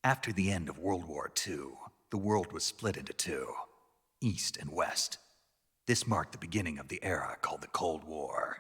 After the end of World War II, the world was split into two, East and West. This marked the beginning of the era called the Cold War.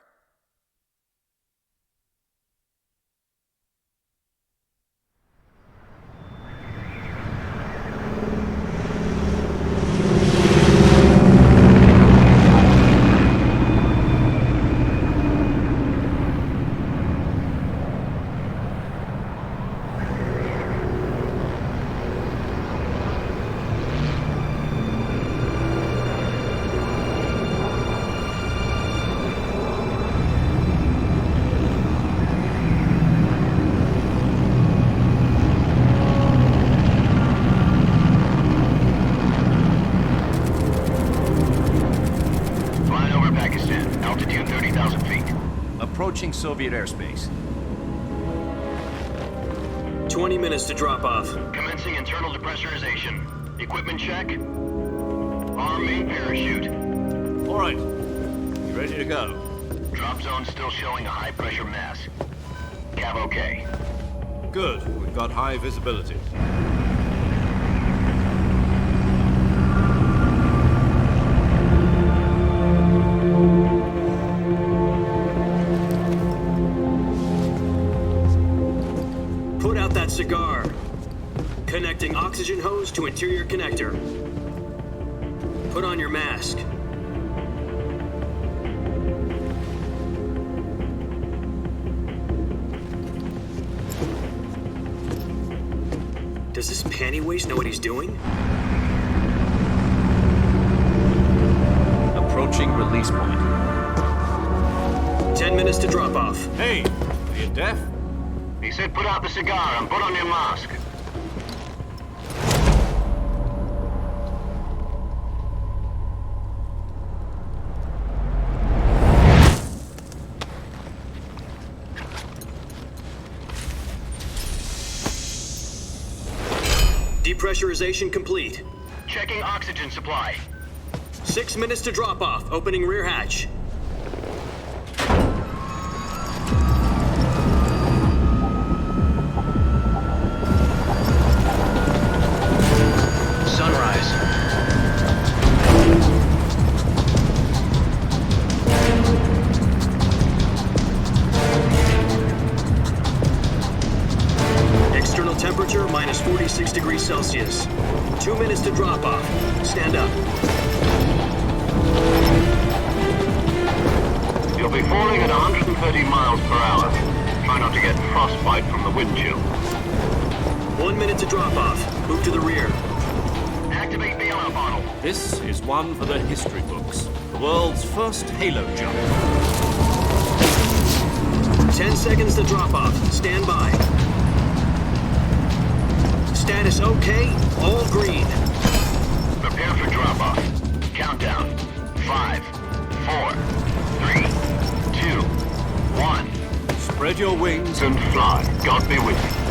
Approaching Soviet airspace. 20 minutes to drop off. Commencing internal depressurization. Equipment check. Arm main parachute. All right. You ready to go? Drop zone still showing a high pressure mass. Cav okay. Good. We've got high visibility. Put out that cigar. Connecting oxygen hose to interior connector. Put on your mask. Does this panty waste know what he's doing? Approaching release point. 10 minutes to drop off. Hey, are you deaf? He said put out the cigar and put on your mask. Depressurization complete. Checking oxygen supply. 6 minutes to drop off. Opening rear hatch. Sunrise. External temperature minus 46 degrees Celsius. 2 minutes to drop off. Stand up. You'll be falling at 130 miles per hour. Try not to get frostbite from the wind chill. 1 minute to drop off. Move to the rear. Activate bailout bottle. This is one for the history books. The world's first halo jump. 10 seconds to drop off. Stand by. Status okay. All green. Prepare for drop-off. Countdown. 5, 4, 3, 2, 1. Spread your wings And fly. God be with you.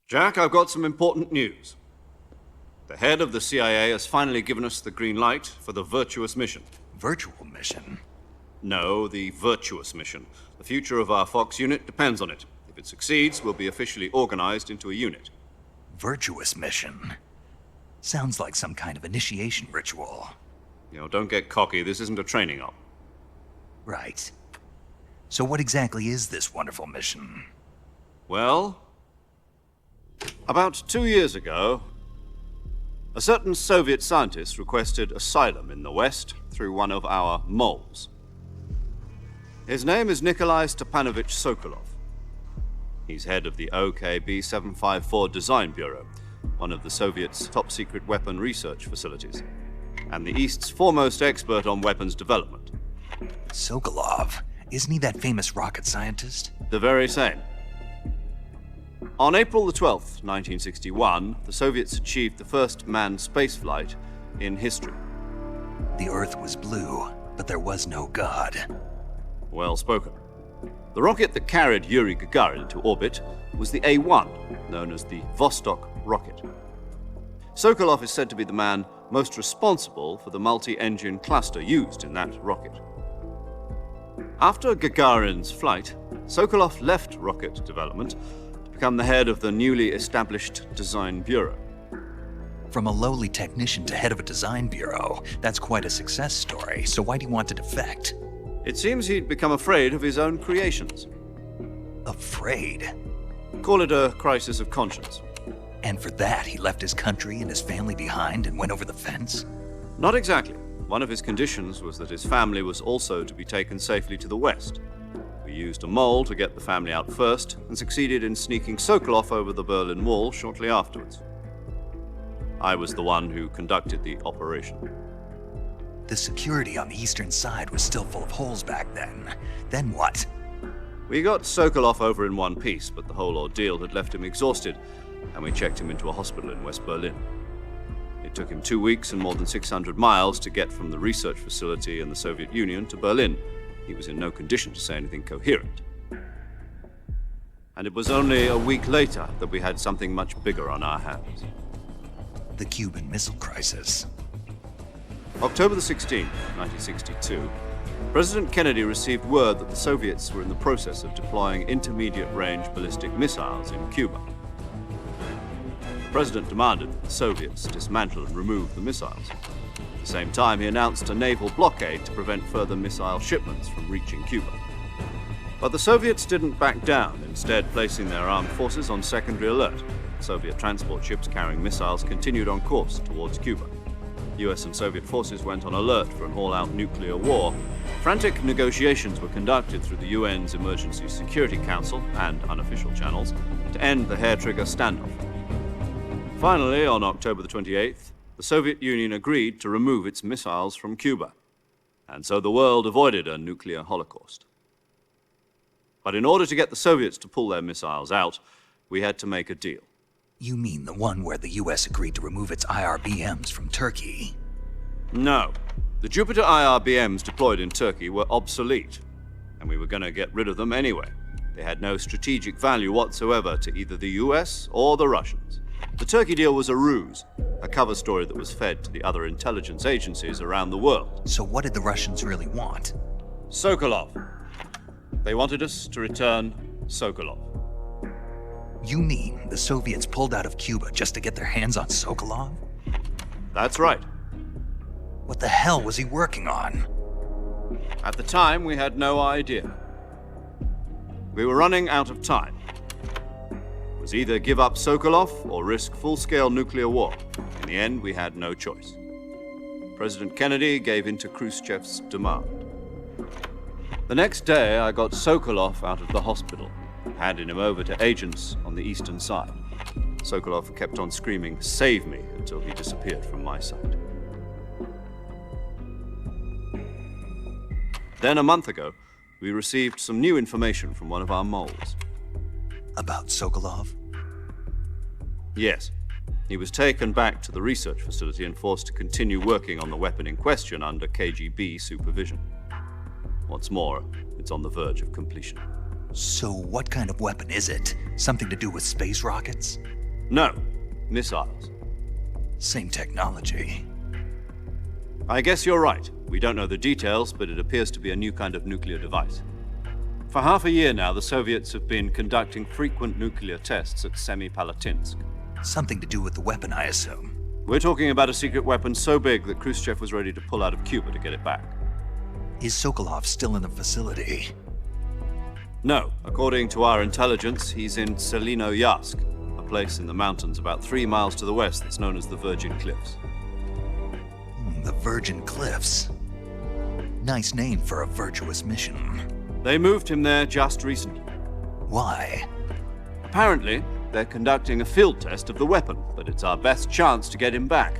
Jack, I've got some important news. The head of the CIA has finally given us the green light for the virtuous mission. Virtual mission? No, the virtuous mission. The future of our Fox unit depends on it. If it succeeds, we'll be officially organized into a unit. Virtuous mission? Sounds like some kind of initiation ritual. You know, don't get cocky. This isn't a training op. Right. So what exactly is this wonderful mission? Well, about 2 years ago, a certain Soviet scientist requested asylum in the West through one of our moles. His name is Nikolai Stepanovich Sokolov. He's head of the OKB-754 Design Bureau, one of the Soviets' top-secret weapon research facilities, and the East's foremost expert on weapons development. Sokolov? Isn't he that famous rocket scientist? The very same. On April the 12th, 1961, the Soviets achieved the first manned spaceflight in history. The Earth was blue, but there was no God. Well spoken. The rocket that carried Yuri Gagarin into orbit was the A-1, known as the Vostok rocket. Sokolov is said to be the man most responsible for the multi-engine cluster used in that rocket. After Gagarin's flight, Sokolov left rocket development to become the head of the newly established Design Bureau. From a lowly technician to head of a design bureau, that's quite a success story, so why do you want to defect? It seems he'd become afraid of his own creations. Afraid? Call it a crisis of conscience. And for that, he left his country and his family behind and went over the fence? Not exactly. One of his conditions was that his family was also to be taken safely to the west. We used a mole to get the family out first and succeeded in sneaking Sokolov over the Berlin Wall shortly afterwards. I was the one who conducted the operation. The security on the eastern side was still full of holes back then. Then what? We got Sokolov over in one piece, but the whole ordeal had left him exhausted, and we checked him into a hospital in West Berlin. It took him 2 weeks and more than 600 miles to get from the research facility in the Soviet Union to Berlin. He was in no condition to say anything coherent. And it was only a week later that we had something much bigger on our hands. The Cuban Missile Crisis. October the 16th, 1962, President Kennedy received word that the Soviets were in the process of deploying intermediate-range ballistic missiles in Cuba. The President demanded that the Soviets dismantle and remove the missiles. At the same time, he announced a naval blockade to prevent further missile shipments from reaching Cuba. But the Soviets didn't back down, instead placing their armed forces on secondary alert. Soviet transport ships carrying missiles continued on course towards Cuba. US and Soviet forces went on alert for an all-out nuclear war. Frantic negotiations were conducted through the UN's Emergency Security Council and unofficial channels to end the hair-trigger standoff. Finally, on October the 28th, the Soviet Union agreed to remove its missiles from Cuba, and so the world avoided a nuclear holocaust. But in order to get the Soviets to pull their missiles out, we had to make a deal. You mean the one where the US agreed to remove its IRBMs from Turkey? No. The Jupiter IRBMs deployed in Turkey were obsolete, and we were going to get rid of them anyway. They had no strategic value whatsoever to either the US or the Russians. The Turkey deal was a ruse, a cover story that was fed to the other intelligence agencies around the world. So what did the Russians really want? Sokolov. They wanted us to return Sokolov. You mean the Soviets pulled out of Cuba just to get their hands on Sokolov? That's right. What the hell was he working on? At the time, we had no idea. We were running out of time. It was either give up Sokolov or risk full-scale nuclear war. In the end, we had no choice. President Kennedy gave in to Khrushchev's demand. The next day, I got Sokolov out of the hospital, handing him over to agents on the eastern side. Sokolov kept on screaming, "Save me," until he disappeared from my sight. Then a month ago, we received some new information from one of our moles. About Sokolov? Yes. He was taken back to the research facility and forced to continue working on the weapon in question under KGB supervision. What's more, it's on the verge of completion. So what kind of weapon is it? Something to do with space rockets? No, missiles. Same technology. I guess you're right. We don't know the details, but it appears to be a new kind of nuclear device. For half a year now, the Soviets have been conducting frequent nuclear tests at Semipalatinsk. Something to do with the weapon, I assume. We're talking about a secret weapon so big that Khrushchev was ready to pull out of Cuba to get it back. Is Sokolov still in the facility? No. According to our intelligence, he's in Selinoyarsk, a place in the mountains about 3 miles to the west that's known as the Virgin Cliffs. The Virgin Cliffs. Nice name for a virtuous mission. They moved him there just recently. Why? Apparently, they're conducting a field test of the weapon, but it's our best chance to get him back.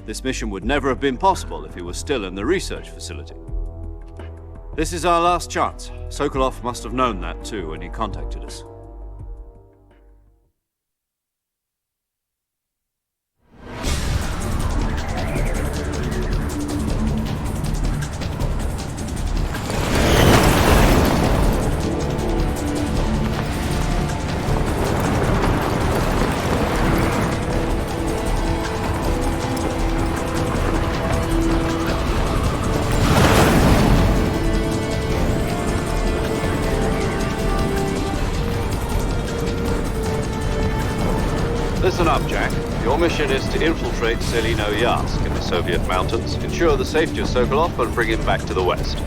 This mission would never have been possible if he was still in the research facility. This is our last chance. Sokolov must have known that too when he contacted us. Listen up, Jack. Your mission is to infiltrate Selino-Yarsk in the Soviet mountains, ensure the safety of Sokolov, and bring him back to the west.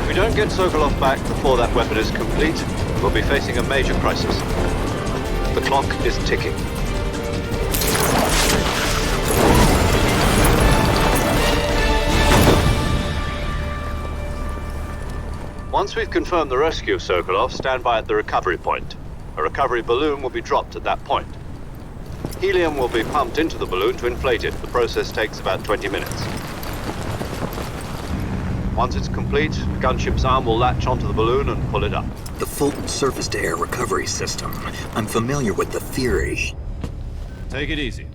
If we don't get Sokolov back before that weapon is complete, we'll be facing a major crisis. The clock is ticking. Once we've confirmed the rescue of Sokolov, stand by at the recovery point. A recovery balloon will be dropped at that point. Helium will be pumped into the balloon to inflate it. The process takes about 20 minutes. Once it's complete, the gunship's arm will latch onto the balloon and pull it up. The Fulton surface-to-air recovery system. I'm familiar with the theory. Take it easy.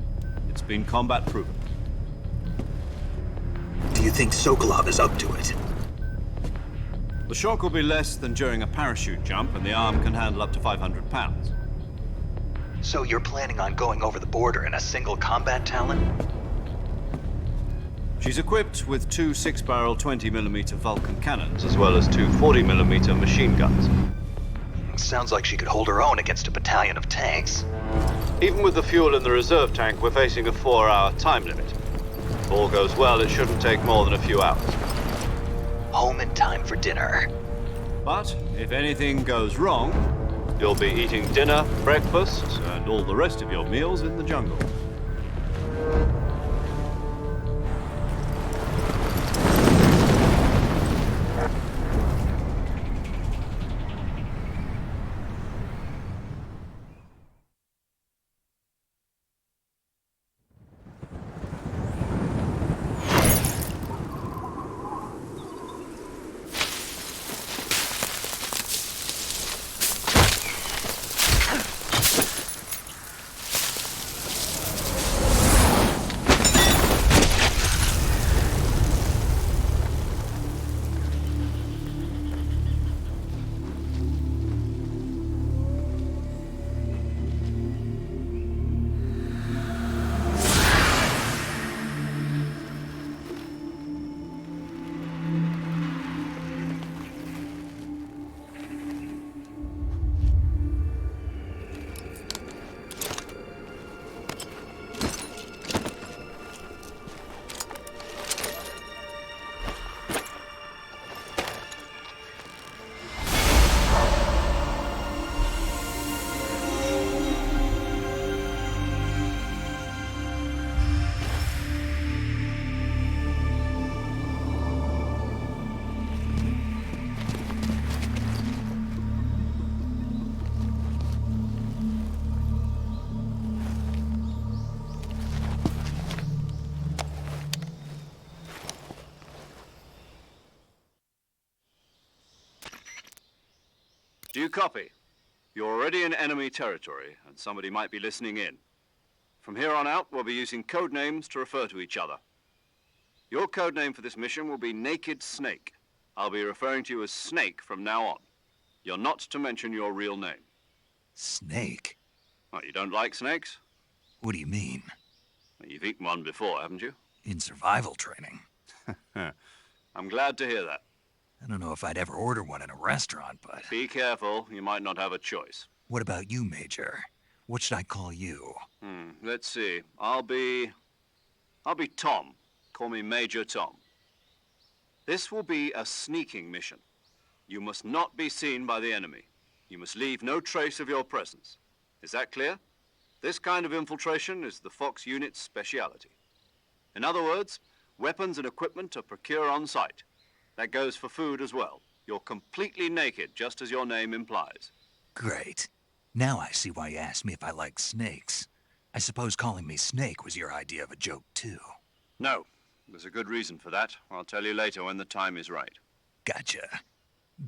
It's been combat-proven. Do you think Sokolov is up to it? The shock will be less than during a parachute jump, and the arm can handle up to 500 pounds. So you're planning on going over the border in a single combat Talon? She's equipped with two 6-barrel 20mm Vulcan cannons, as well as two 40mm machine guns. Sounds like she could hold her own against a battalion of tanks. Even with the fuel in the reserve tank, we're facing a 4-hour time limit. If all goes well, it shouldn't take more than a few hours. Home in time for dinner. But if anything goes wrong, you'll be eating dinner, breakfast, and all the rest of your meals in the jungle. Do you copy? You're already in enemy territory, and somebody might be listening in. From here on out, we'll be using code names to refer to each other. Your code name for this mission will be Naked Snake. I'll be referring to you as Snake from now on. You're not to mention your real name. Snake? What, you don't like snakes? What do you mean? Well, you've eaten one before, haven't you? In survival training. I'm glad to hear that. I don't know if I'd ever order one in a restaurant, but... Be careful, you might not have a choice. What about you, Major? What should I call you? Let's see. I'll be Tom. Call me Major Tom. This will be a sneaking mission. You must not be seen by the enemy. You must leave no trace of your presence. Is that clear? This kind of infiltration is the Fox unit's speciality. In other words, weapons and equipment are procured on site. That goes for food as well. You're completely naked, just as your name implies. Great. Now I see why you asked me if I like snakes. I suppose calling me Snake was your idea of a joke, too. No. There's a good reason for that. I'll tell you later when the time is right. Gotcha.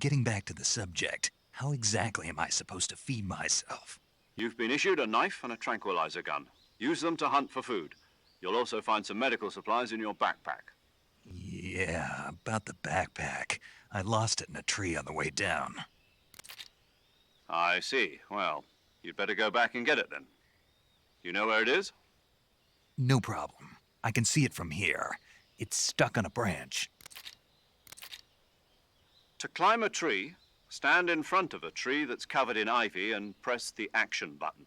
Getting back to the subject, how exactly am I supposed to feed myself? You've been issued a knife and a tranquilizer gun. Use them to hunt for food. You'll also find some medical supplies in your backpack. Yeah, about the backpack. I lost it in a tree on the way down. I see. Well, you'd better go back and get it then. You know where it is? No problem. I can see it from here. It's stuck on a branch. To climb a tree, stand in front of a tree that's covered in ivy and press the action button.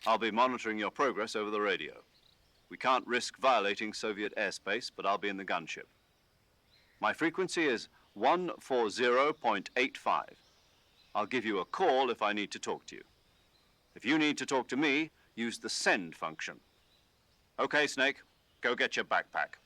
I'll be monitoring your progress over the radio. We can't risk violating Soviet airspace, but I'll be in the gunship. My frequency is 140.85. I'll give you a call if I need to talk to you. If you need to talk to me, use the send function. Okay, Snake, go get your backpack.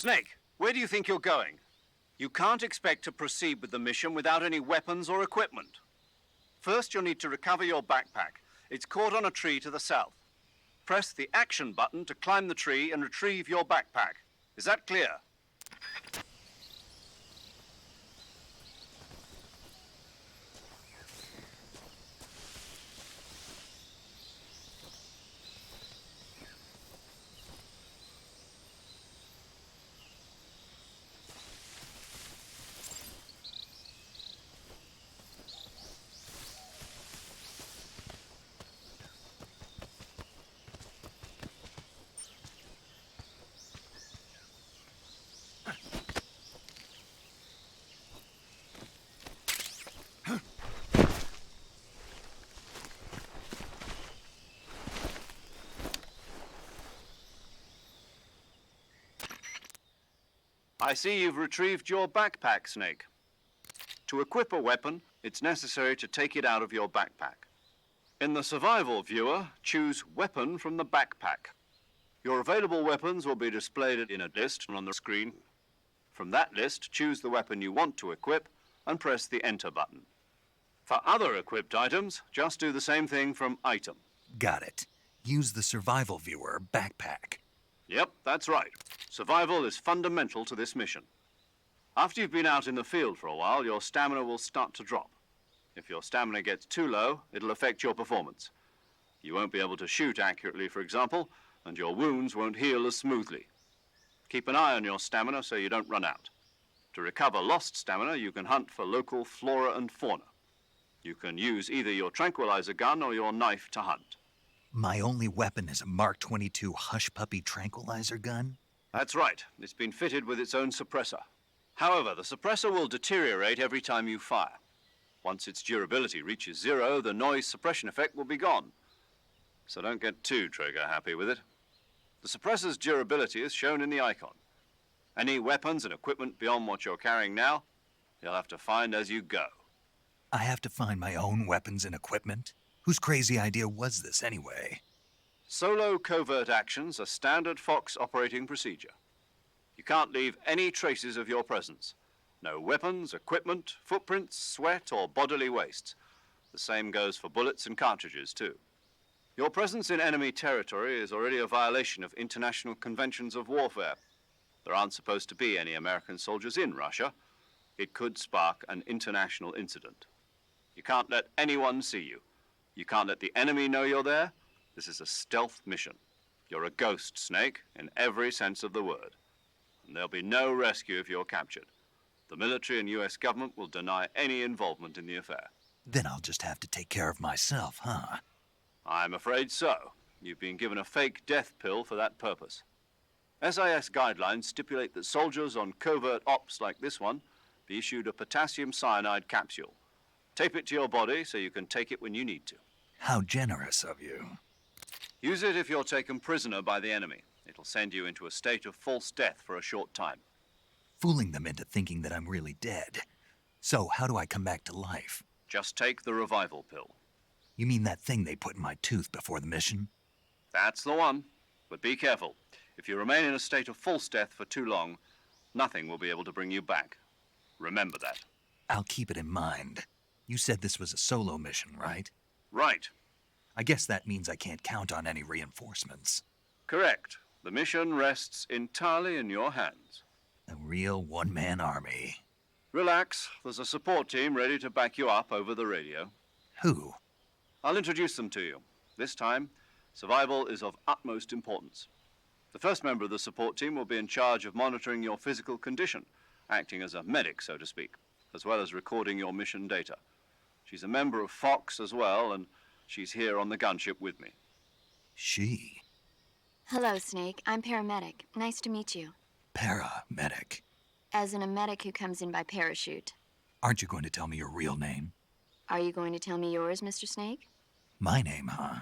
Snake, where do you think you're going? You can't expect to proceed with the mission without any weapons or equipment. First, you'll need to recover your backpack. It's caught on a tree to the south. Press the action button to climb the tree and retrieve your backpack. Is that clear? I see you've retrieved your backpack, Snake. To equip a weapon, it's necessary to take it out of your backpack. In the survival viewer, choose Weapon from the backpack. Your available weapons will be displayed in a list on the screen. From that list, choose the weapon you want to equip and press the Enter button. For other equipped items, just do the same thing from Item. Got it. Use the survival viewer backpack. Yep, that's right. Survival is fundamental to this mission. After you've been out in the field for a while, your stamina will start to drop. If your stamina gets too low, it'll affect your performance. You won't be able to shoot accurately, for example, and your wounds won't heal as smoothly. Keep an eye on your stamina so you don't run out. To recover lost stamina, you can hunt for local flora and fauna. You can use either your tranquilizer gun or your knife to hunt. My only weapon is a Mark 22 Hush Puppy tranquilizer gun? That's right. It's been fitted with its own suppressor. However, the suppressor will deteriorate every time you fire. Once its durability reaches 0, the noise suppression effect will be gone. So don't get too trigger-happy with it. The suppressor's durability is shown in the icon. Any weapons and equipment beyond what you're carrying now, you'll have to find as you go. I have to find my own weapons and equipment? Whose crazy idea was this anyway? Solo covert actions are standard Fox operating procedure. You can't leave any traces of your presence. No weapons, equipment, footprints, sweat, or bodily waste. The same goes for bullets and cartridges, too. Your presence in enemy territory is already a violation of international conventions of warfare. There aren't supposed to be any American soldiers in Russia. It could spark an international incident. You can't let anyone see you. You can't let the enemy know you're there. This is a stealth mission. You're a ghost, Snake, in every sense of the word. And there'll be no rescue if you're captured. The military and US government will deny any involvement in the affair. Then I'll just have to take care of myself, huh? I'm afraid so. You've been given a fake death pill for that purpose. SIS guidelines stipulate that soldiers on covert ops like this one be issued a potassium cyanide capsule. Tape it to your body so you can take it when you need to. How generous of you. Use it if you're taken prisoner by the enemy. It'll send you into a state of false death for a short time. Fooling them into thinking that I'm really dead. So how do I come back to life? Just take the revival pill. You mean that thing they put in my tooth before the mission? That's the one. But be careful. If you remain in a state of false death for too long, nothing will be able to bring you back. Remember that. I'll keep it in mind. You said this was a solo mission, right? Right. I guess that means I can't count on any reinforcements. Correct. The mission rests entirely in your hands. A real one-man army. Relax. There's a support team ready to back you up over the radio. Who? I'll introduce them to you. This time, survival is of utmost importance. The first member of the support team will be in charge of monitoring your physical condition, acting as a medic, so to speak, as well as recording your mission data. She's a member of Fox as well, and she's here on the gunship with me. She? Hello, Snake. I'm paramedic. Nice to meet you. Paramedic. As in a medic who comes in by parachute. Aren't you going to tell me your real name? Are you going to tell me yours, Mr. Snake? My name, huh?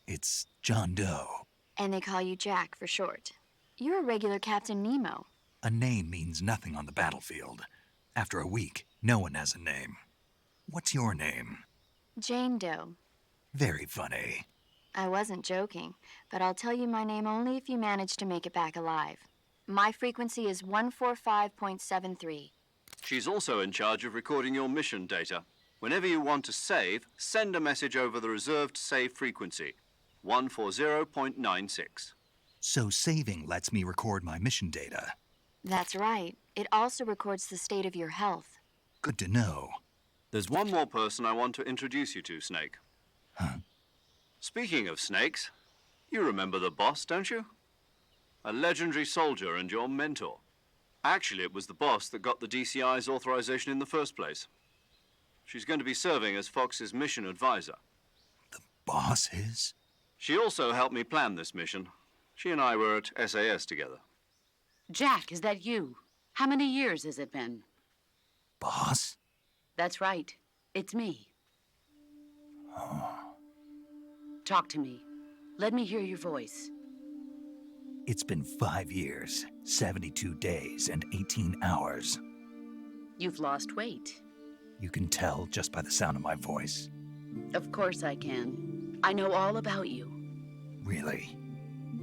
It's John Doe. And they call you Jack for short. You're a regular Captain Nemo. A name means nothing on the battlefield. After a week, no one has a name. What's your name? Jane Doe. Very funny. I wasn't joking, but I'll tell you my name only if you manage to make it back alive. My frequency is 145.73. She's also in charge of recording your mission data. Whenever you want to save, send a message over the reserved save frequency, 140.96. So saving lets me record my mission data. That's right. It also records the state of your health. Good to know. There's one more person I want to introduce you to, Snake. Huh? Speaking of snakes, you remember the boss, don't you? A legendary soldier and your mentor. Actually, it was the boss that got the DCI's authorization in the first place. She's going to be serving as Fox's mission advisor. The boss is? She also helped me plan this mission. She and I were at SAS together. Jack, is that you? How many years has it been? Boss? That's right. It's me. Talk to me. Let me hear your voice. It's been 5 years, 72 days, and 18 hours. You've lost weight. You can tell just by the sound of my voice. Of course I can. I know all about you. Really?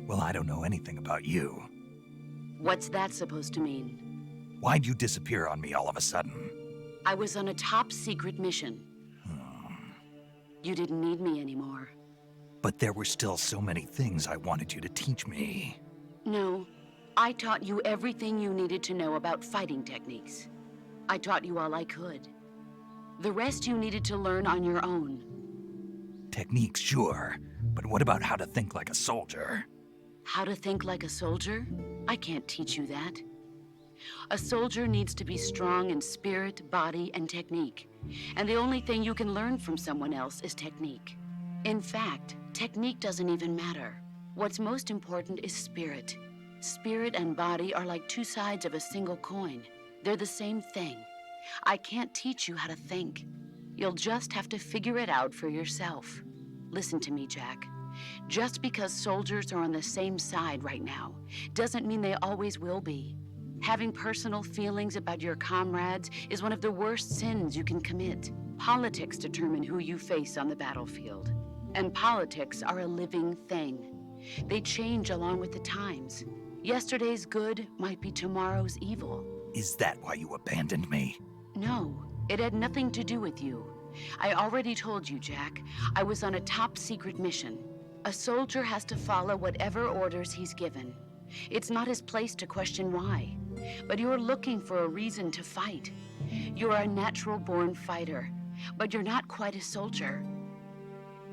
Well, I don't know anything about you. What's that supposed to mean? Why'd you disappear on me all of a sudden? I was on a top-secret mission. You didn't need me anymore. But there were still so many things I wanted you to teach me. No, I taught you everything you needed to know about fighting techniques. I taught you all I could. The rest you needed to learn on your own. Techniques, sure. But what about how to think like a soldier? How to think like a soldier? I can't teach you that. A soldier needs to be strong in spirit, body, and technique. And the only thing you can learn from someone else is technique. In fact, technique doesn't even matter. What's most important is spirit. Spirit and body are like two sides of a single coin. They're the same thing. I can't teach you how to think. You'll just have to figure it out for yourself. Listen to me, Jack. Just because soldiers are on the same side right now doesn't mean they always will be. Having personal feelings about your comrades is one of the worst sins you can commit. Politics determine who you face on the battlefield. And politics are a living thing. They change along with the times. Yesterday's good might be tomorrow's evil. Is that why you abandoned me? No, it had nothing to do with you. I already told you, Jack. I was on a top-secret mission. A soldier has to follow whatever orders he's given. It's not his place to question why. But you're looking for a reason to fight. You're a natural-born fighter, but you're not quite a soldier.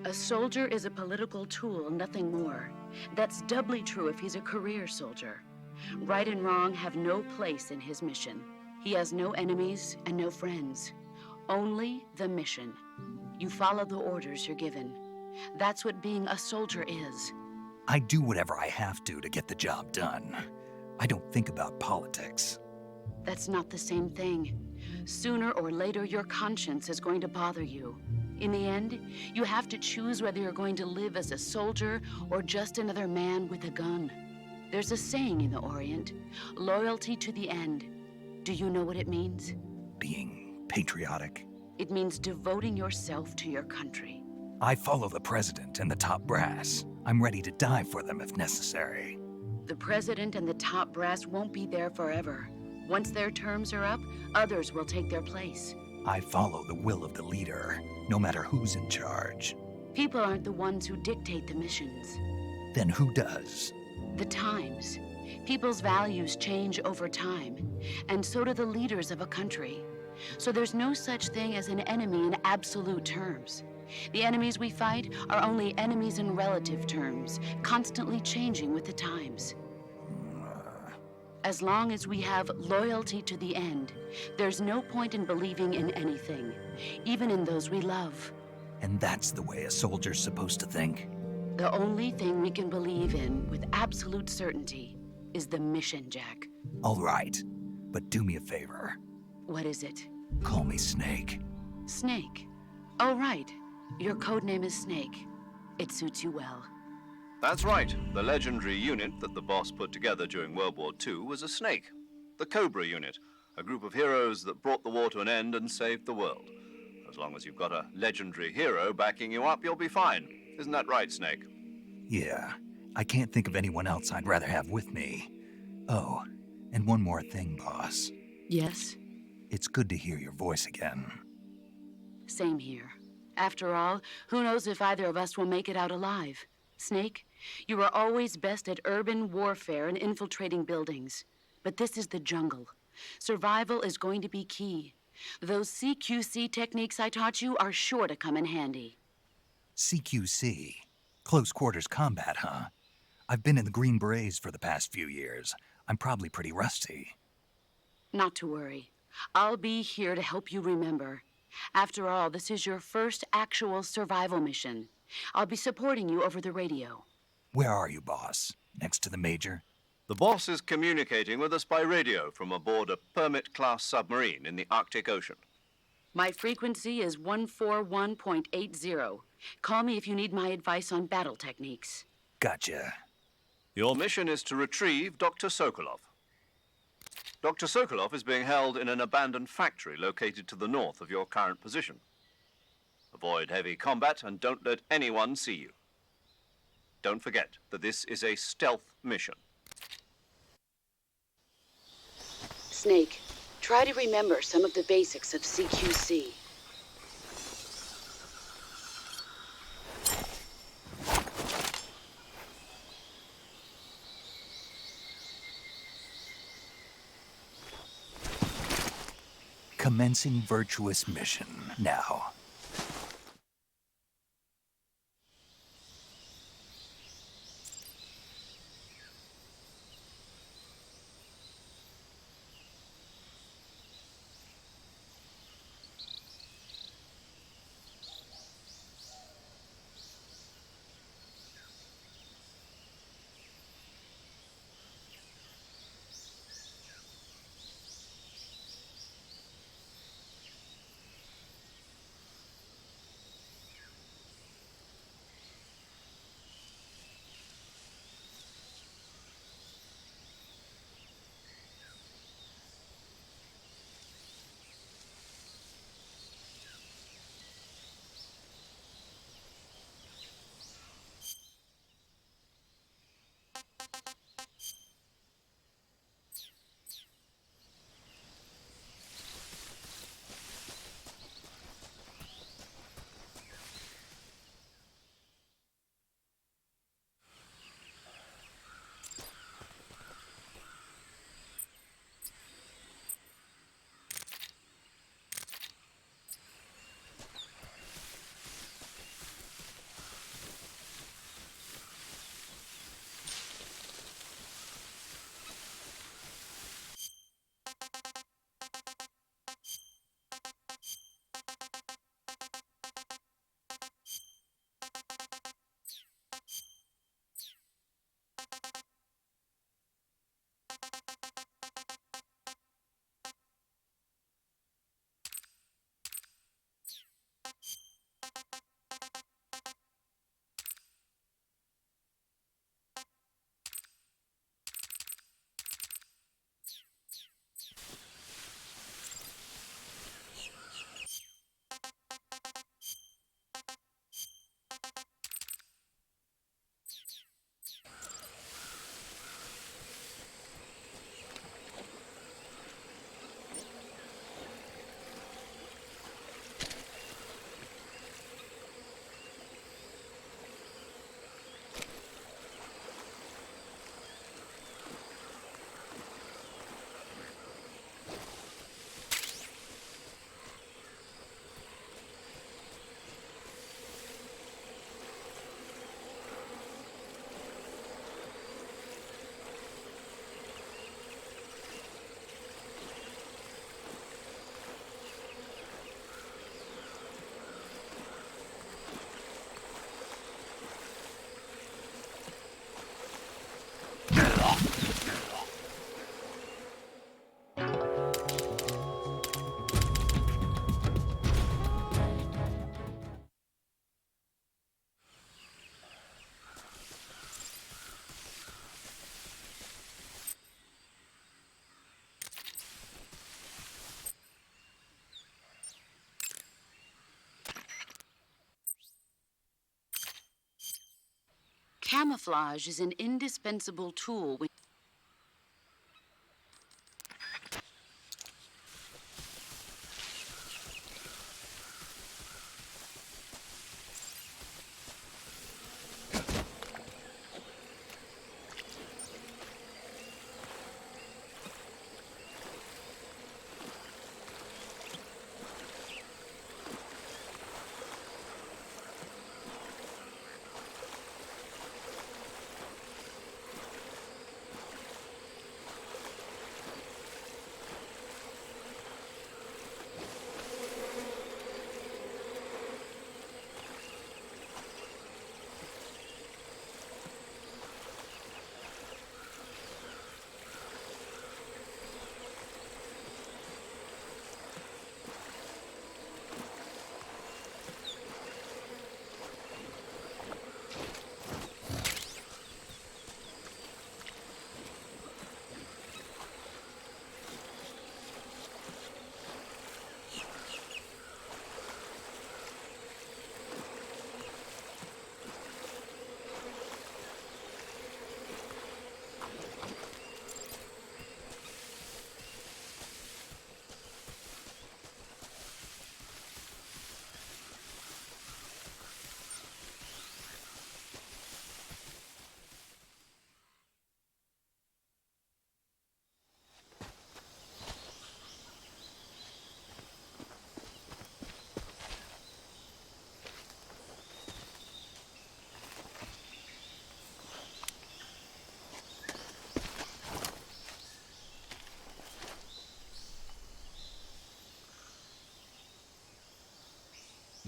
A soldier is a political tool, nothing more. That's doubly true if he's a career soldier. Right and wrong have no place in his mission. He has no enemies and no friends. Only the mission. You follow the orders you're given. That's what being a soldier is. I do whatever I have to get the job done. I don't think about politics. That's not the same thing. Sooner or later, your conscience is going to bother you. In the end, you have to choose whether you're going to live as a soldier or just another man with a gun. There's a saying in the Orient, loyalty to the end. Do you know what it means? Being patriotic. It means devoting yourself to your country. I follow the president and the top brass. I'm ready to die for them if necessary. The president and the top brass won't be there forever. Once their terms are up, others will take their place. I follow the will of the leader, no matter who's in charge. People aren't the ones who dictate the missions. Then who does? The times. People's values change over time, and so do the leaders of a country. So there's no such thing as an enemy in absolute terms. The enemies we fight are only enemies in relative terms, constantly changing with the times. As long as we have loyalty to the end, there's no point in believing in anything, even in those we love. And that's the way a soldier's supposed to think? The only thing we can believe in with absolute certainty is the mission, Jack. All right, but do me a favor. What is it? Call me Snake. Snake. Oh, right. Your code name is Snake. It suits you well. That's right. The legendary unit that the boss put together during World War II was a snake. The Cobra unit, a group of heroes that brought the war to an end and saved the world. As long as you've got a legendary hero backing you up, you'll be fine. Isn't that right, Snake? Yeah, I can't think of anyone else I'd rather have with me. Oh, and one more thing, boss. Yes? It's good to hear your voice again. Same here. After all, who knows if either of us will make it out alive? Snake, you are always best at urban warfare and infiltrating buildings. But this is the jungle. Survival is going to be key. Those CQC techniques I taught you are sure to come in handy. CQC? Close quarters combat, huh? I've been in the Green Berets for the past few years. I'm probably pretty rusty. Not to worry. I'll be here to help you remember. After all, this is your first actual survival mission. I'll be supporting you over the radio. Where are you, boss? Next to the Major? The boss is communicating with us by radio from aboard a Permit-class submarine in the Arctic Ocean. My frequency is 141.80. Call me if you need my advice on battle techniques. Gotcha. Your mission is to retrieve Dr. Sokolov. Dr. Sokolov is being held in an abandoned factory located to the north of your current position. Avoid heavy combat and don't let anyone see you. Don't forget that this is a stealth mission. Snake, try to remember some of the basics of CQC. Commencing virtuous mission now. Camouflage is an indispensable tool when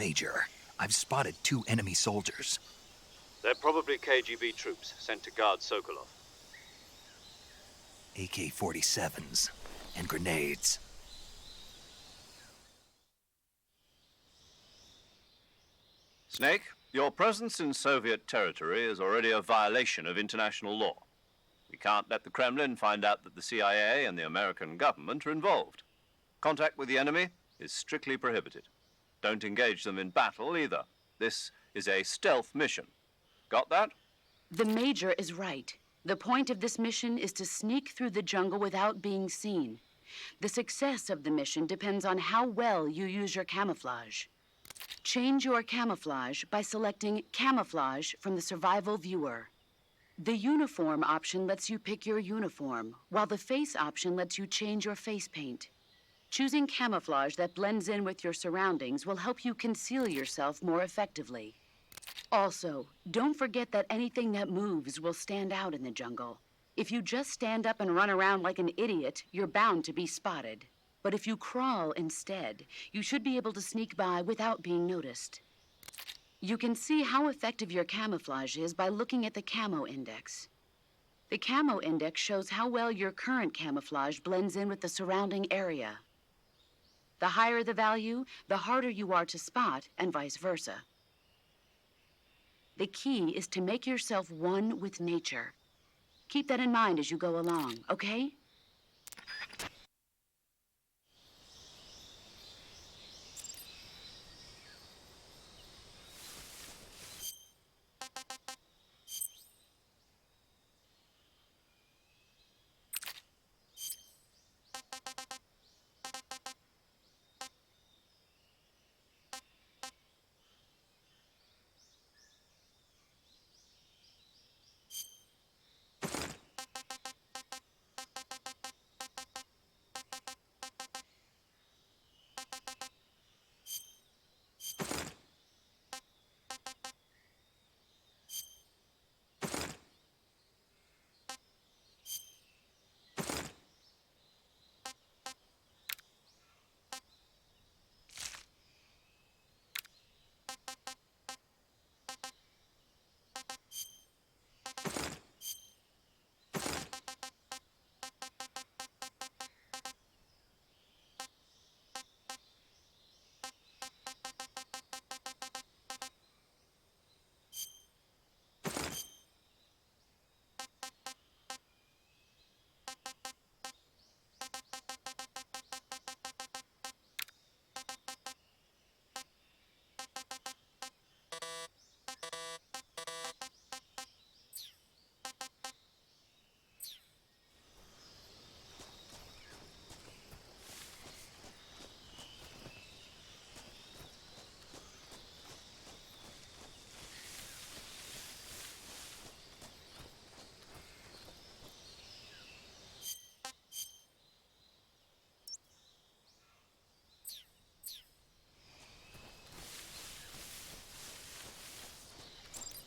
Major, I've spotted 2 enemy soldiers. They're probably KGB troops sent to guard Sokolov. AK-47s and grenades. Snake, your presence in Soviet territory is already a violation of international law. We can't let the Kremlin find out that the CIA and the American government are involved. Contact with the enemy is strictly prohibited. Don't engage them in battle either. This is a stealth mission. Got that? the Major is right. The point of this mission is to sneak through the jungle without being seen. The success of the mission depends on how well you use your camouflage. Change your camouflage by selecting Camouflage from the Survival Viewer. The Uniform option lets you pick your uniform, while the Face option lets you change your face paint. Choosing camouflage that blends in with your surroundings will help you conceal yourself more effectively. Also, don't forget that anything that moves will stand out in the jungle. If you just stand up and run around like an idiot, you're bound to be spotted. But if you crawl instead, you should be able to sneak by without being noticed. You can see how effective your camouflage is by looking at the Camo Index. The Camo Index shows how well your current camouflage blends in with the surrounding area. The higher the value, the harder you are to spot, and vice versa. The key is to make yourself one with nature. Keep that in mind as you go along, okay?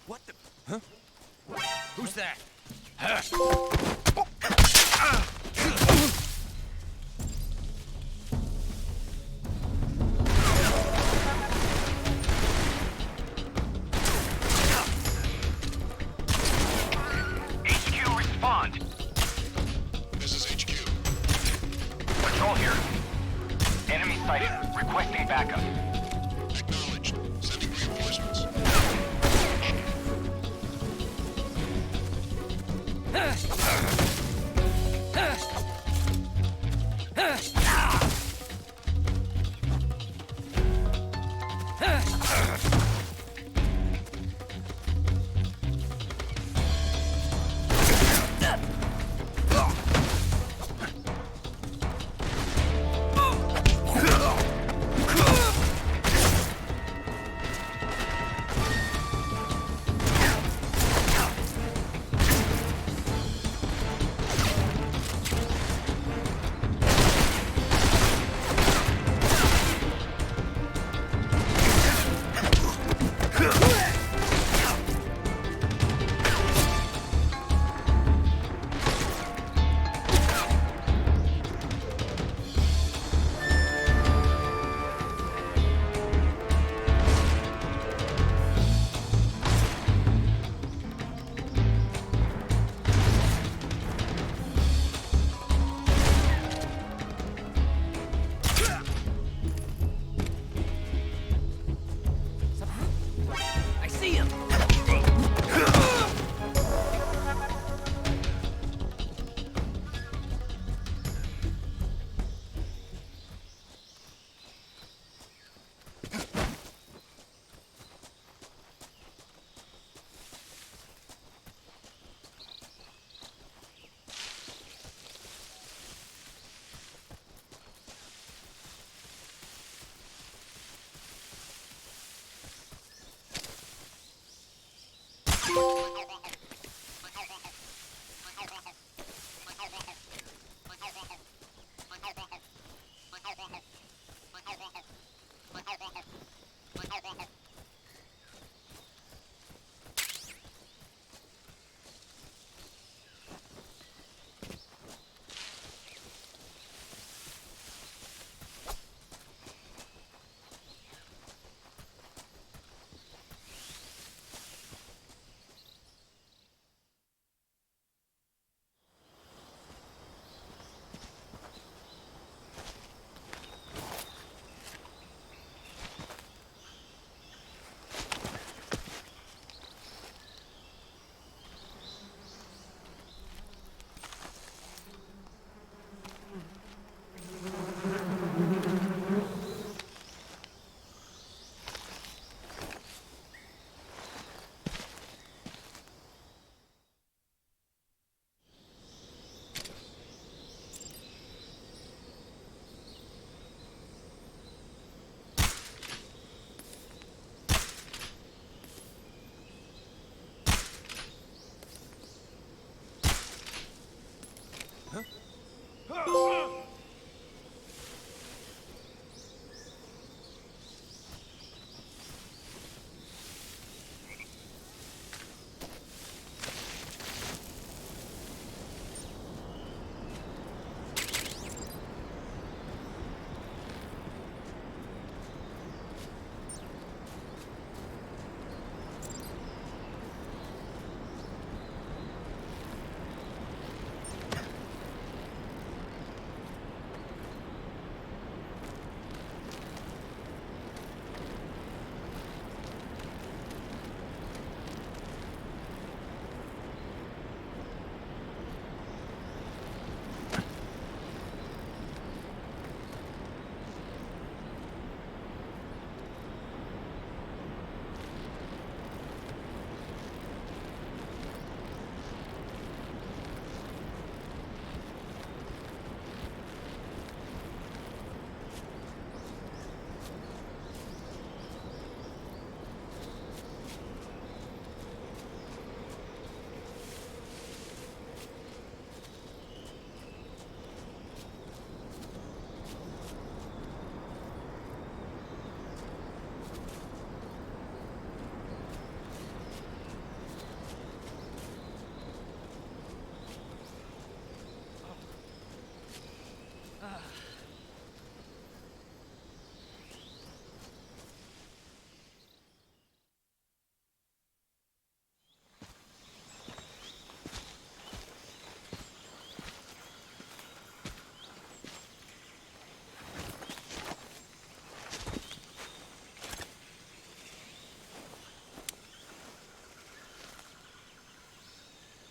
What the? Huh? Who's that? HQ, respond. This is HQ. Patrol here. Enemy sighted. Requesting backup. Acknowledged. Sending reinforcements.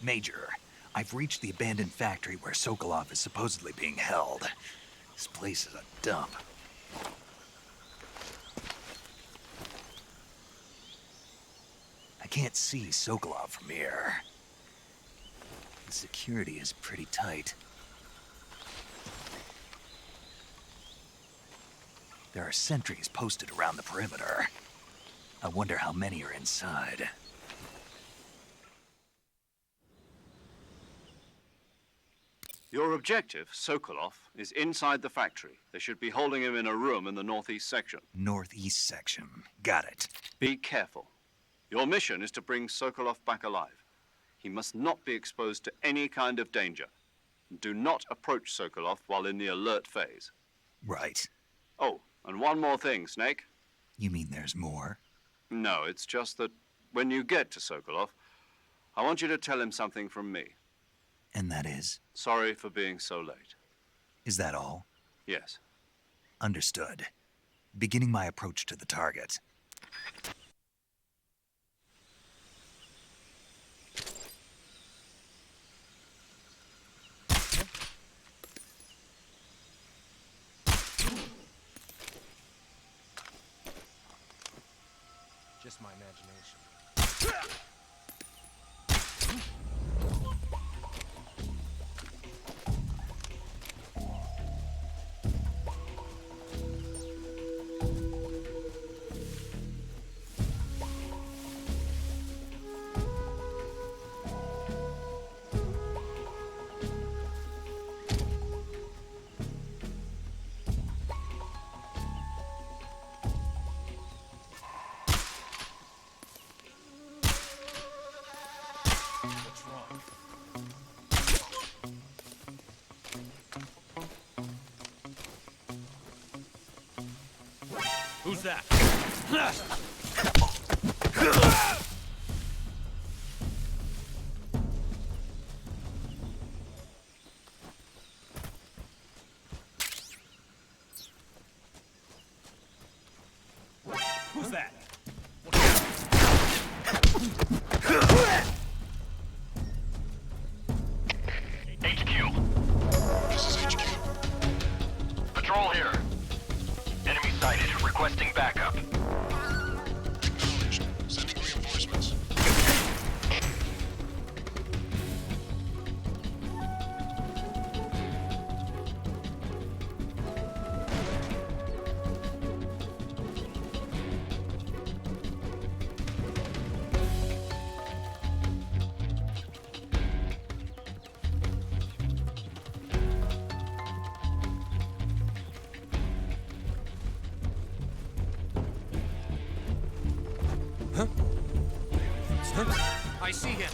Major, I've reached the abandoned factory where Sokolov is supposedly being held. This place is a dump. I can't see Sokolov from here. The security is pretty tight. There are sentries posted around the perimeter. I wonder how many are inside. Your objective, Sokolov, is inside the factory. They should be holding him in a room in the northeast section. Northeast section. Got it. Be careful. Your mission is to bring Sokolov back alive. He must not be exposed to any kind of danger. Do not approach Sokolov while in the alert phase. Right. Oh, and one more thing, Snake. You mean there's more? No, it's just that when you get to Sokolov, I want you to tell him something from me. And that is? Sorry for being so late. Is that all? Yes. Understood. Beginning my approach to the target. Just my imagination. What's wrong? Who's that? Who's that? HQ. This is HQ. Patrol here. Enemy sighted. Requesting backup. Acknowledged. Sending reinforcements. I see him.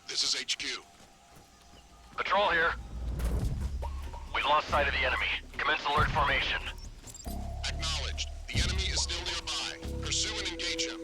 This is HQ. Patrol here. We've lost sight of the enemy. Commence alert formation. Acknowledged. The enemy is still nearby. Pursue and engage him.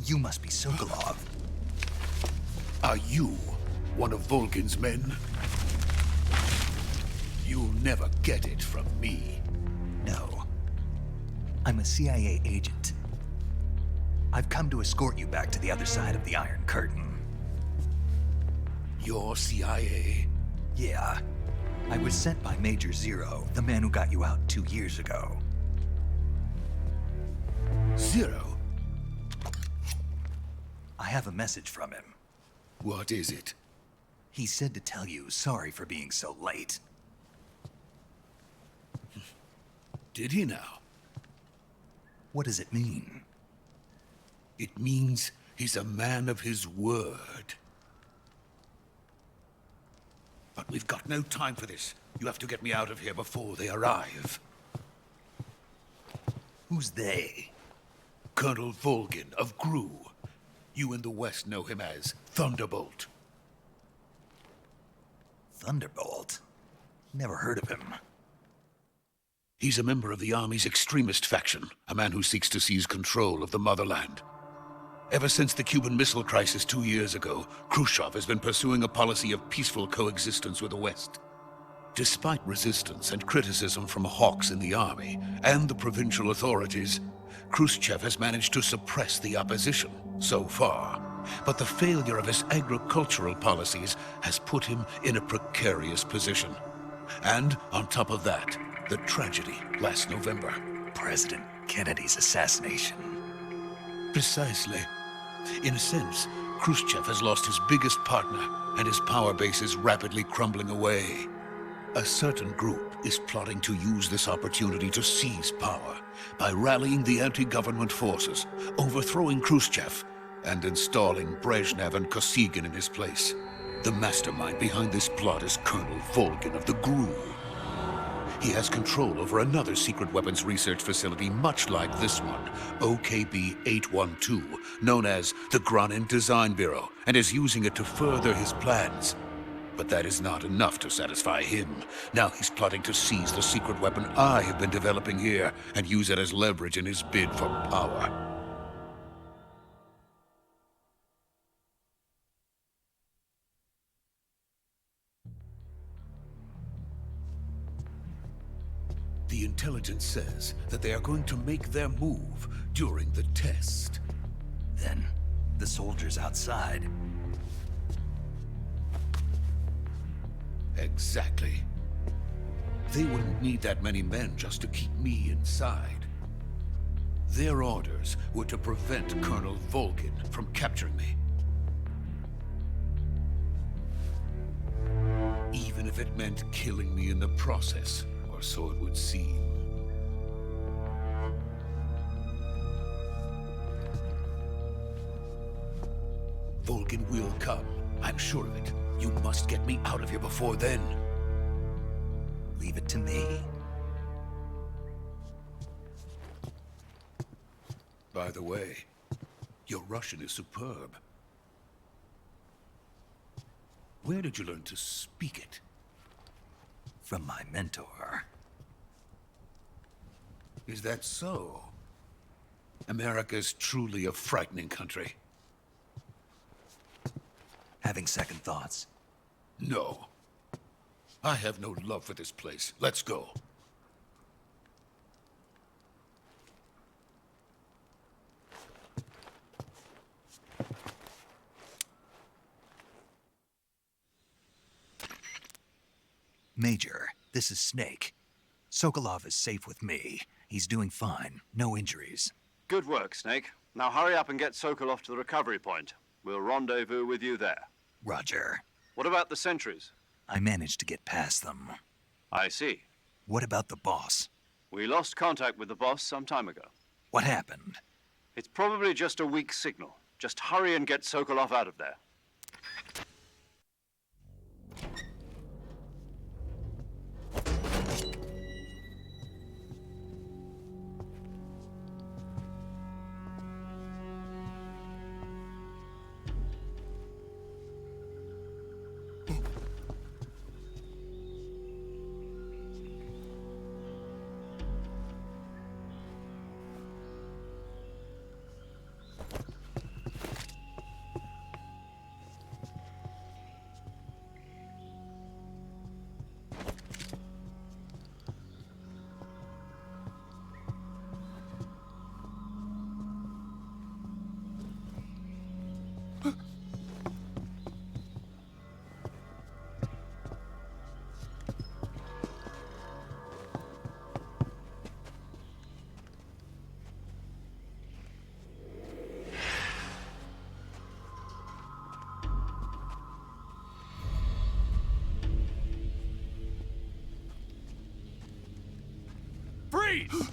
You must be Sokolov. Are you one of Volgin's men? You'll never get it from me. No. I'm a CIA agent. I've come to escort you back to the other side of the Iron Curtain. You're CIA? Yeah. I was sent by Major Zero, the man who got you out 2 years ago. Zero? I have a message from him. What is it? He said to tell you sorry for being so late. Did he now? What does it mean? It means he's a man of his word. But we've got no time for this. You have to get me out of here before they arrive. Who's they? Colonel Volgin of GRU. You in the West know him as Thunderbolt. Thunderbolt? Never heard of him. He's a member of the Army's extremist faction, a man who seeks to seize control of the motherland. Ever since the Cuban Missile Crisis 2 years ago, Khrushchev has been pursuing a policy of peaceful coexistence with the West. Despite resistance and criticism from hawks in the army and the provincial authorities, Khrushchev has managed to suppress the opposition so far. But the failure of his agricultural policies has put him in a precarious position. And on top of that, the tragedy last November. President Kennedy's assassination. Precisely. In a sense, Khrushchev has lost his biggest partner, and his power base is rapidly crumbling away. A certain group is plotting to use this opportunity to seize power by rallying the anti-government forces, overthrowing Khrushchev, and installing Brezhnev and Kosygin in his place. The mastermind behind this plot is Colonel Volgin of the GRU. He has control over another secret weapons research facility much like this one, OKB-812, known as the Granin Design Bureau, and is using it to further his plans. But that is not enough to satisfy him. Now he's plotting to seize the secret weapon I have been developing here and use it as leverage in his bid for power. The intelligence says that they are going to make their move during the test. Then, the soldiers outside. Exactly. They wouldn't need that many men just to keep me inside. Their orders were to prevent Colonel Volgin from capturing me. Even if it meant killing me in the process. Or so it would seem. Volgin will come. I'm sure of it. You must get me out of here before then. Leave it to me. By the way, your Russian is superb. Where did you learn to speak it? From my mentor. Is that so? America's truly a frightening country. Having second thoughts? No. I have no love for this place. Let's go. Major, this is Snake. Sokolov is safe with me. He's doing fine. No injuries. Good work, Snake. Now hurry up and get Sokolov to the recovery point. We'll rendezvous with you there. Roger. What about the sentries? I managed to get past them. I see. What about the boss? We lost contact with the boss some time ago. What happened? It's probably just a weak signal. Just hurry and get Sokolov out of there. Freeze!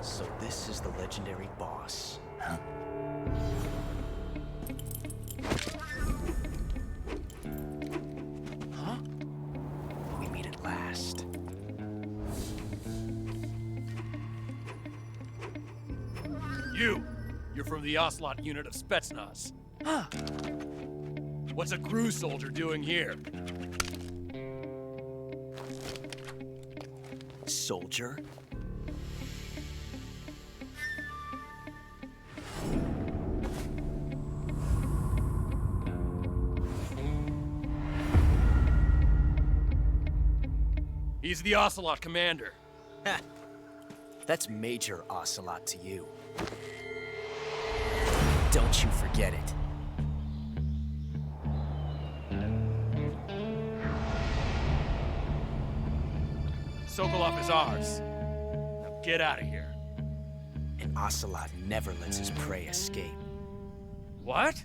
So this is the legendary boss. Huh? Huh? We meet at last. You're from the Ocelot unit of Spetsnaz. Huh. What's a crew soldier doing here? Soldier? He's the Ocelot commander. Ha! That's Major Ocelot to you. Don't you forget it. Sokolov is ours. Now get out of here. And Ocelot never lets his prey escape. What?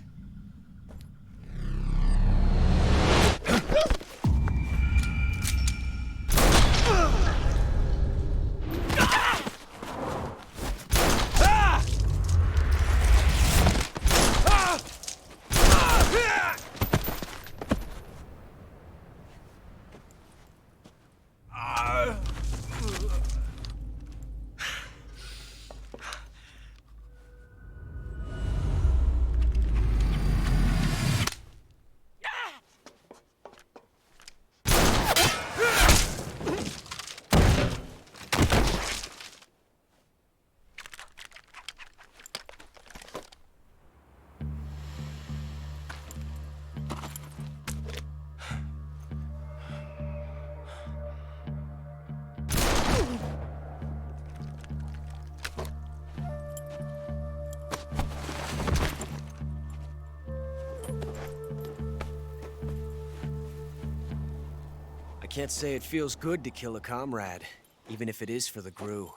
I can't say it feels good to kill a comrade, even if it is for the GRU.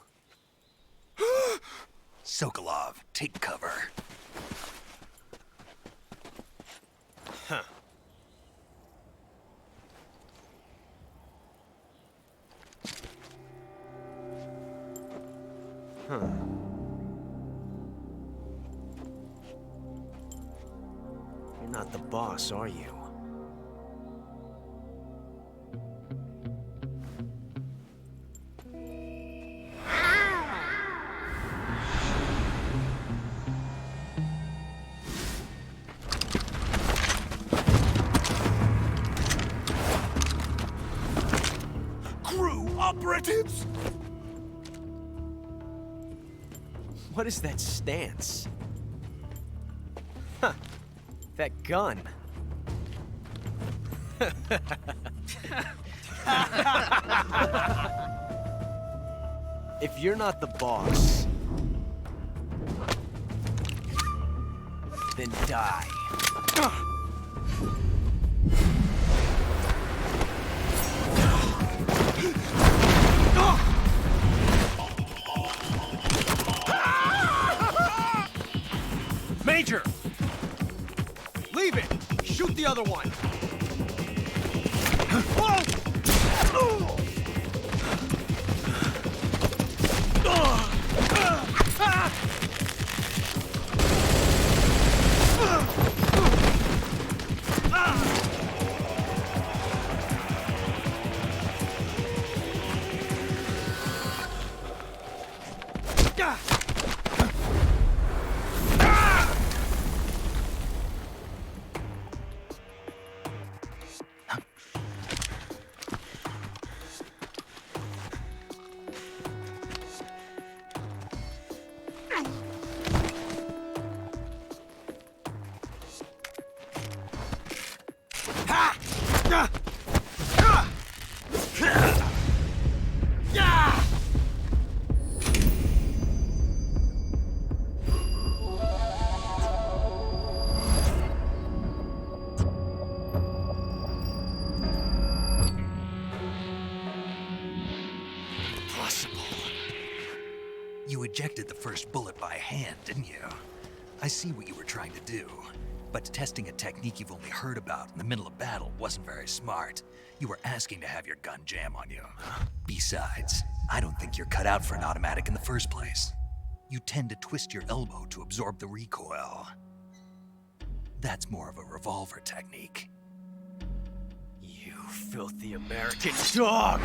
Sokolov, take cover. Huh. Huh. You're not the boss, are you? Operatives? What is that stance? Huh. That gun. If you're not the boss, then die. Major! Leave it! Shoot the other one! first bullet by hand, didn't you? I see what you were trying to do. But testing a technique you've only heard about in the middle of battle wasn't very smart. You were asking to have your gun jam on you. Besides, I don't think you're cut out for an automatic in the first place. You tend to twist your elbow to absorb the recoil. That's more of a revolver technique. You filthy American dog!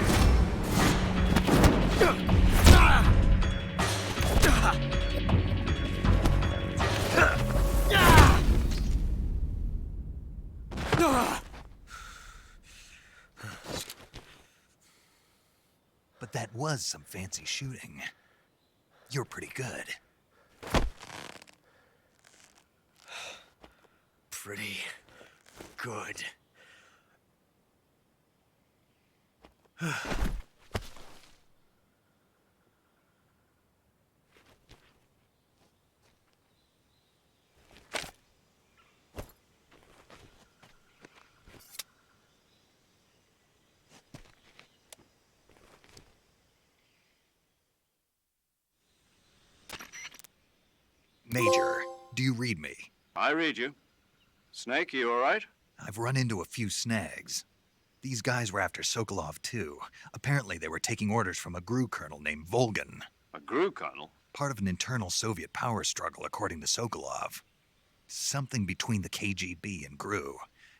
But that was some fancy shooting. You're pretty good. Pretty good. Major, do you read me? I read you. Snake, you all right? I've run into a few snags. These guys were after Sokolov too. Apparently they were taking orders from a GRU colonel named Volgan. A GRU colonel? Part of an internal Soviet power struggle, according to Sokolov. Something between the KGB and GRU.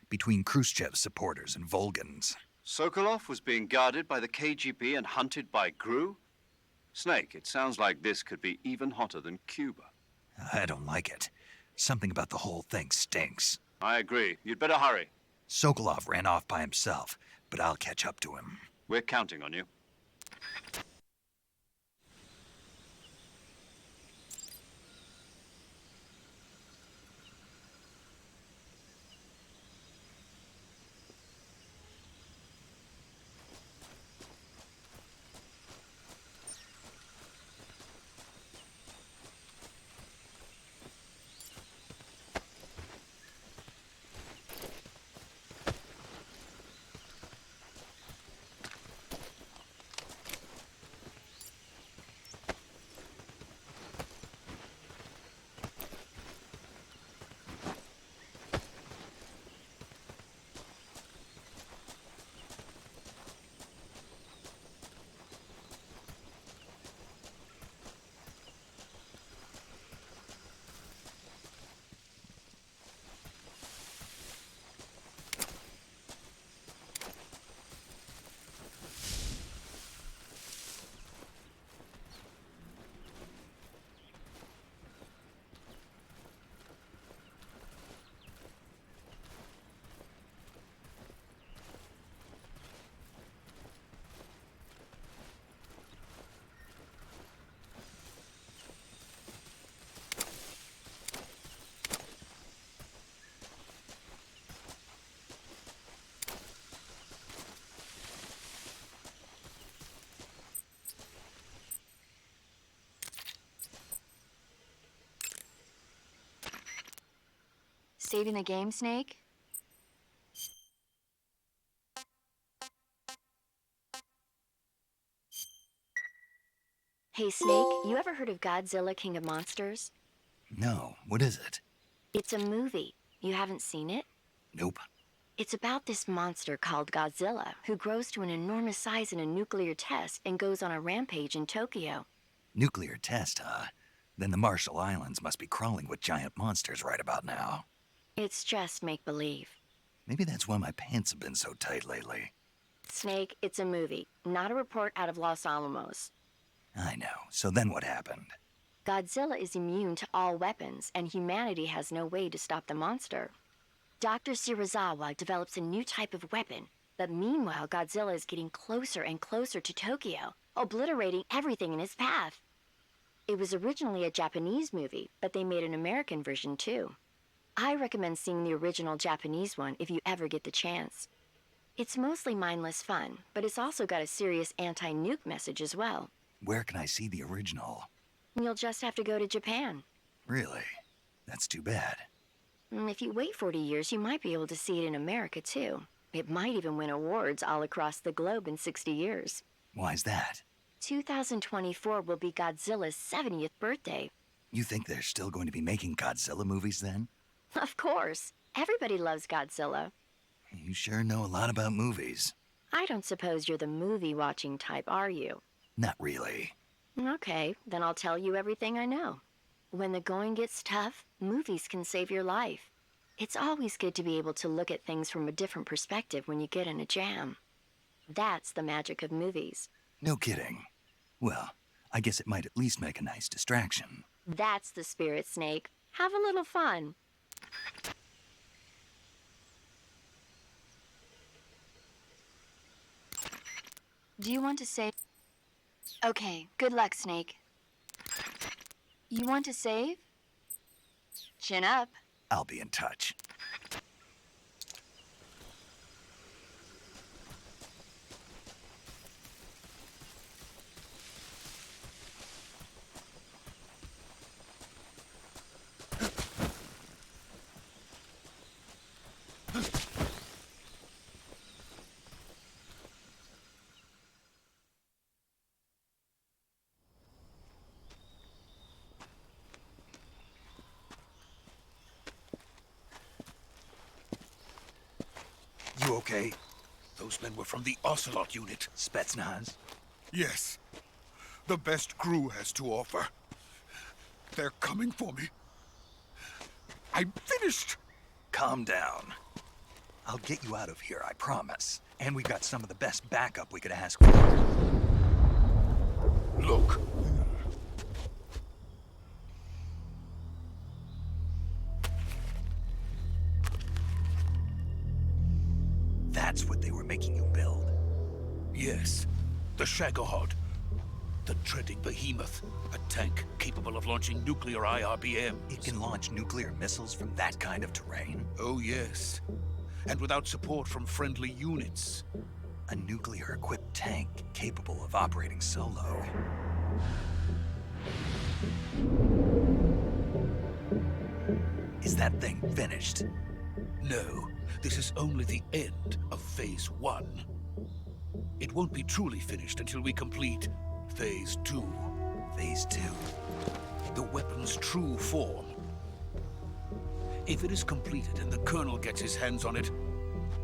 Between Khrushchev's supporters and Volgan's. Sokolov was being guarded by the KGB and hunted by GRU? Snake, it sounds like this could be even hotter than Cuba. I don't like it. Something about the whole thing stinks. I agree. You'd better hurry. Sokolov ran off by himself, but I'll catch up to him. We're counting on you. Saving the game, Snake? Hey, Snake, you ever heard of Godzilla, King of Monsters? No, what is it? It's a movie. You haven't seen it? Nope. It's about this monster called Godzilla, who grows to an enormous size in a nuclear test and goes on a rampage in Tokyo. Nuclear test, huh? Then the Marshall Islands must be crawling with giant monsters right about now. It's just make-believe. Maybe that's why my pants have been so tight lately. Snake, it's a movie, not a report out of Los Alamos. I know. So then what happened? Godzilla is immune to all weapons, and humanity has no way to stop the monster. Dr. Shirazawa develops a new type of weapon, but meanwhile Godzilla is getting closer and closer to Tokyo, obliterating everything in his path. It was originally a Japanese movie, but they made an American version too. I recommend seeing the original Japanese one if you ever get the chance. It's mostly mindless fun, but it's also got a serious anti-nuke message as well. Where can I see the original? You'll just have to go to Japan. Really? That's too bad. If you wait 40 years, you might be able to see it in America too. It might even win awards all across the globe in 60 years. Why's that? 2024 will be Godzilla's 70th birthday. You think they're still going to be making Godzilla movies then? Of course. Everybody loves Godzilla. You sure know a lot about movies. I don't suppose you're the movie-watching type, are you? Not really. Okay, then I'll tell you everything I know. When the going gets tough, movies can save your life. It's always good to be able to look at things from a different perspective when you get in a jam. That's the magic of movies. No kidding. Well, I guess it might at least make a nice distraction. That's the spirit, Snake. Have a little fun. Do you want to save? Okay, good luck, Snake. You want to save? Chin up. I'll be in touch. You okay? Those men were from the Ocelot unit. Spetsnaz? Yes. The best crew has to offer. They're coming for me. I'm finished. Calm down. I'll get you out of here, I promise. And we've got some of the best backup we could ask for. Look. That's what they were making you build. Yes. The Shagohod. The treading behemoth. A tank capable of launching nuclear IRBMs. It can launch nuclear missiles from that kind of terrain? Oh, yes. And without support from friendly units. A nuclear-equipped tank capable of operating solo. Is that thing finished? No. This is only the end of Phase 1. It won't be truly finished until we complete Phase 2. Phase 2? The weapon's true form. If it is completed and the Colonel gets his hands on it,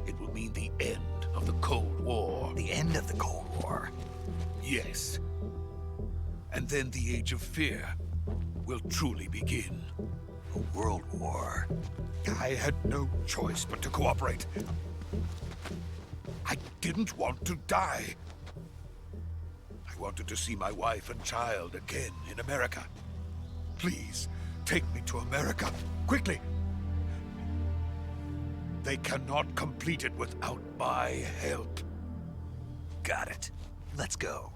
it will mean the end of the Cold War. The end of the Cold War? Yes. And then the Age of Fear will truly begin. A world war. I had no choice but to cooperate. I didn't want to die. I wanted to see my wife and child again in America. Please, take me to America, quickly. They cannot complete it without my help. Got it. Let's go.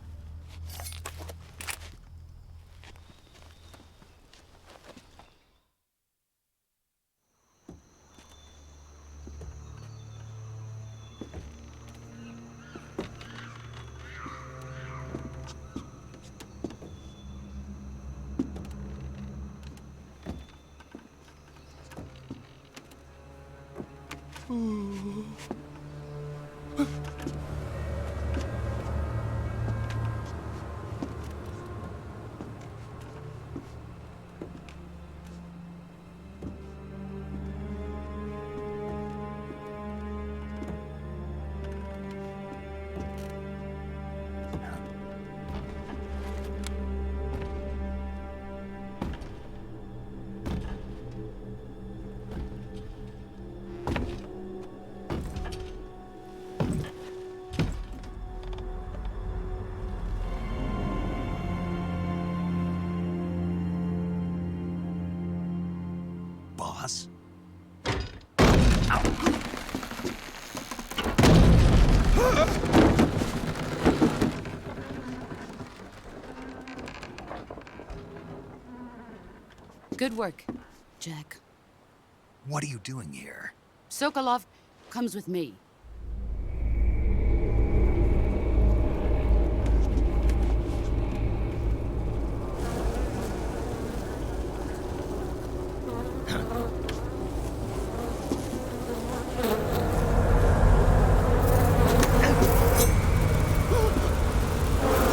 Boss? Good work, Jack. What are you doing here? Sokolov comes with me.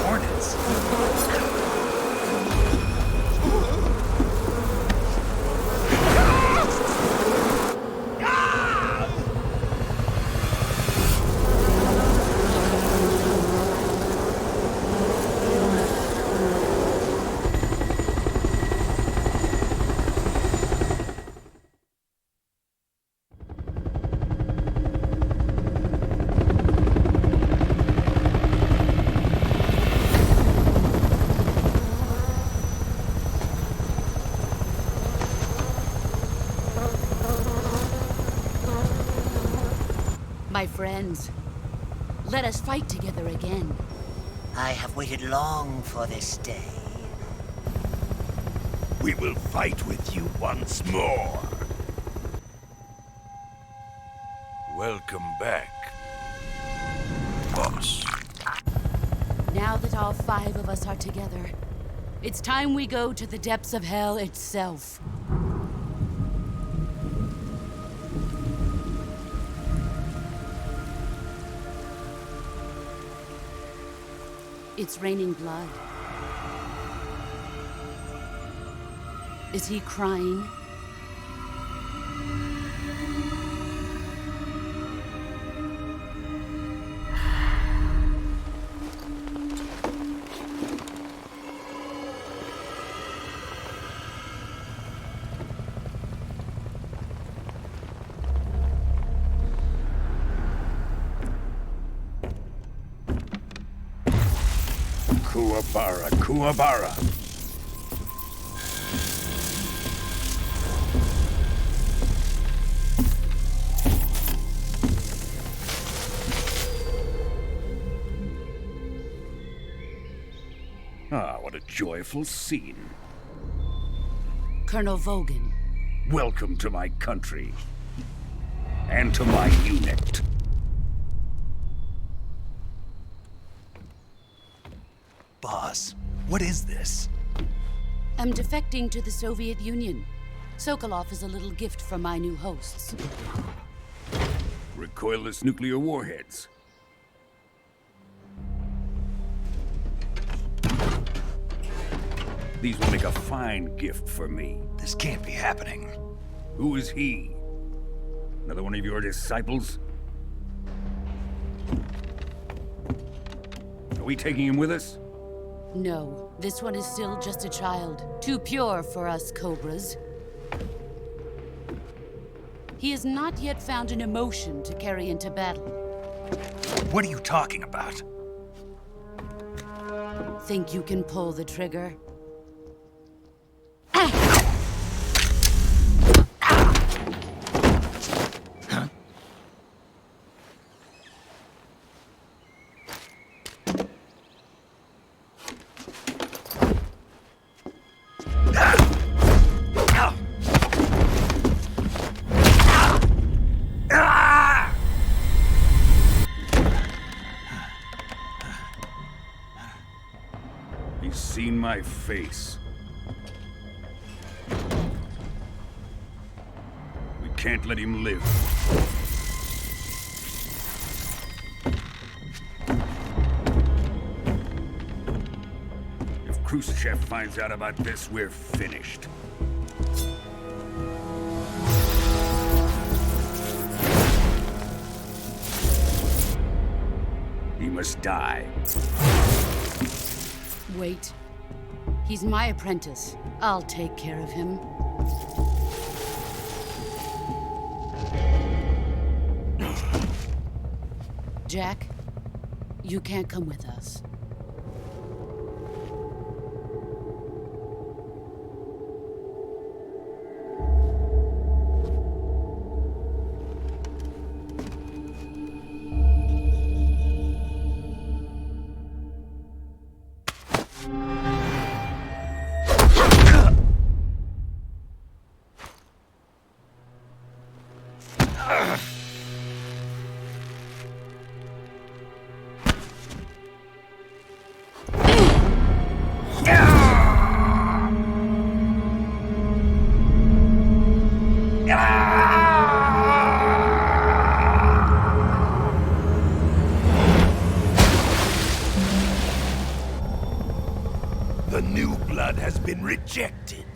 Hornets? my friends. Let us fight together again. I have waited long for this day. We will fight with you once more. Welcome back, boss. Now that all 5 of us are together, it's time we go to the depths of hell itself. It's raining blood. Is he crying? Kuwabara, Kuwabara. Ah, what a joyful scene. Colonel Vogan. Welcome to my country. And to my unit. Boss, what is this? I'm defecting to the Soviet Union. Sokolov is a little gift from my new hosts. Recoilless nuclear warheads. These will make a fine gift for me. This can't be happening. Who is he? Another one of your disciples? Are we taking him with us? No, this one is still just a child. Too pure for us Cobras. He has not yet found an emotion to carry into battle. What are you talking about? Think you can pull the trigger? He's seen my face. We can't let him live. If Khrushchev finds out about this, we're finished. He must die. Wait. He's my apprentice. I'll take care of him. Jack, you can't come with us. The new blood has been rejected.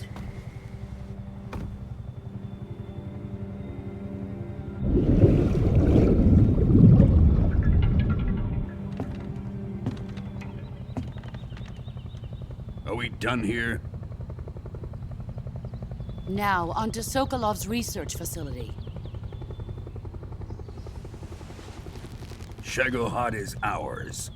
Are we done here? Now, onto Sokolov's research facility. Shagohod is ours.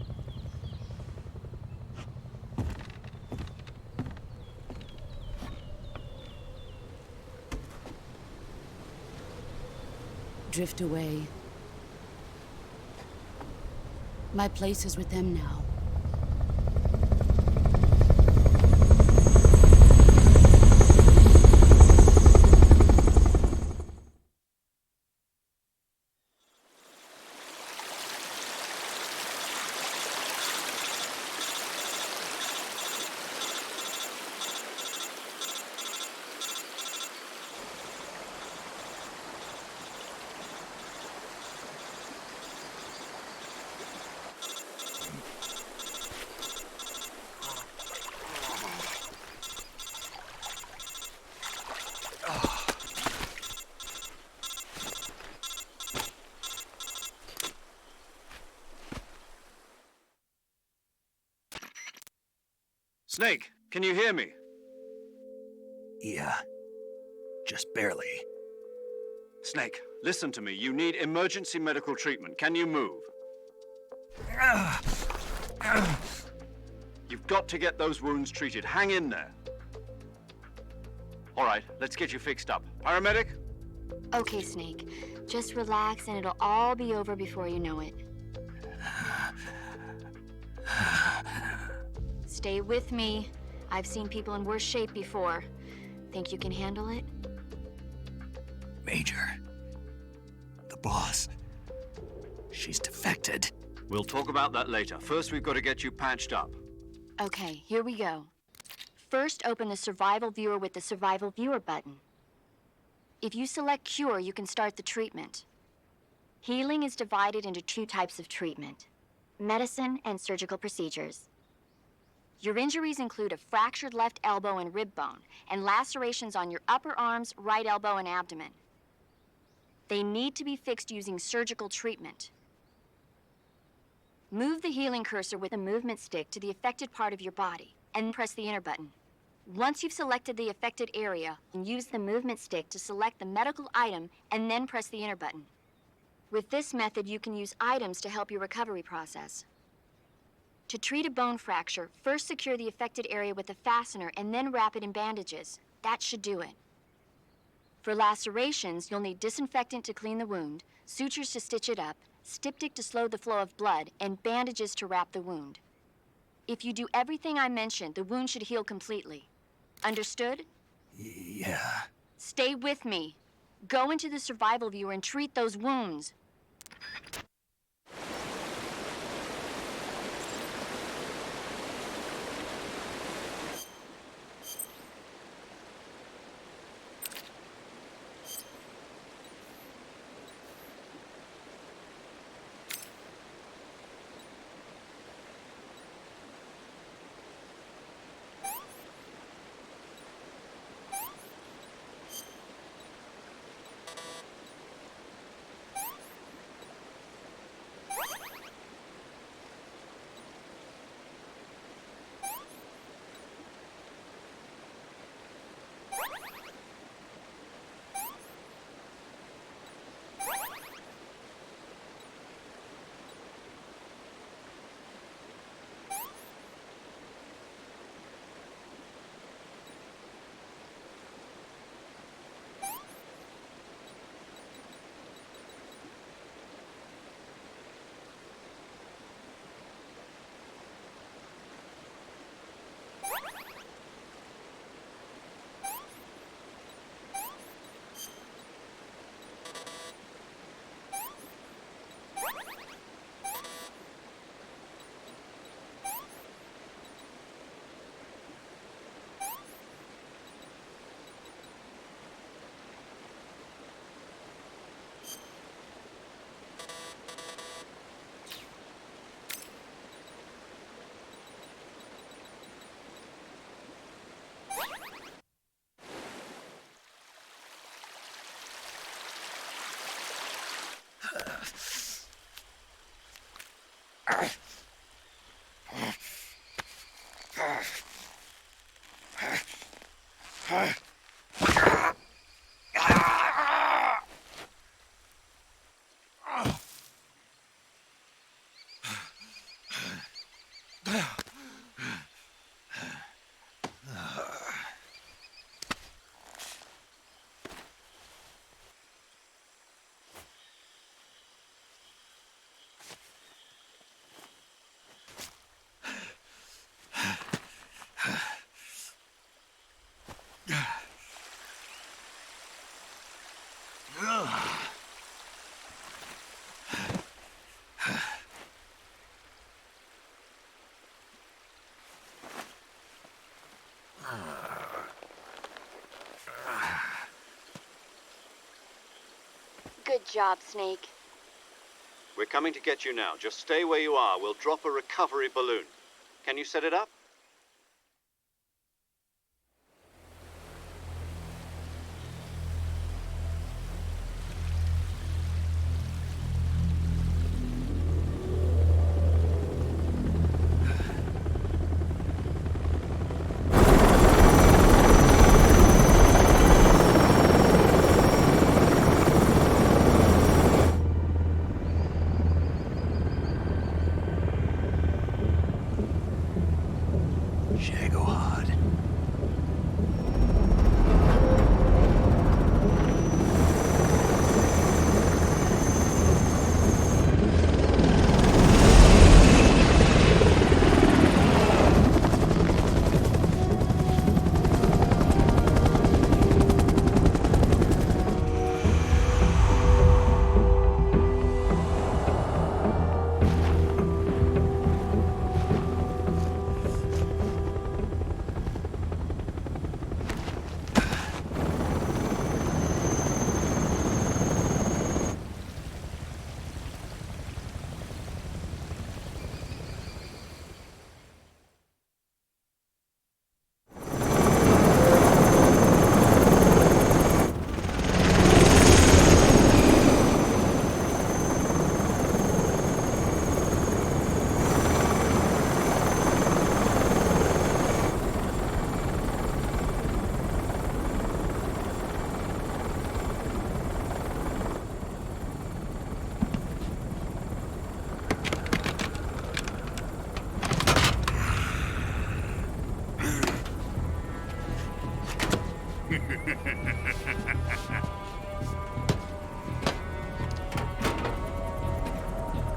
Drift away. My place is with them now. Snake, can you hear me? Yeah. Just barely. Snake, listen to me. You need emergency medical treatment. Can you move? You've got to get those wounds treated. Hang in there. All right, let's get you fixed up. Paramedic? Okay, Snake. Just relax and it'll all be over before you know it. Stay with me. I've seen people in worse shape before. Think you can handle it? Major. The boss. She's defected. We'll talk about that later. First, we've got to get you patched up. Okay, here we go. First, open the Survival Viewer with the Survival Viewer button. If you select Cure, you can start the treatment. Healing is divided into 2 types of treatment: medicine and surgical procedures. Your injuries include a fractured left elbow and rib bone, and lacerations on your upper arms, right elbow, and abdomen. They need to be fixed using surgical treatment. Move the healing cursor with a movement stick to the affected part of your body, and press the enter button. Once you've selected the affected area, use the movement stick to select the medical item, and then press the enter button. With this method, you can use items to help your recovery process. To treat a bone fracture, first secure the affected area with a fastener and then wrap it in bandages. That should do it. For lacerations, you'll need disinfectant to clean the wound, sutures to stitch it up, styptic to slow the flow of blood, and bandages to wrap the wound. If you do everything I mentioned, the wound should heal completely. Understood? Yeah. Stay with me. Go into the Survival Viewer and treat those wounds. Good job, Snake. We're coming to get you now. Just stay where you are. We'll drop a recovery balloon. Can you set it up?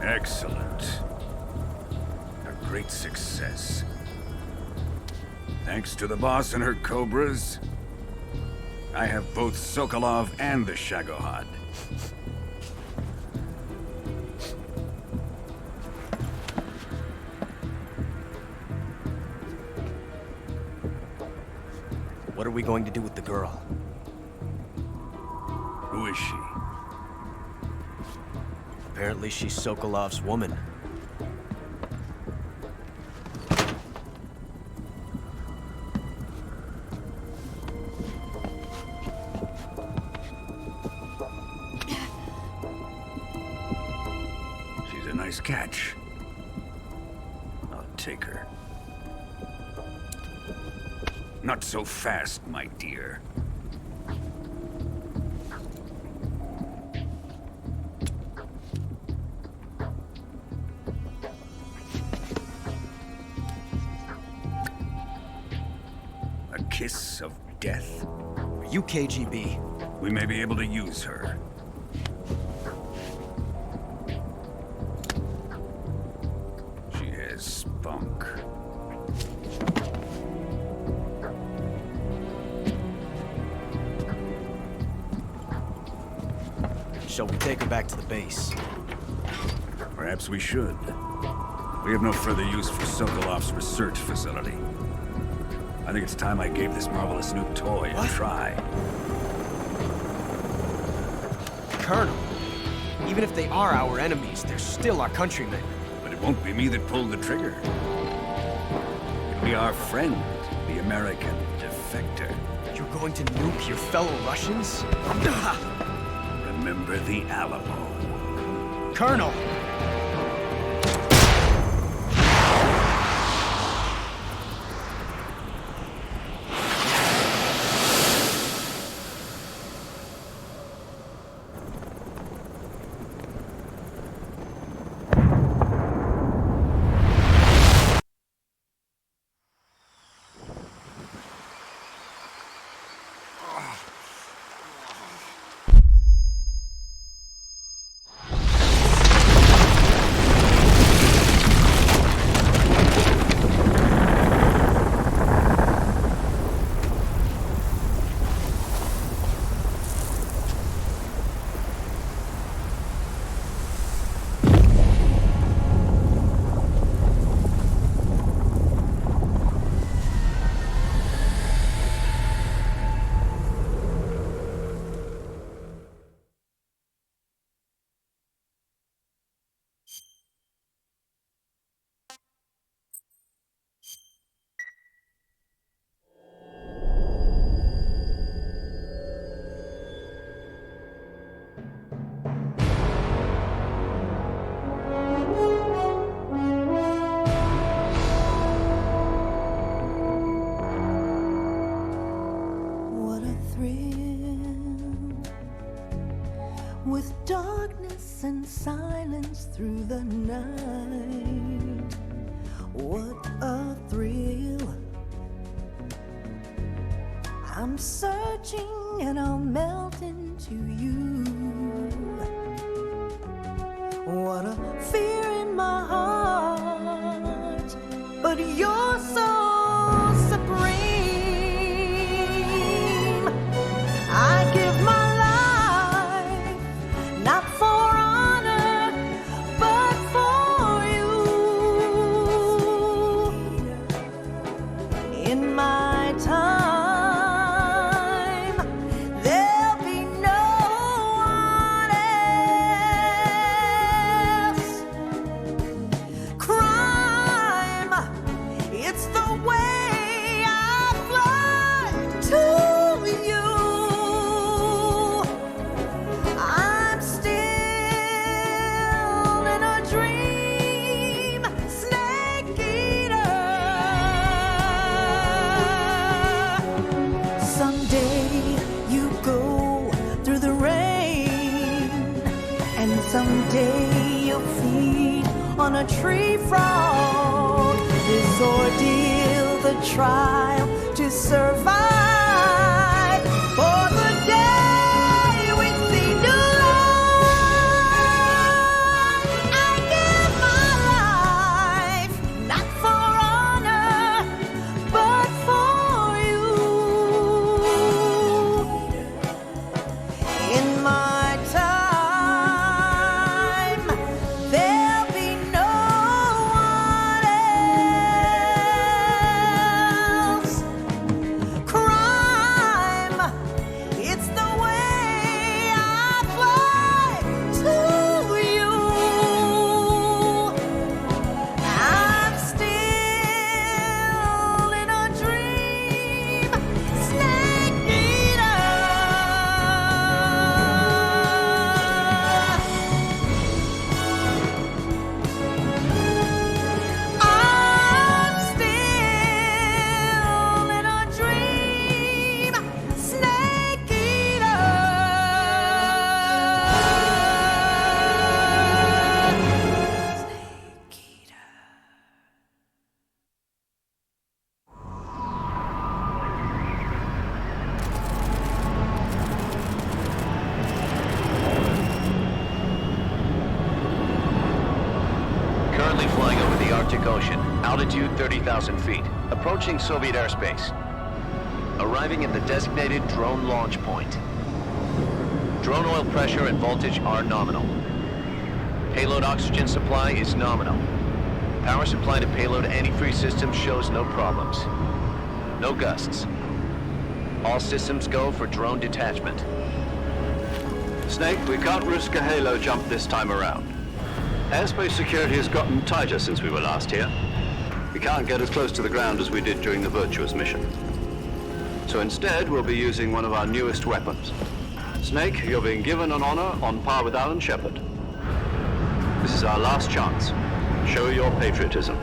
Excellent. A great success. Thanks to the boss and her cobras, I have both Sokolov and the Shagohod. What are we going to do with the girl? Who is she? Apparently she's Sokolov's woman. She's a nice catch. I'll take her. Not so fast, my dear. A kiss of death? Are you KGB? We may be able to use her. She has spunk. Shall we take her back to the base? Perhaps we should. We have no further use for Sokolov's research facility. I think it's time I gave this marvelous new toy a try. Colonel, even if they are our enemies, they're still our countrymen. But it won't be me that pulled the trigger. It'll be our friend, the American defector. You're going to nuke your fellow Russians? Remember the Alamo. Colonel! with darkness and silence through the night. What a thrill. I'm searching and I'll melt into you. What a fear in my heart, but you're so supreme. I give my life, not for honor, but for you. In my time, there'll be no one else. Crime, it's the way I fly to you. I'm still in a dream, snake eater. Someday you go through the rain, and someday you'll feed on a tree frog. This ordeal, the trial to survive, for the day we see new light. I give my life, not for honor, but for you. In my time, there'll be no one else. Crime, it's the way I fly to you. I'm still in a dream, snake eater. I'm still in a dream, snake eater. Currently flying over the Arctic Ocean, altitude 30,000 feet, approaching Soviet airspace. Arriving at the designated drone launch point. Drone oil pressure and voltage are nominal. Payload oxygen supply is nominal. Power supply to payload antifreeze system shows no problems. No gusts. All systems go for drone detachment. Snake, we can't risk a halo jump this time around. Airspace security has gotten tighter since we were last here. We can't get as close to the ground as we did during the Virtuous mission. So instead, we'll be using one of our newest weapons. Snake, you're being given an honor on par with Alan Shepard. This is our last chance. Show your patriotism.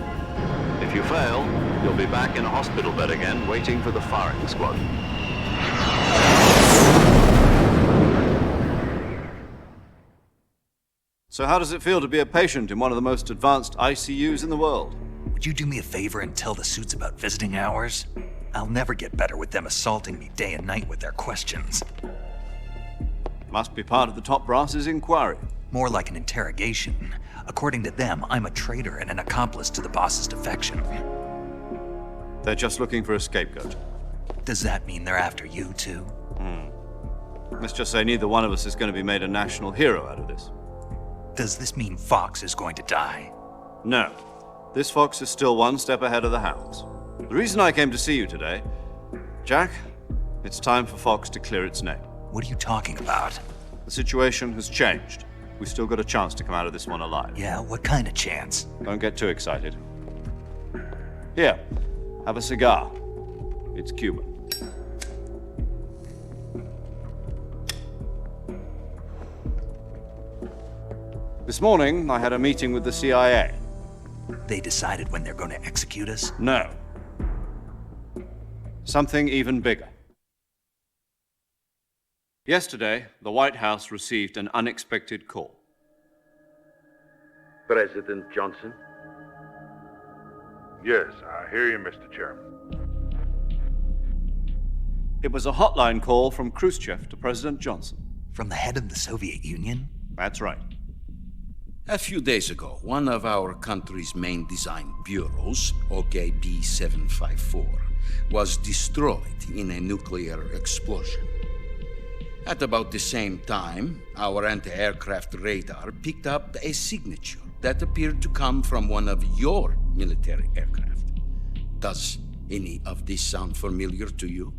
If you fail, you'll be back in a hospital bed again, waiting for the firing squad. So how does it feel to be a patient in one of the most advanced ICUs in the world? Would you do me a favor and tell the suits about visiting hours? I'll never get better with them assaulting me day and night with their questions. Must be part of the top brass's inquiry. More like an interrogation. According to them, I'm a traitor and an accomplice to the boss's defection. They're just looking for a scapegoat. Does that mean they're after you, too? Let's just say neither one of us is going to be made a national hero out of this. Does this mean Fox is going to die? No. This fox is still one step ahead of the hounds. The reason I came to see you today, Jack, it's time for Fox to clear its name. What are you talking about? The situation has changed. We've still got a chance to come out of this one alive. Yeah, what kind of chance? Don't get too excited. Here, have a cigar. It's Cuban. This morning, I had a meeting with the CIA. They decided when they're going to execute us? No. Something even bigger. Yesterday, the White House received an unexpected call. President Johnson? Yes, I hear you, Mr. Chairman. It was a hotline call from Khrushchev to President Johnson. From the head of the Soviet Union? That's right. A few days ago, one of our country's main design bureaus, OKB 754, was destroyed in a nuclear explosion. At about the same time, our anti-aircraft radar picked up a signature that appeared to come from one of your military aircraft. Does any of this sound familiar to you?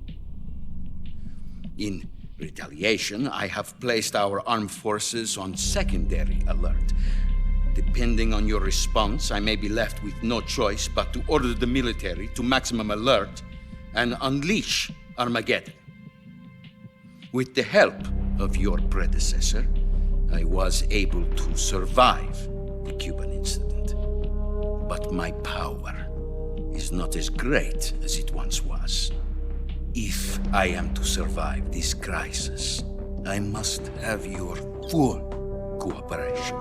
In retaliation, I have placed our armed forces on secondary alert. Depending on your response, I may be left with no choice but to order the military to maximum alert and unleash Armageddon. With the help of your predecessor, I was able to survive the Cuban incident. But my power is not as great as it once was. If I am to survive this crisis, I must have your full cooperation.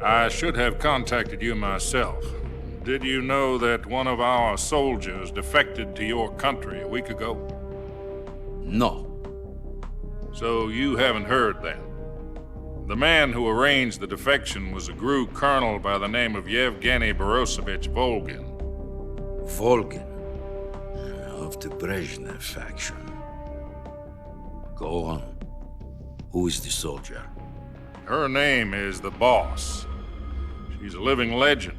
I should have contacted you myself. Did you know that one of our soldiers defected to your country a week ago? No. So you haven't heard then? The man who arranged the defection was a GRU colonel by the name of Yevgeny Borisovich Volgin. Volgin? Of the Brezhnev faction. Go on. Who is the soldier? Her name is the Boss. She's a living legend.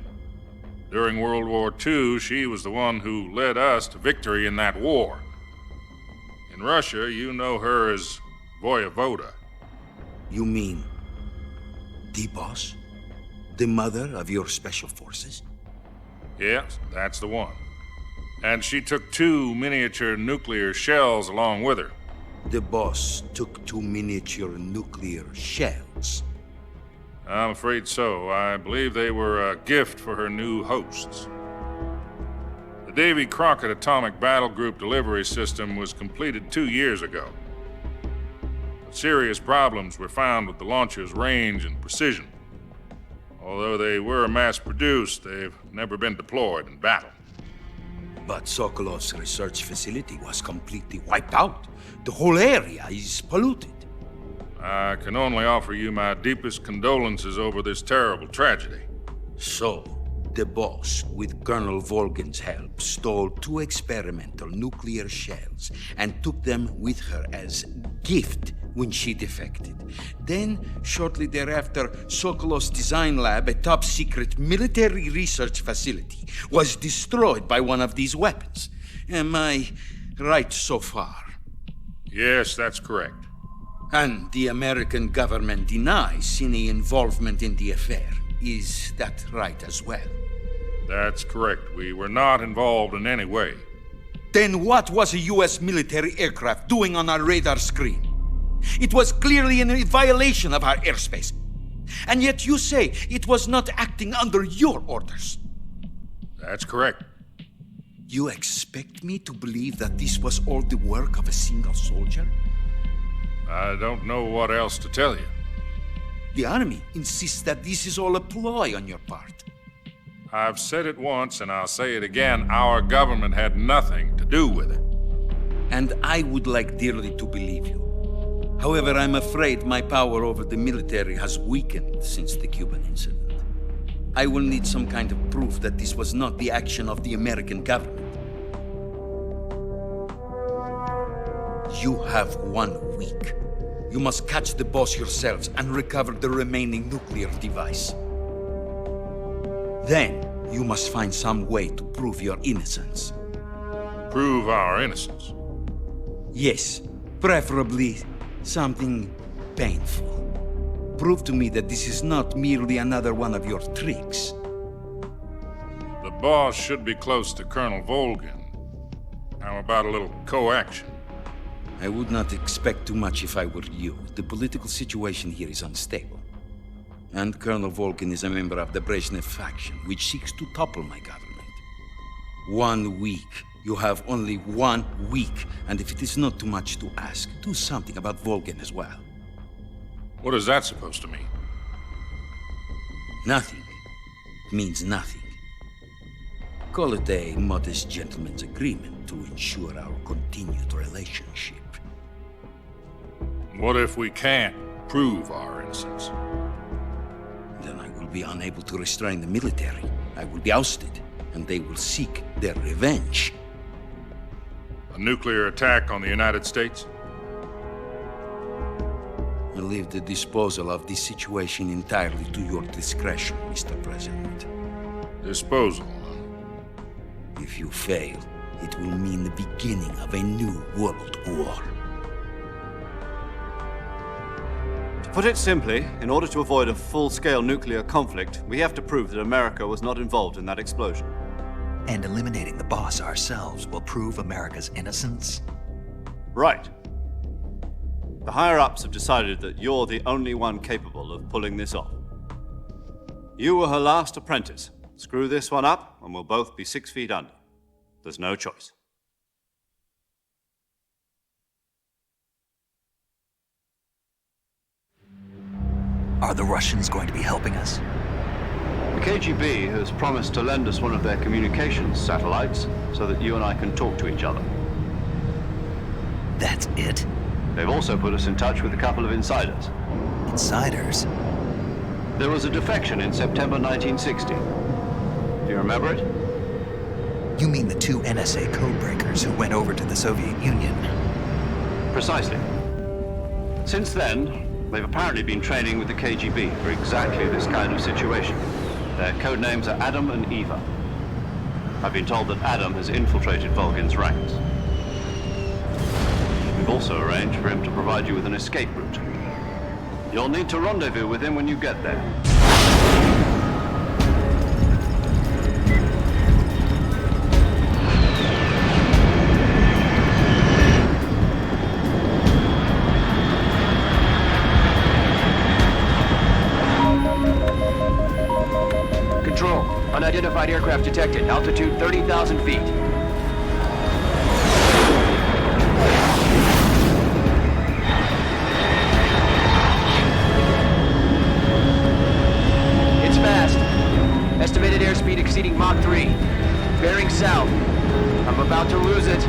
During World War II, she was the one who led us to victory in that war. In Russia, you know her as Voyevoda. You mean the Boss? The mother of your special forces? Yes, that's the one. And she took 2 miniature nuclear shells along with her. The Boss took 2 miniature nuclear shells? I'm afraid so. I believe they were a gift for her new hosts. The Davy Crockett Atomic Battle Group delivery system was completed 2 years ago. But serious problems were found with the launcher's range and precision. Although they were mass-produced, they've never been deployed in battle. But Sokolov's research facility was completely wiped out. The whole area is polluted. I can only offer you my deepest condolences over this terrible tragedy. So, the Boss, with Colonel Volgin's help, stole 2 experimental nuclear shells and took them with her as gift when she defected. Then, shortly thereafter, Sokolov's design lab, a top-secret military research facility, was destroyed by one of these weapons. Am I right so far? Yes, that's correct. And the American government denies any involvement in the affair. Is that right as well? That's correct. We were not involved in any way. Then what was a U.S. military aircraft doing on our radar screen? It was clearly in violation of our airspace. And yet you say it was not acting under your orders. That's correct. You expect me to believe that this was all the work of a single soldier? I don't know what else to tell you. The Army insists that this is all a ploy on your part. I've said it once and I'll say it again. Our government had nothing to do with it. And I would like dearly to believe you. However, I'm afraid my power over the military has weakened since the Cuban incident. I will need some kind of proof that this was not the action of the American government. You have 1 week. You must catch the Boss yourselves and recover the remaining nuclear device. Then, you must find some way to prove your innocence. Prove our innocence? Yes, preferably something painful. Prove to me that this is not merely another one of your tricks. The Boss should be close to Colonel Volgin. How about a little co-action? I would not expect too much if I were you. The political situation here is unstable. And Colonel Volgin is a member of the Brezhnev faction, which seeks to topple my government. 1 week You have only 1 week, and if it is not too much to ask, do something about Volgin as well. What is that supposed to mean? Nothing. It means nothing. Call it a modest gentleman's agreement to ensure our continued relationship. What if we can't prove our innocence? Then I will be unable to restrain the military. I will be ousted, and they will seek their revenge. A nuclear attack on the United States? I leave the disposal of this situation entirely to your discretion, Mr. President. Disposal? If you fail, it will mean the beginning of a new world war. To put it simply, in order to avoid a full-scale nuclear conflict, we have to prove that America was not involved in that explosion. And eliminating the boss ourselves will prove America's innocence? Right. The higher-ups have decided that you're the only one capable of pulling this off. You were her last apprentice. Screw this one up, and we'll both be 6 feet under. There's no choice. Are the Russians going to be helping us? The KGB has promised to lend us one of their communications satellites so that you and I can talk to each other. That's it? They've also put us in touch with a couple of insiders. Insiders? There was a defection in September 1960. Do you remember it? You mean the 2 NSA codebreakers who went over to the Soviet Union? Precisely. Since then, they've apparently been training with the KGB for exactly this kind of situation. Their code names are Adam and Eva. I've been told that Adam has infiltrated Volgin's ranks. We've also arranged for him to provide you with an escape route. You'll need to rendezvous with him when you get there. Control, unidentified aircraft detected. Altitude 30,000 feet. It's fast. Estimated airspeed exceeding Mach 3. Bearing south. I'm about to lose it.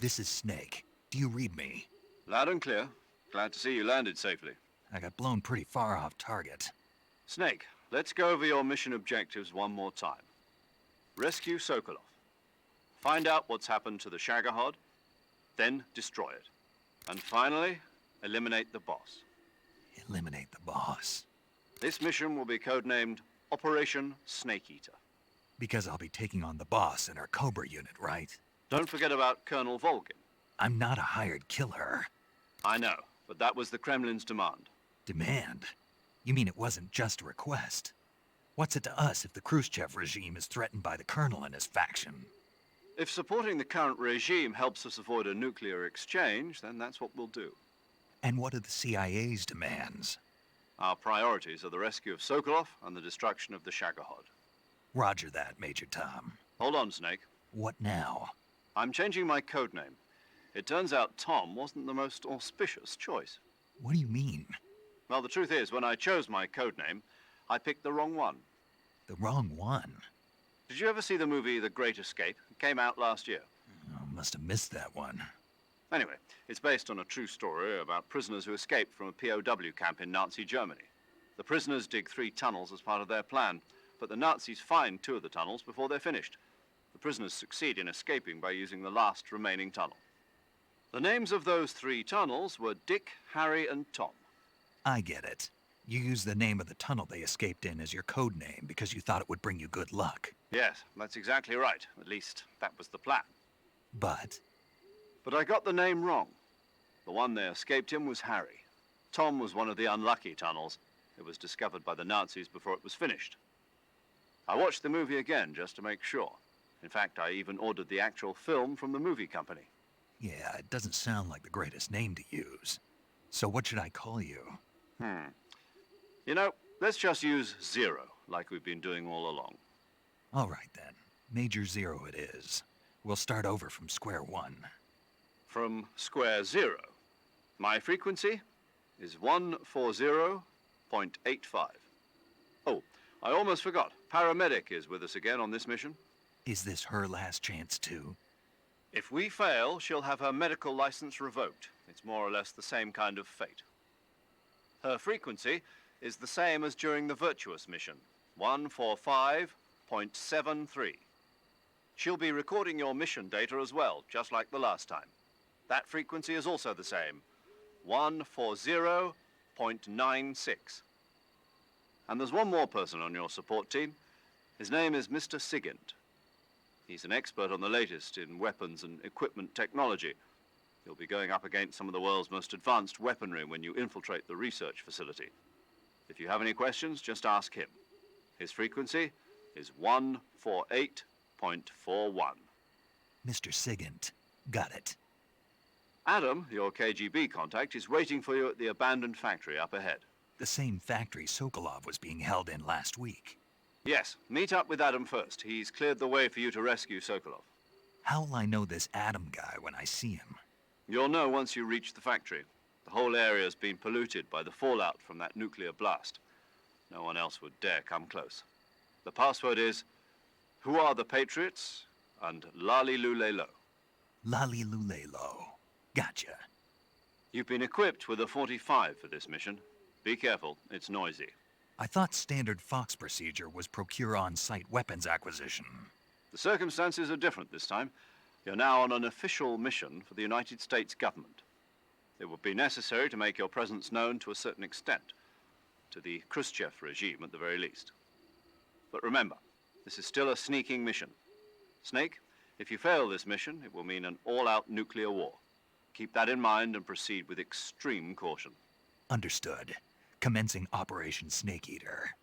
This is Snake. Do you read me? Loud and clear. Glad to see you landed safely. I got blown pretty far off target. Snake, let's go over your mission objectives one more time. Rescue Sokolov. Find out what's happened to the Shagohod, then destroy it. And finally, eliminate the boss. Eliminate the boss? This mission will be codenamed Operation Snake Eater. Because I'll be taking on the boss and her Cobra unit, right? Don't forget about Colonel Volgin. I'm not a hired killer. I know, but that was the Kremlin's demand. Demand? You mean it wasn't just a request? What's it to us if the Khrushchev regime is threatened by the Colonel and his faction? If supporting the current regime helps us avoid a nuclear exchange, then that's what we'll do. And what are the CIA's demands? Our priorities are the rescue of Sokolov and the destruction of the Shagohod. Roger that, Major Tom. Hold on, Snake. What now? I'm changing my code name. It turns out Tom wasn't the most auspicious choice. What do you mean? Well, the truth is, when I chose my code name, I picked the wrong one. The wrong one? Did you ever see the movie The Great Escape? It came out last year. Oh, must have missed that one. Anyway, it's based on a true story about prisoners who escaped from a POW camp in Nazi Germany. The prisoners dig 3 tunnels as part of their plan, but the Nazis find 2 of the tunnels before they're finished. The prisoners succeed in escaping by using the last remaining tunnel. The names of those 3 tunnels were Dick, Harry, and Tom. I get it. You used the name of the tunnel they escaped in as your code name because you thought it would bring you good luck. Yes, that's exactly right. At least, that was the plan. But I got the name wrong. The one they escaped in was Harry. Tom was one of the unlucky tunnels. It was discovered by the Nazis before it was finished. I watched the movie again just to make sure. In fact, I even ordered the actual film from the movie company. yeah, it doesn't sound like the greatest name to use. So what should I call you? You know, let's just use Zero, like we've been doing all along. All right, then. Major Zero it is. We'll start over from square one. From square 0. My frequency is 140.85. Oh, I almost forgot. Paramedic is with us again on this mission. Is this her last chance, too? If we fail, she'll have her medical license revoked. It's more or less the same kind of fate. Her frequency is the same as during the Virtuous mission, 145.73. She'll be recording your mission data as well, just like the last time. That frequency is also the same, 140.96. And there's one more person on your support team. His name is Mr. Sigint. He's an expert on the latest in weapons and equipment technology. You'll be going up against some of the world's most advanced weaponry when you infiltrate the research facility. If you have any questions, just ask him. His frequency is 148.41. Mr. Sigint. Got it. Adam, your KGB contact, is waiting for you at the abandoned factory up ahead. The same factory Sokolov was being held in last week. Yes, meet up with Adam first. He's cleared the way for you to rescue Sokolov. How'll I know this Adam guy when I see him? You'll know once you reach the factory. The whole area's been polluted by the fallout from that nuclear blast. No one else would dare come close. The password is, "Who are the Patriots?" and Lali Lule Lo. Lali Lule Lo. Gotcha. You've been equipped with a 45 for this mission. Be careful, it's noisy. I thought standard Fox procedure was procure on-site weapons acquisition. The circumstances are different this time. You're now on an official mission for the United States government. It would be necessary to make your presence known to a certain extent, to the Khrushchev regime at the very least. But remember, this is still a sneaking mission. Snake, if you fail this mission, it will mean an all-out nuclear war. Keep that in mind and proceed with extreme caution. Understood. Commencing Operation Snake Eater.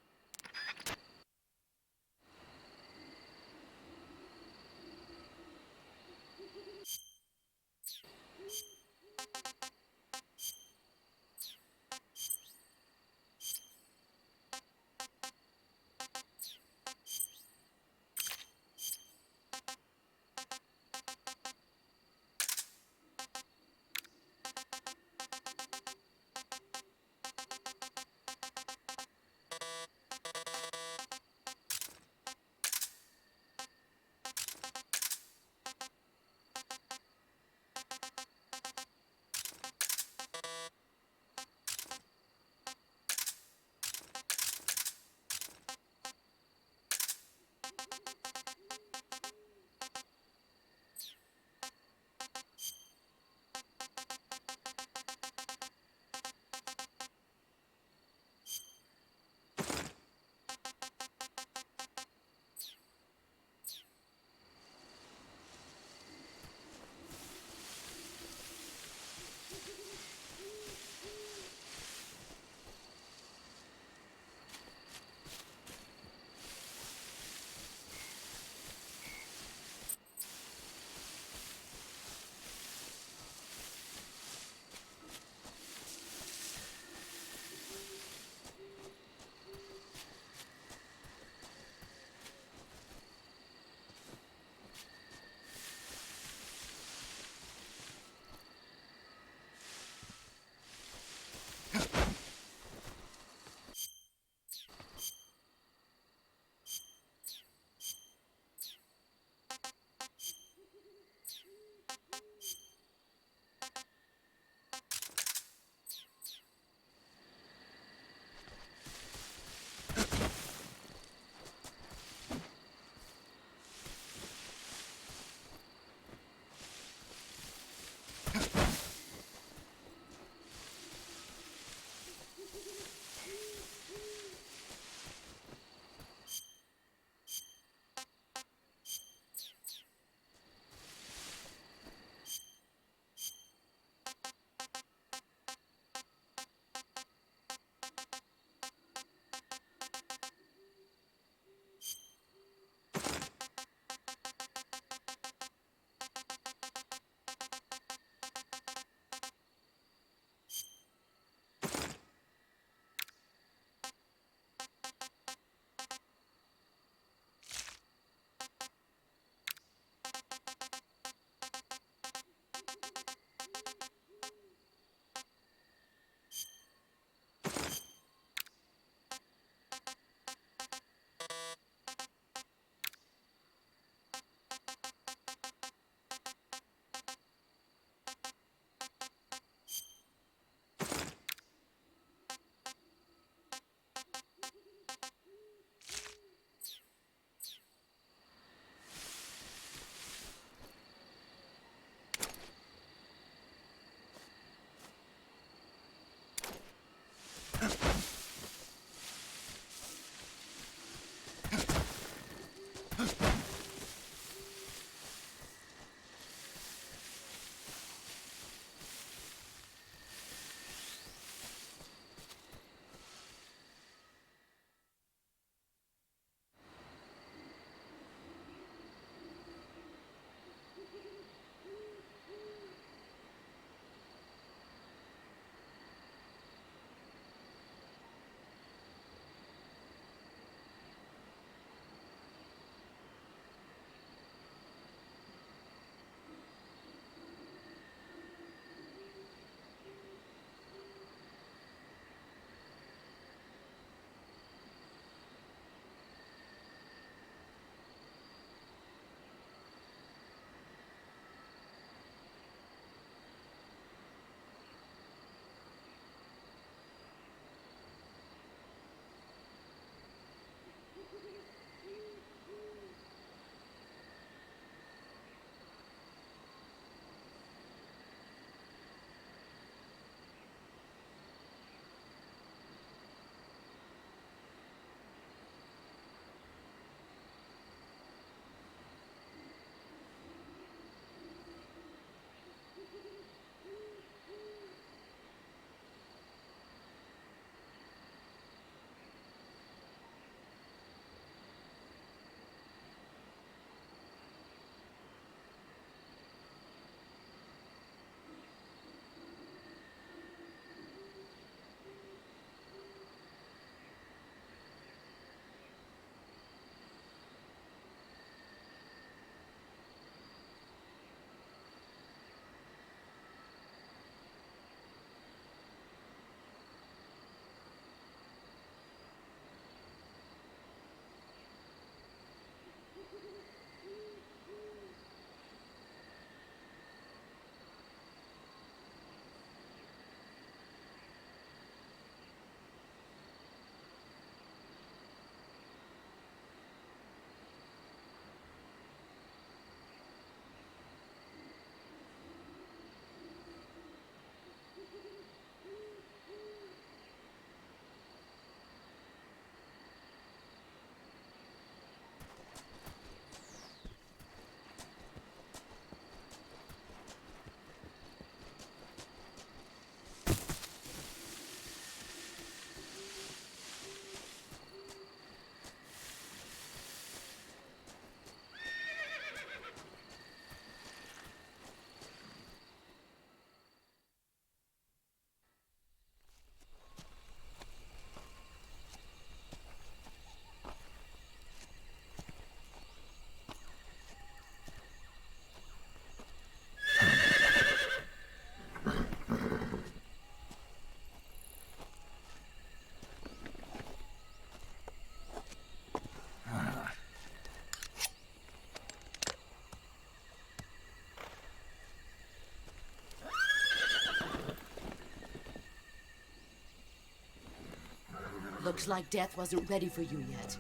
Looks like death wasn't ready for you yet.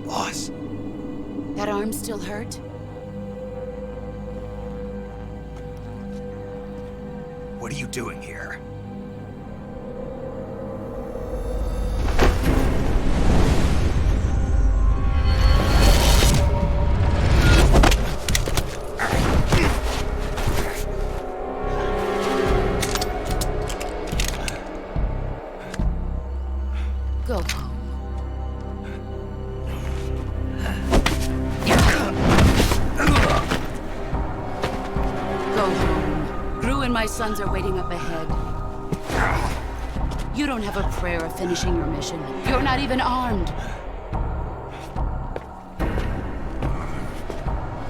Boss. That arm still hurt? What are you doing here? Go home. Go home. Gru and my sons are waiting up ahead. You don't have a prayer of finishing your mission. You're not even armed.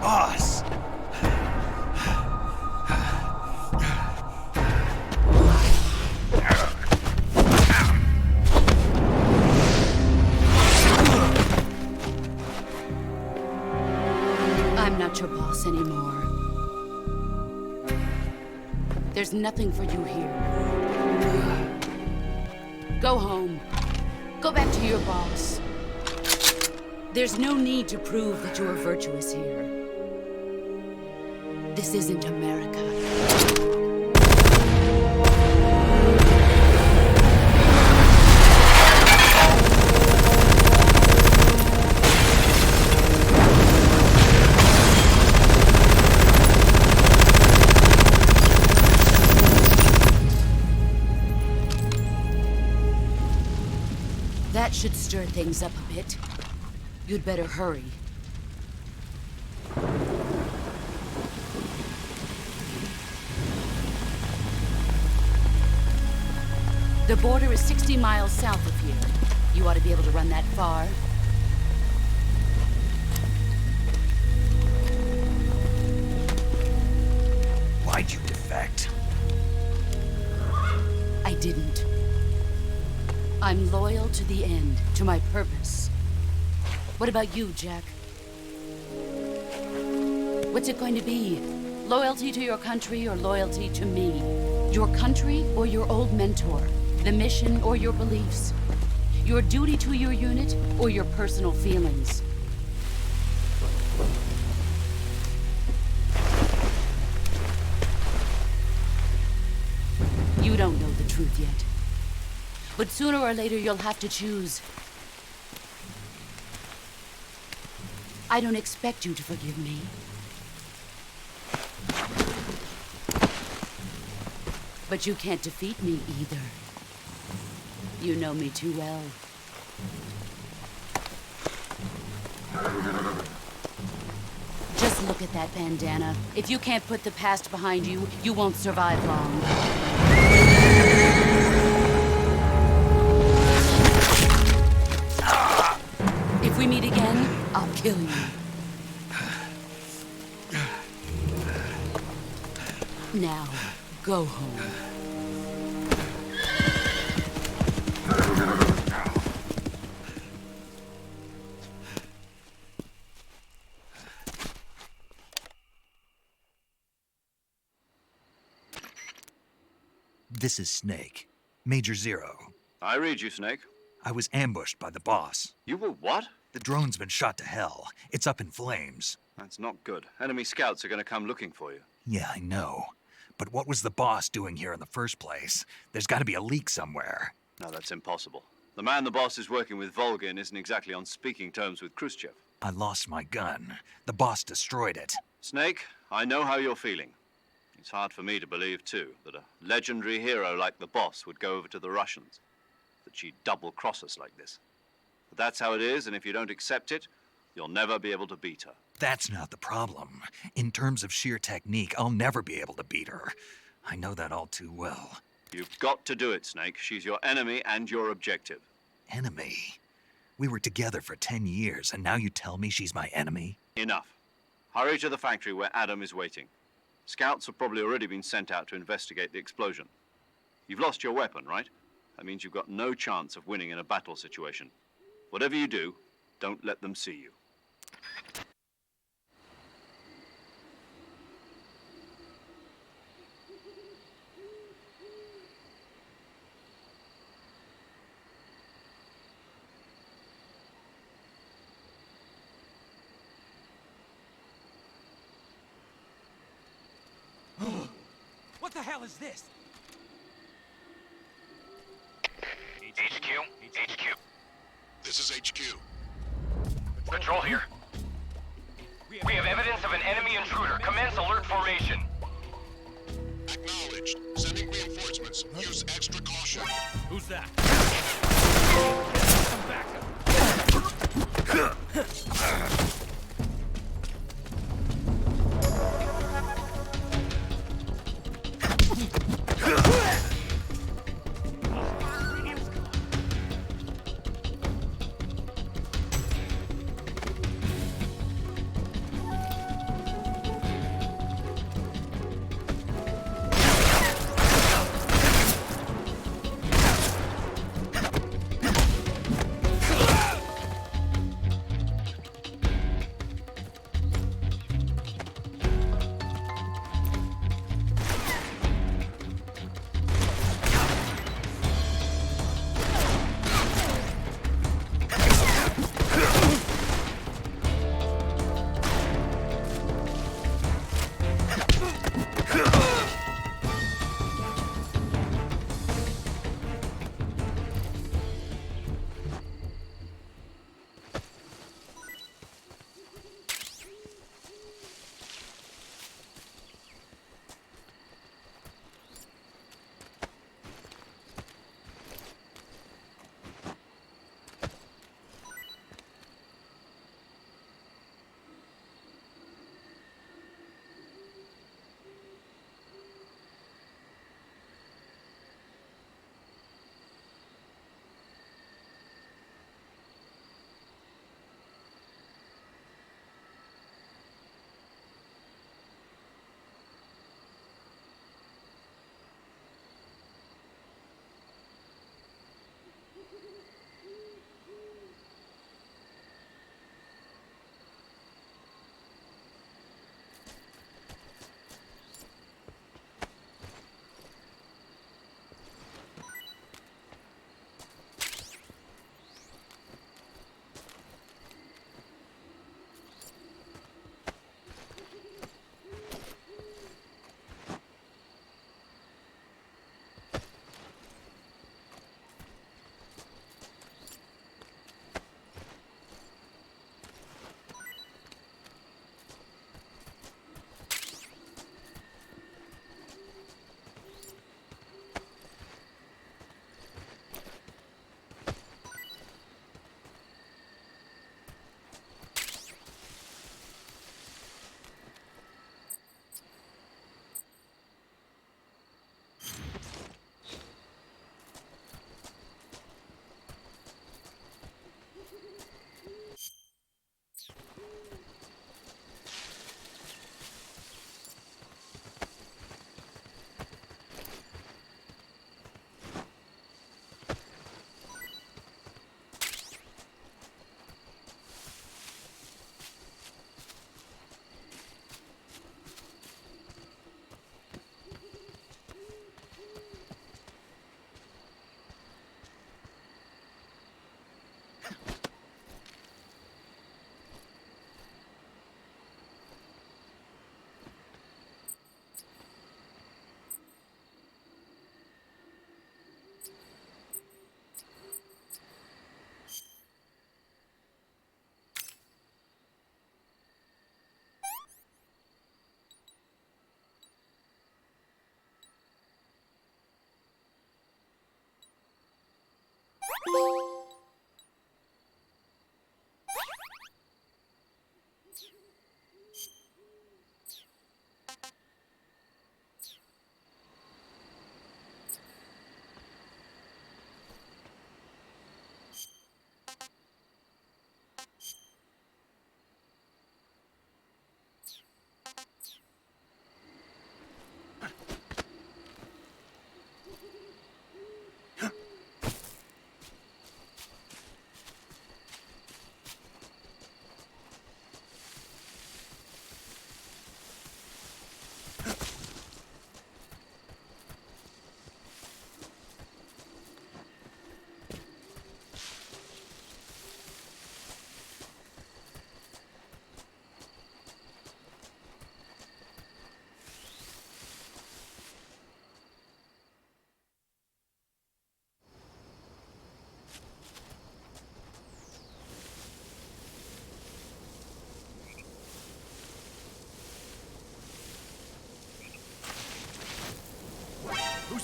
Boss! I'm not your boss anymore. There's nothing for you here. Go home. Go back to your boss. There's no need to prove that you are virtuous here. This isn't America. That should stir things up a bit. You'd better hurry. The border is 60 miles south of here. You ought to be able to run that far. Why'd you defect? I didn't. I'm loyal to the end, to my purpose. What about you, Jack? What's it going to be? Loyalty to your country or loyalty to me? Your country or your old mentor? The mission or your beliefs? Your duty to your unit or your personal feelings? You don't know the truth yet. But sooner or later, you'll have to choose. I don't expect you to forgive me. But you can't defeat me either. You know me too well. Just look at that bandana. If you can't put the past behind you, you won't survive long. If we meet again, I'll kill you. Now, go home. This is Snake. Major Zero. I read you, Snake. I was ambushed by the boss. You were what? The drone's been shot to hell. It's up in flames. That's not good. Enemy scouts are going to come looking for you. Yeah, I know. But what was the boss doing here in the first place? There's got to be a leak somewhere. No, that's impossible. The man the boss is working with, Volgin, isn't exactly on speaking terms with Khrushchev. I lost my gun. The boss destroyed it. Snake, I know how you're feeling. It's hard for me to believe, too, that a legendary hero like the boss would go over to the Russians. That she'd double-cross us like this. But that's how it is, and if you don't accept it, you'll never be able to beat her. That's not the problem. In terms of sheer technique, I'll never be able to beat her. I know that all too well. You've got to do it, Snake. She's your enemy and your objective. Enemy? We were together for 10 years, and now you tell me she's my enemy? Enough. Hurry to the factory where Adam is waiting. Scouts have probably already been sent out to investigate the explosion. You've lost your weapon, right? That means you've got no chance of winning in a battle situation. Whatever you do, don't let them see you. hell is this? HQ. This is HQ. Patrol here. We have evidence of an enemy intruder. Commence alert formation. Acknowledged. Sending reinforcements. Use extra caution. Who's that?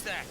that?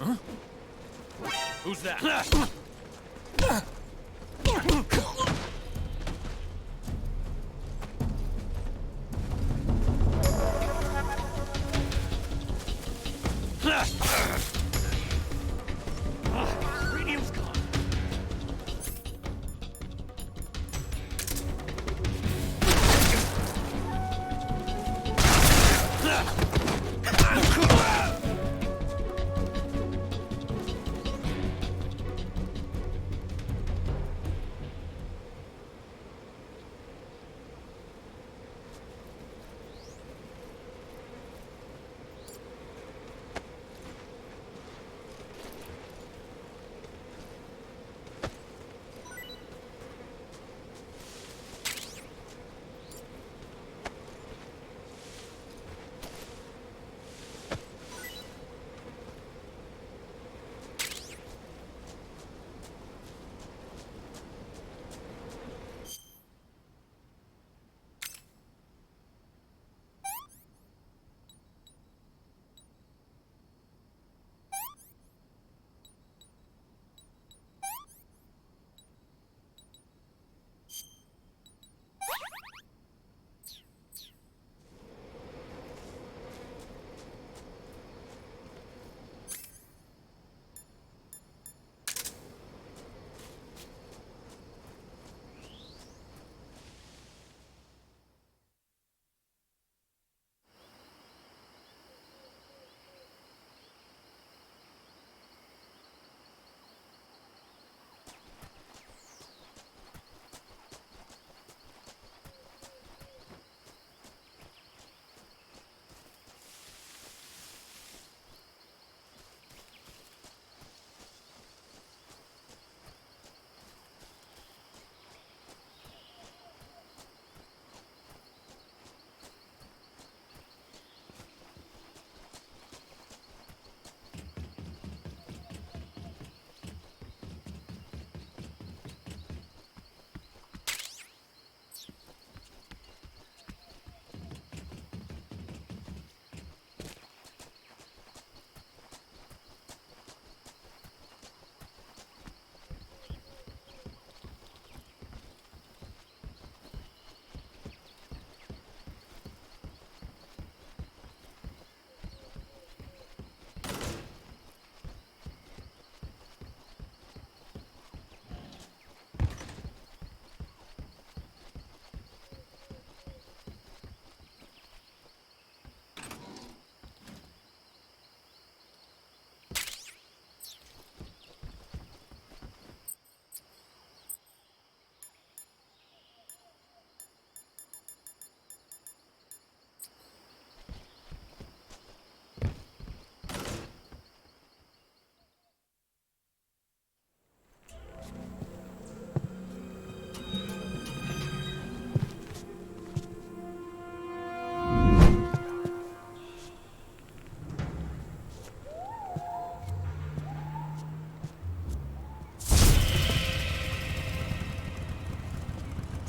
Huh? Who's that? Radium's gone.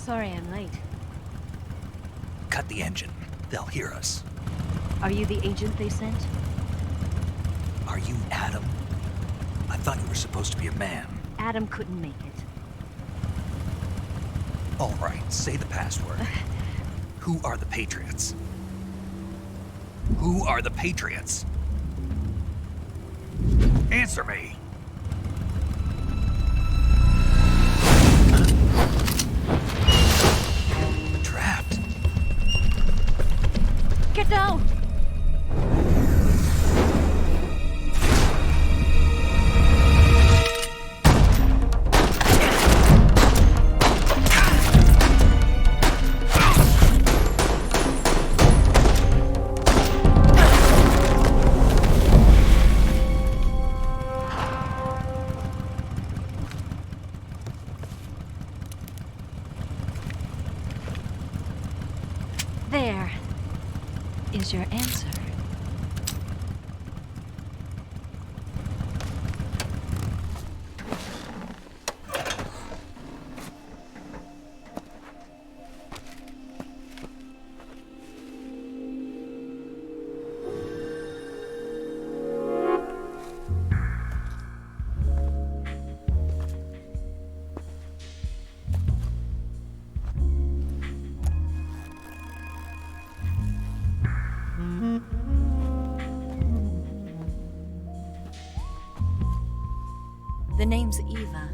Sorry I'm late. Cut the engine. They'll hear us. Are you the agent they sent? Are you Adam? I thought you were supposed to be a man. Adam couldn't make it. All right, say the password. Who are the Patriots? Who are the Patriots? Answer me! Trapped. Get down! There is your answer. The name's Eva.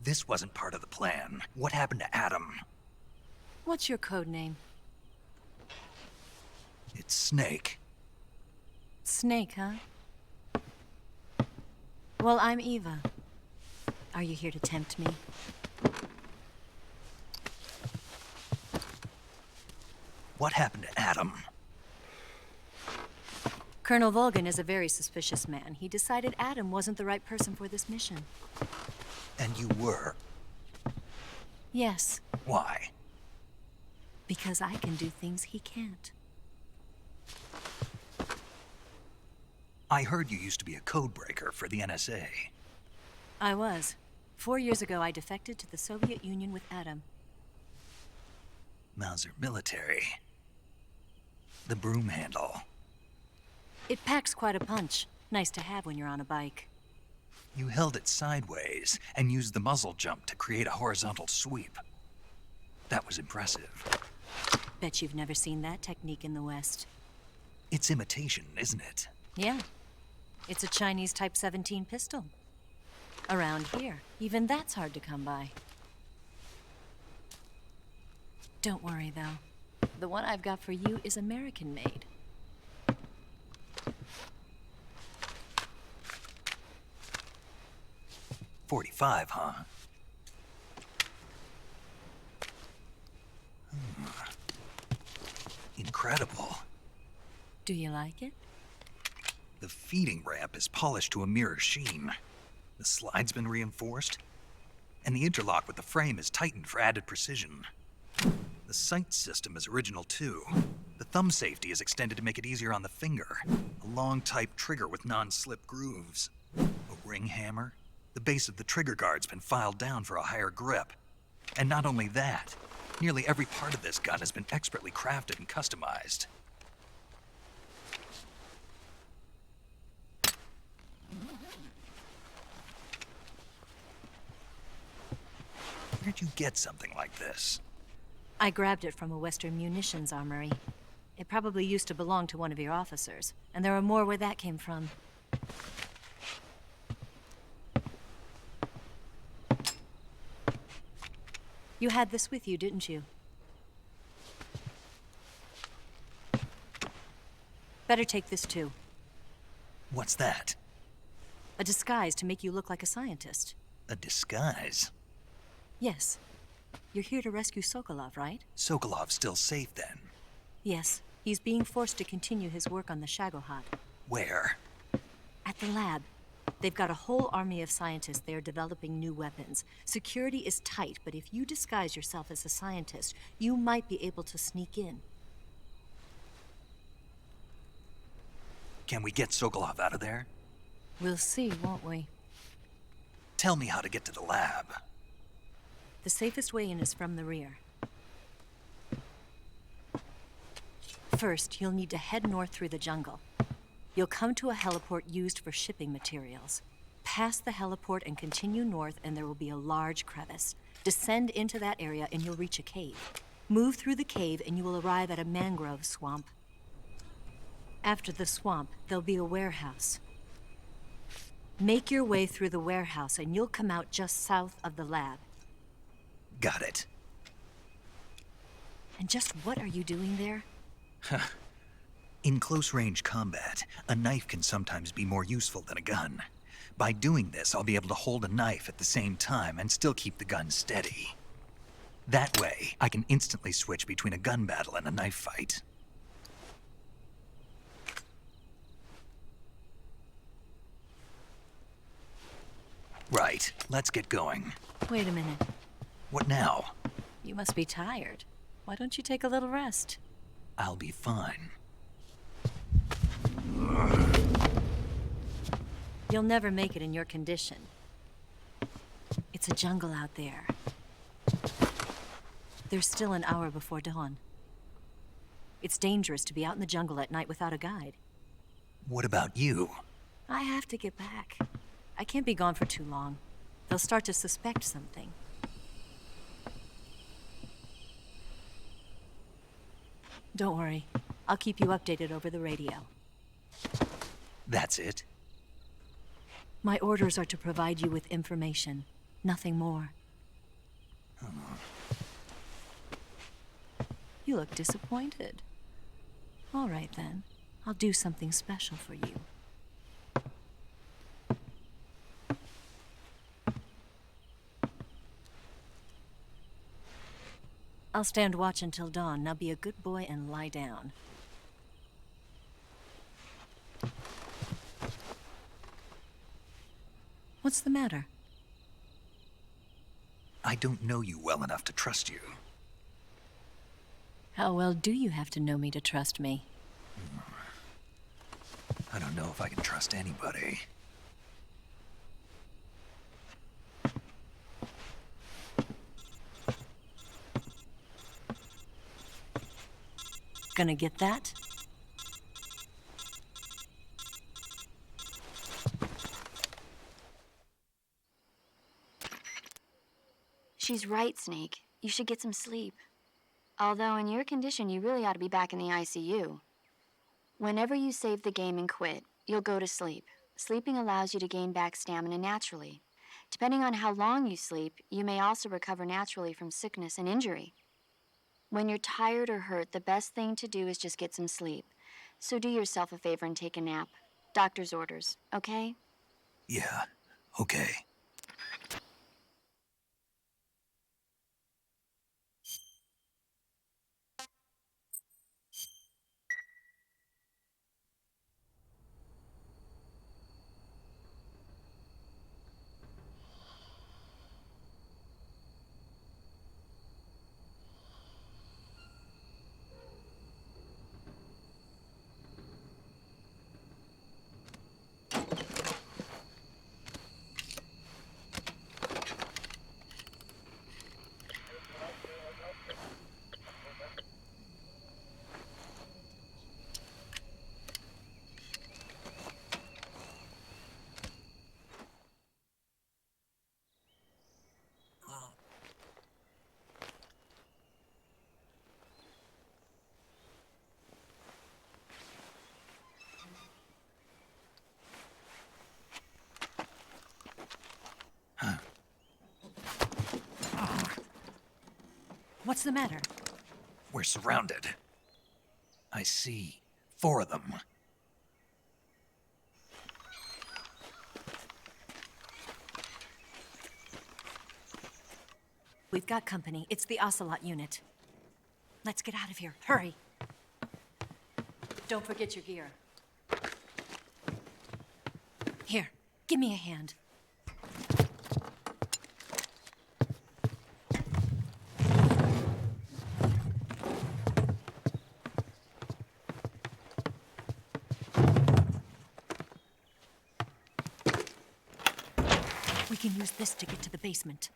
This wasn't part of the plan. What happened to Adam? What's your code name? It's Snake. Snake, huh? Well, I'm Eva. Are you here to tempt me? What happened to Adam? Colonel Volgan is a very suspicious man. He decided Adam wasn't the right person for this mission. And you were? Yes. Why? Because I can do things he can't. I heard you used to be a codebreaker for the NSA. I was. 4 years ago, I defected to the Soviet Union with Adam. Mauser military. The broom handle. It packs quite a punch. Nice to have when you're on a bike. You held it sideways and used the muzzle jump to create a horizontal sweep. That was impressive. Bet you've never seen that technique in the West. It's imitation, isn't it? Yeah. It's a Chinese Type 17 pistol. Around here, even that's hard to come by. Don't worry, though. The one I've got for you is American-made. .45, huh? Incredible. Do you like it? The feeding ramp is polished to a mirror sheen. The slide's been reinforced, and the interlock with the frame is tightened for added precision. The sight system is original too. The thumb safety is extended to make it easier on the finger. A long type trigger with non-slip grooves. A ring hammer. The base of the trigger guard's been filed down for a higher grip. And not only that, nearly every part of this gun has been expertly crafted and customized. Where'd you get something like this? I grabbed it from a Western munitions armory. It probably used to belong to one of your officers, and there are more where that came from. You had this with you, didn't you? Better take this too. What's that? A disguise to make you look like a scientist. A disguise? Yes. You're here to rescue Sokolov, right? Sokolov's still safe then? Yes. He's being forced to continue his work on the Shagohod. Where? At the lab. They've got a whole army of scientists there developing new weapons. Security is tight, but if you disguise yourself as a scientist, you might be able to sneak in. Can we get Sokolov out of there? We'll see, won't we? Tell me how to get to the lab. The safest way in is from the rear. First, you'll need to head north through the jungle. You'll come to a heliport used for shipping materials. Pass the heliport and continue north, and there will be a large crevice. Descend into that area and you'll reach a cave. Move through the cave and you will arrive at a mangrove swamp. After the swamp, there'll be a warehouse. Make your way through the warehouse and you'll come out just south of the lab. Got it. And just what are you doing there? In close-range combat, a knife can sometimes be more useful than a gun. By doing this, I'll be able to hold a knife at the same time and still keep the gun steady. That way, I can instantly switch between a gun battle and a knife fight. Right, let's get going. Wait a minute. What now? You must be tired. Why don't you take a little rest? I'll be fine. You'll never make it in your condition. It's a jungle out there. There's still an hour before dawn. It's dangerous to be out in the jungle at night without a guide. What about you? I have to get back. I can't be gone for too long. They'll start to suspect something. Don't worry. I'll keep you updated over the radio. That's it? My orders are to provide you with information. Nothing more. You look disappointed. All right, then. I'll do something special for you. I'll stand watch until dawn. Now be a good boy and lie down. What's the matter? I don't know you well enough to trust you. How well do you have to know me to trust me? I don't know if I can trust anybody. Gonna get that? She's right, Snake. You should get some sleep. Although in your condition, you really ought to be back in the ICU. Whenever you save the game and quit, you'll go to sleep. Sleeping allows you to gain back stamina naturally. Depending on how long you sleep, you may also recover naturally from sickness and injury. When you're tired or hurt, the best thing to do is just get some sleep. So do yourself a favor and take a nap. Doctor's orders, okay? Yeah, okay. What's the matter? We're surrounded. I see 4 of them. We've got company. It's the Ocelot unit. Let's get out of here. Hurry. Don't forget your gear. Here, Give me a hand. We can use this to get to the basement.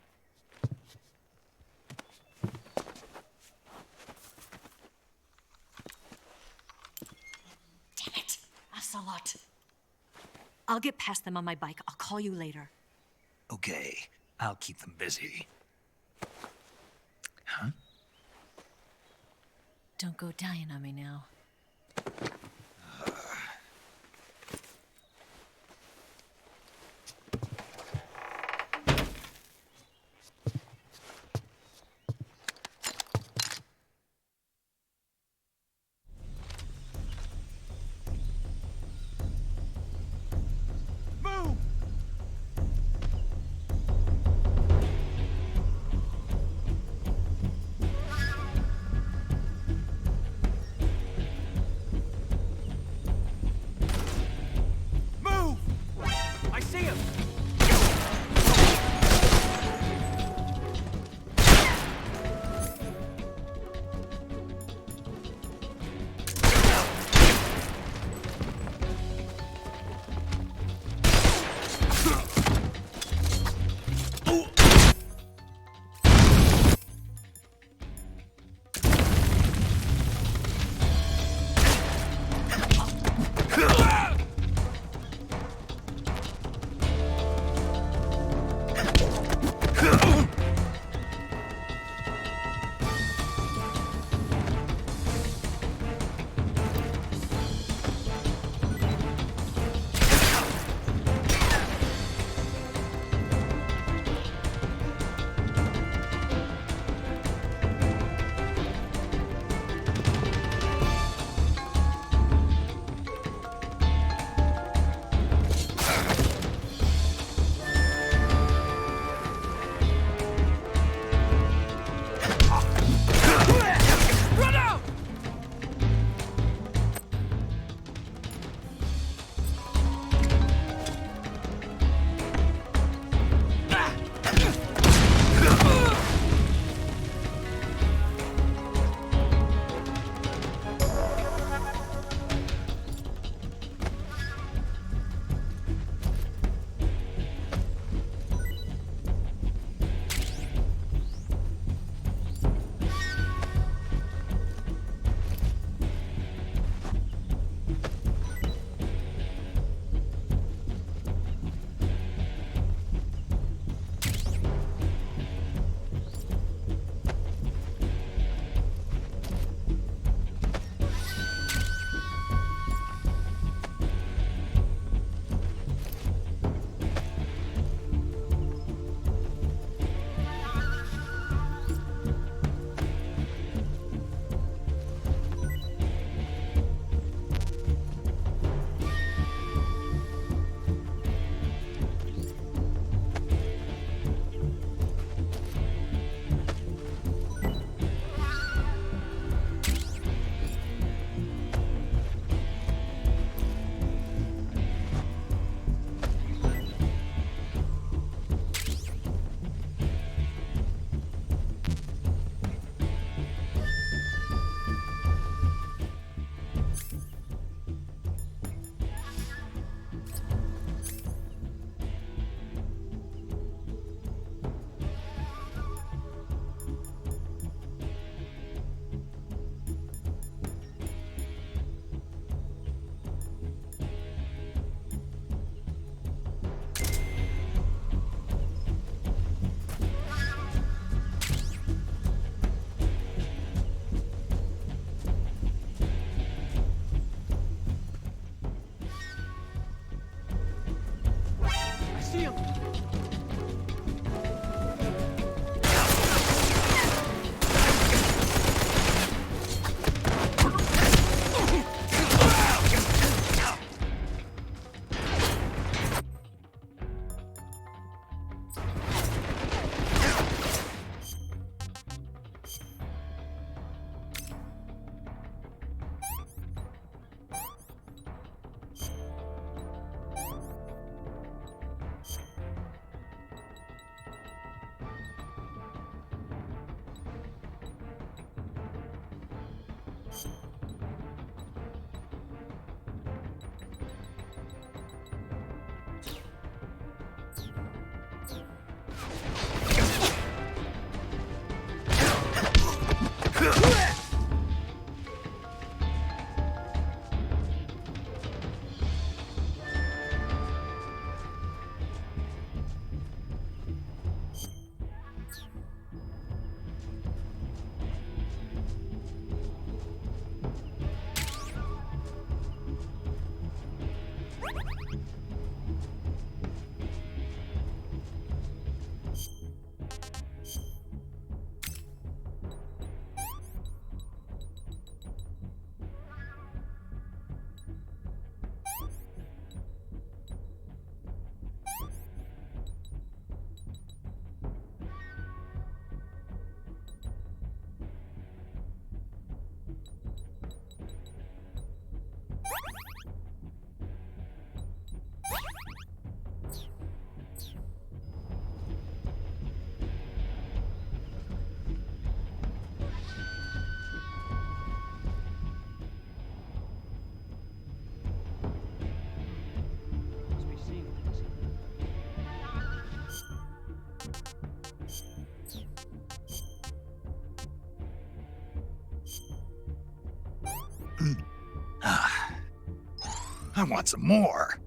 Damn it! Ocelot. I'll get past them on my bike. I'll call you later. Okay, I'll keep them busy. Huh? Don't go dying on me now. I see him! I want some more.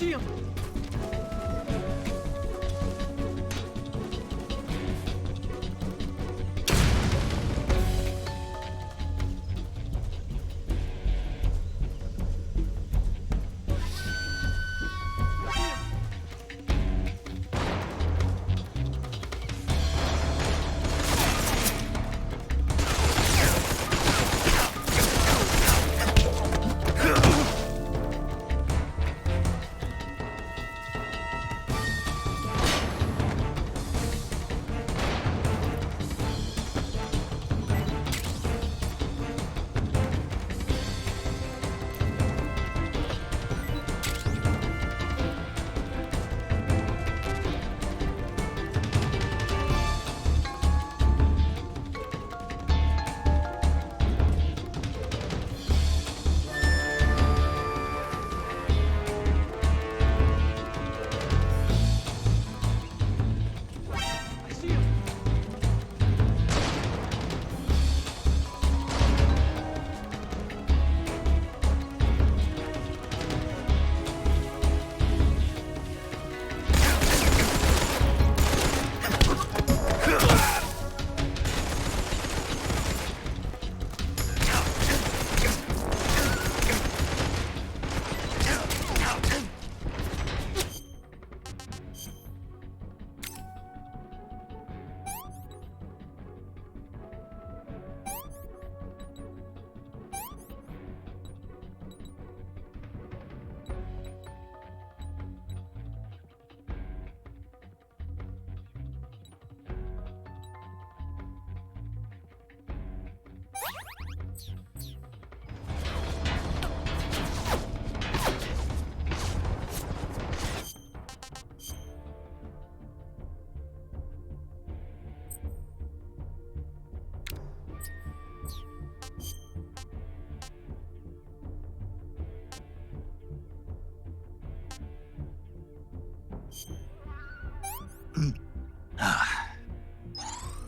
see him!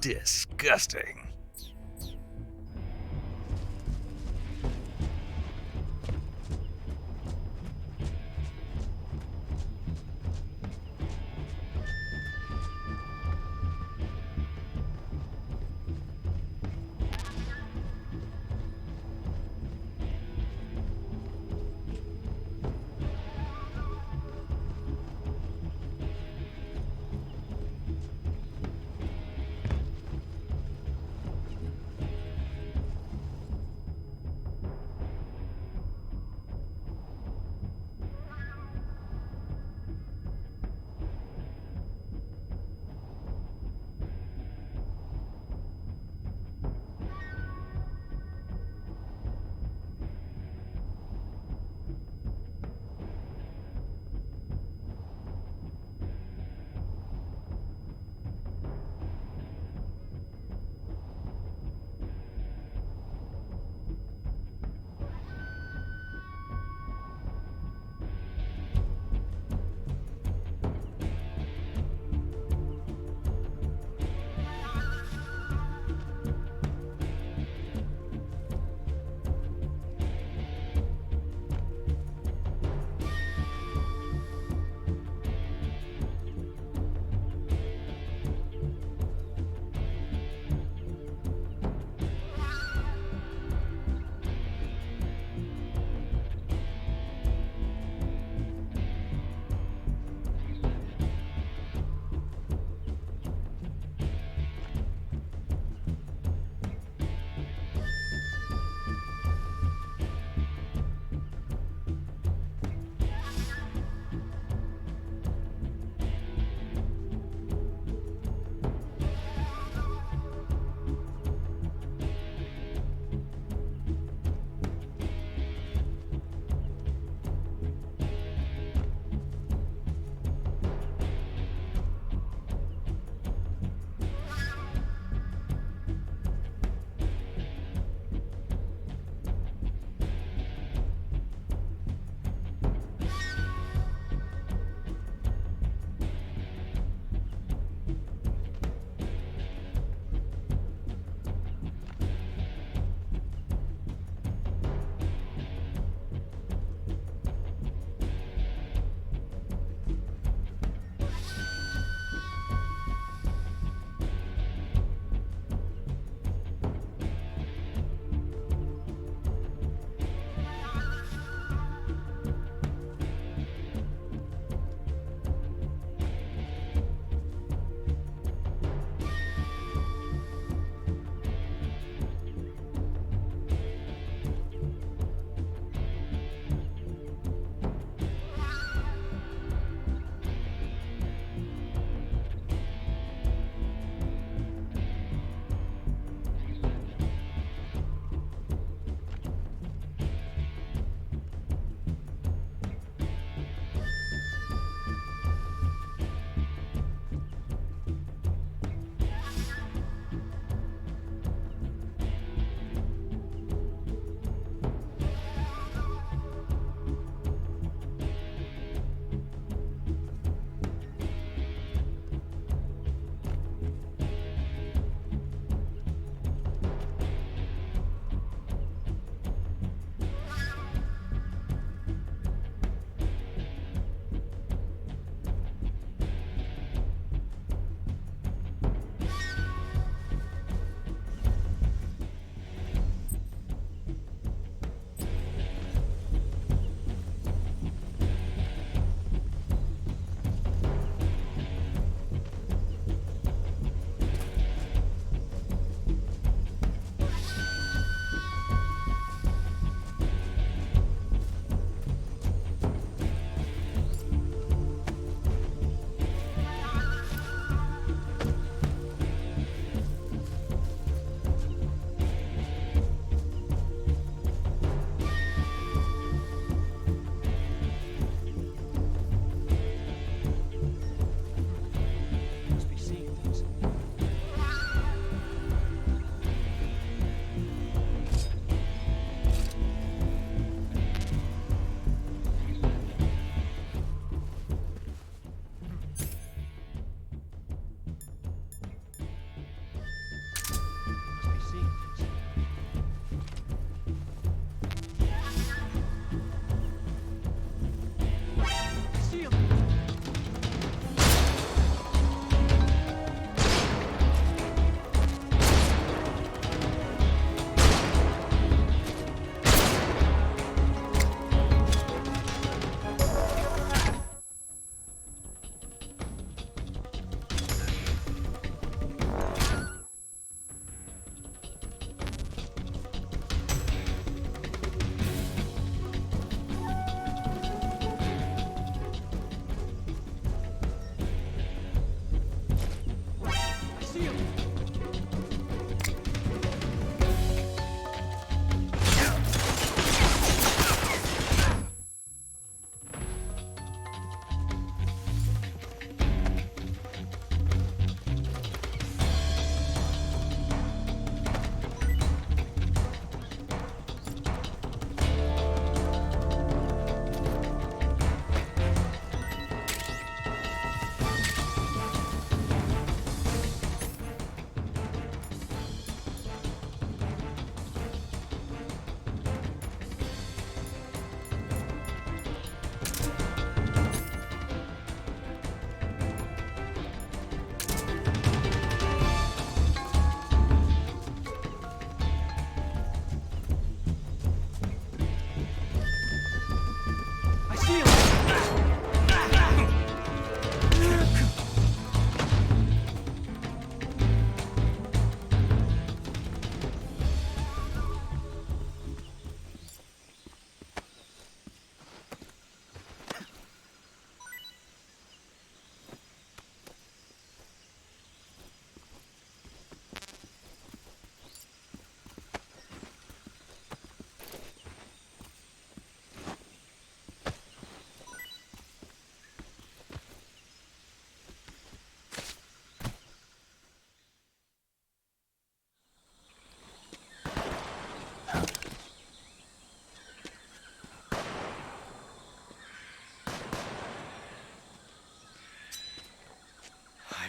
Disgusting.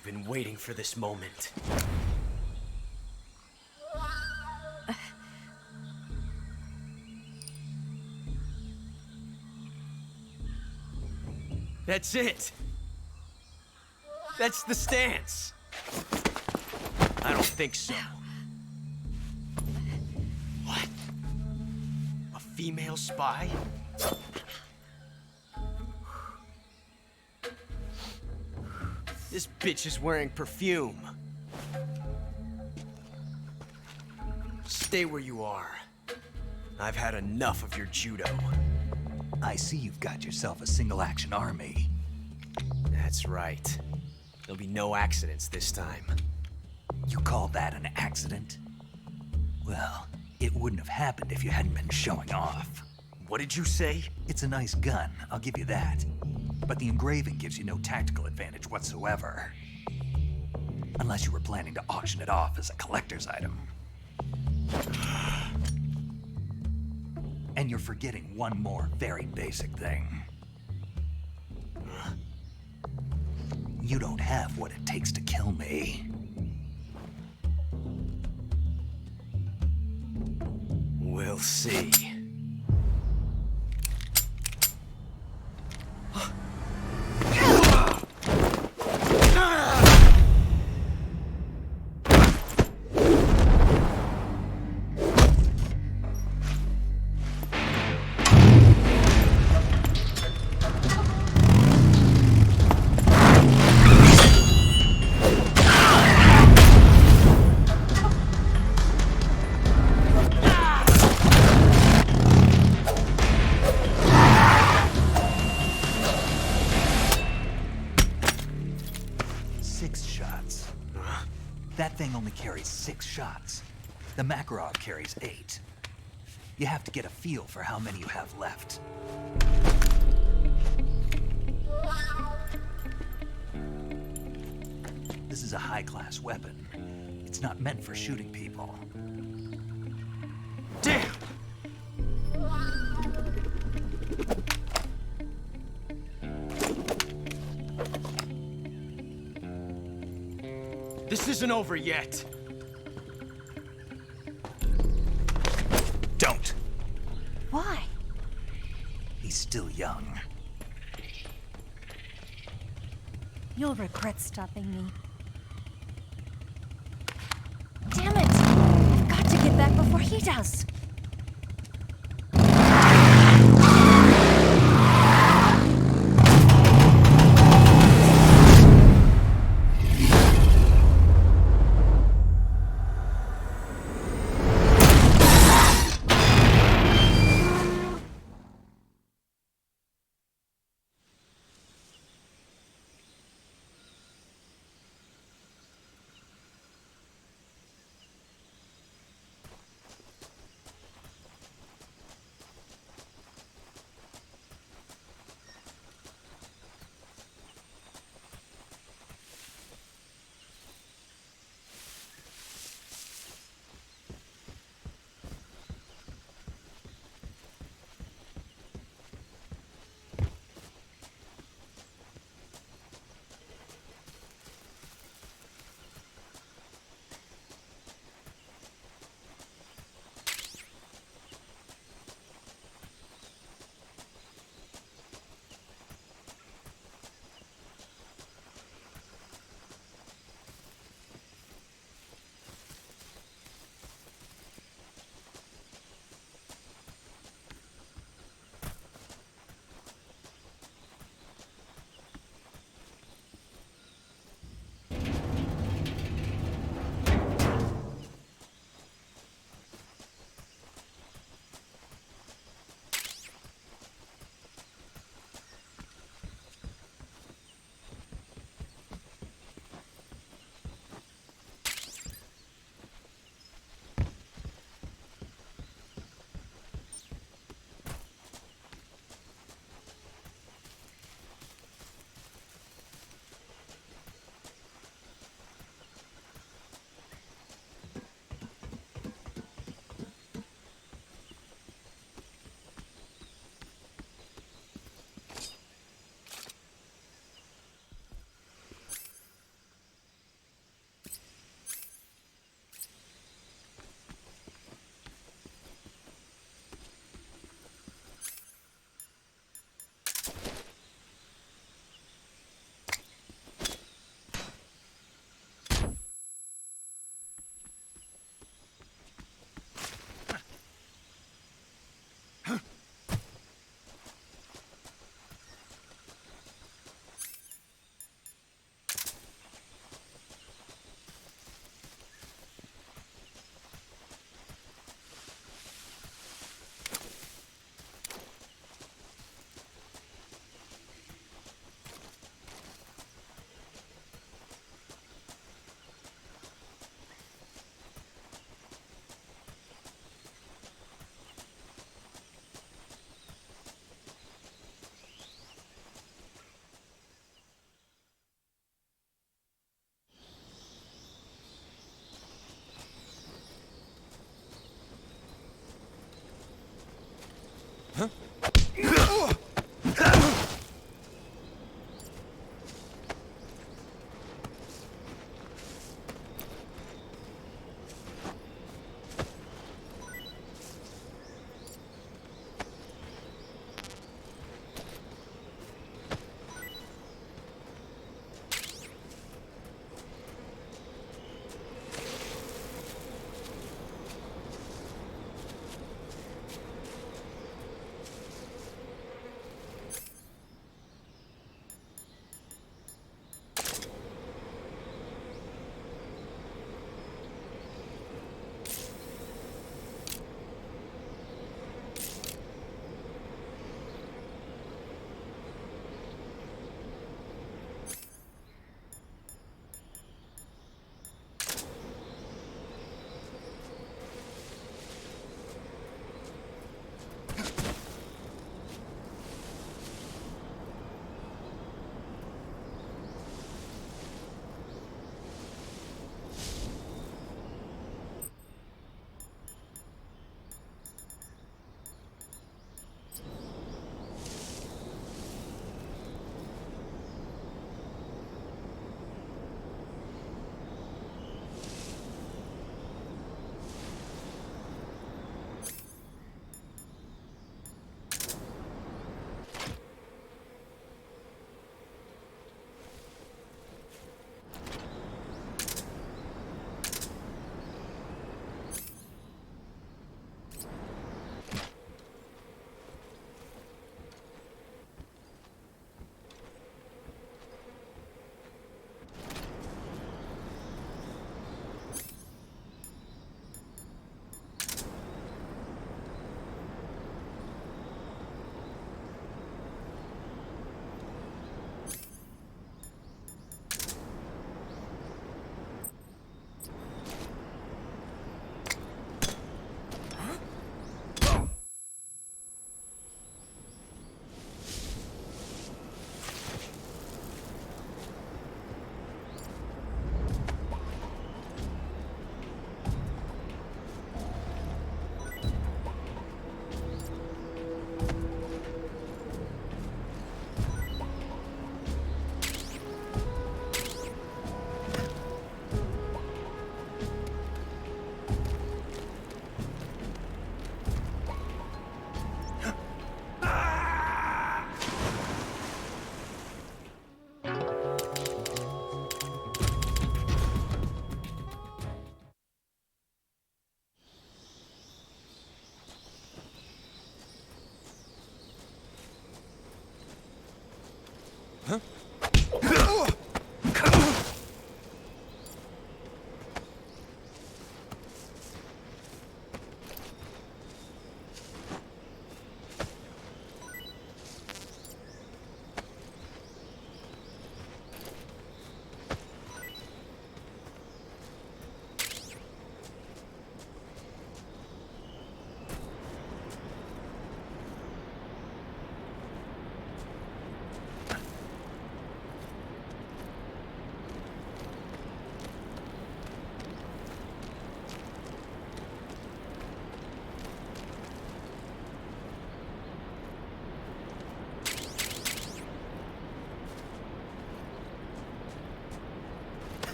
I've been waiting for this moment. That's it! That's the stance! I don't think so. What? A female spy? This bitch is wearing perfume. Stay where you are. I've had enough of your judo. I see you've got yourself a single-action army. That's right. There'll be no accidents this time. You call that an accident? Well, it wouldn't have happened if you hadn't been showing off. What did you say? It's a nice gun, I'll give you that. But the engraving gives you no tactical advantage whatsoever. Unless you were planning to auction it off as a collector's item. And you're forgetting one more very basic thing. You don't have what it takes to kill me. We'll see. That thing only carries 6 shots. The Makarov carries 8. You have to get a feel for how many you have left. This is a high-class weapon. It's not meant for shooting people. Damn! This isn't over yet. Don't. Why? He's still young. You'll regret stopping me. Damn it! I've got to get back before he does.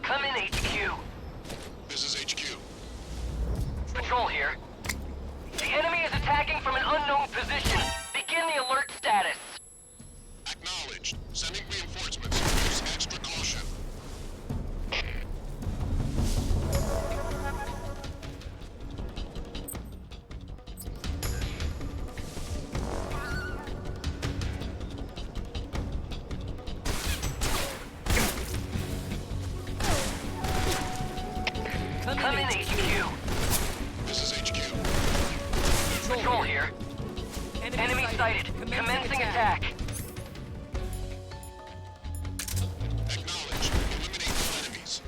Come in, HQ. This is HQ. Patrol here. The enemy is attacking from an unknown position. Begin the alert status. Acknowledged. Sending reinforcements. Use extra caution. Come in, HQ. This is HQ. Patrol here. Enemy sighted. Commencing attack. Acknowledged. Eliminate all enemies.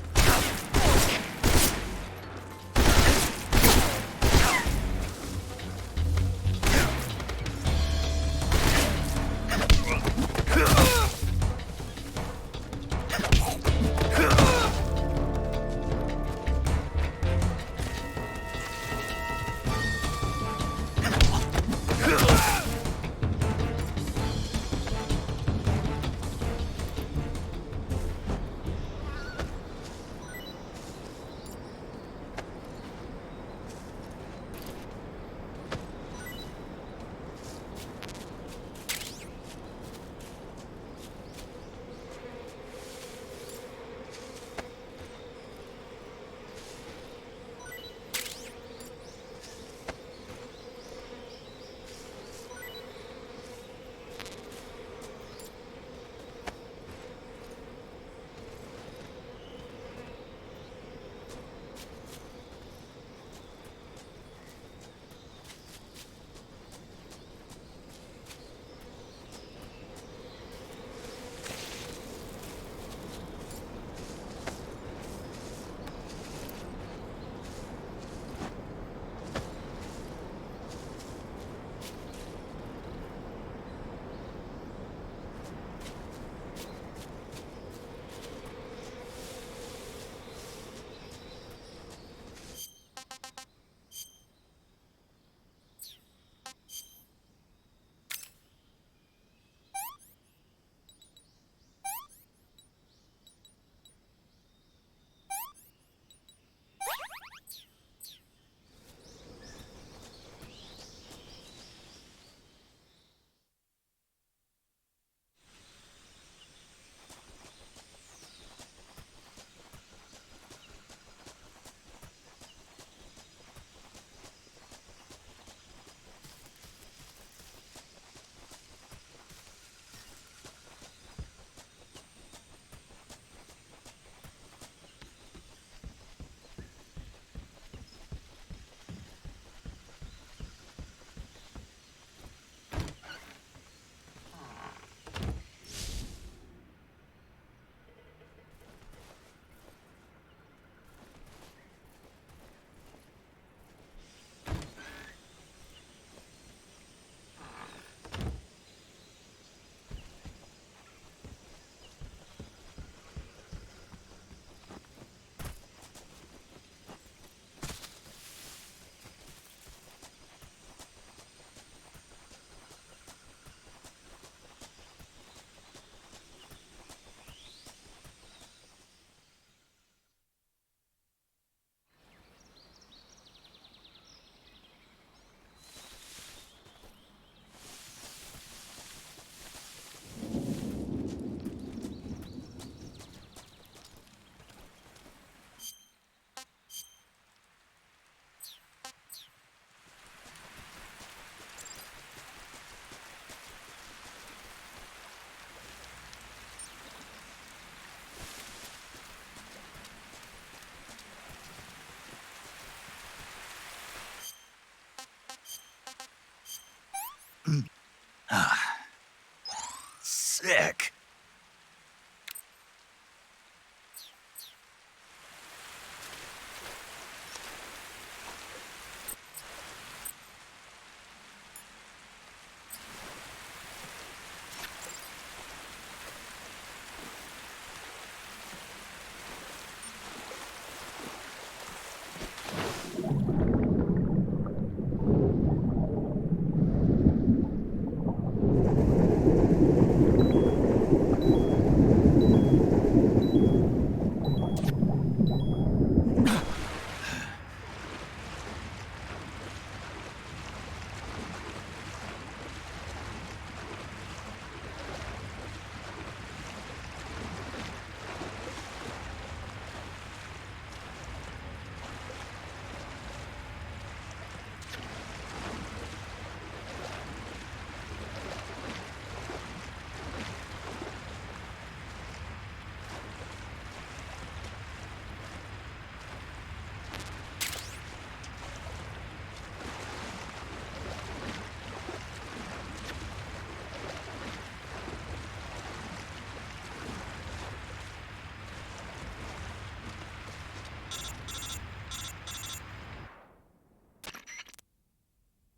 Sick.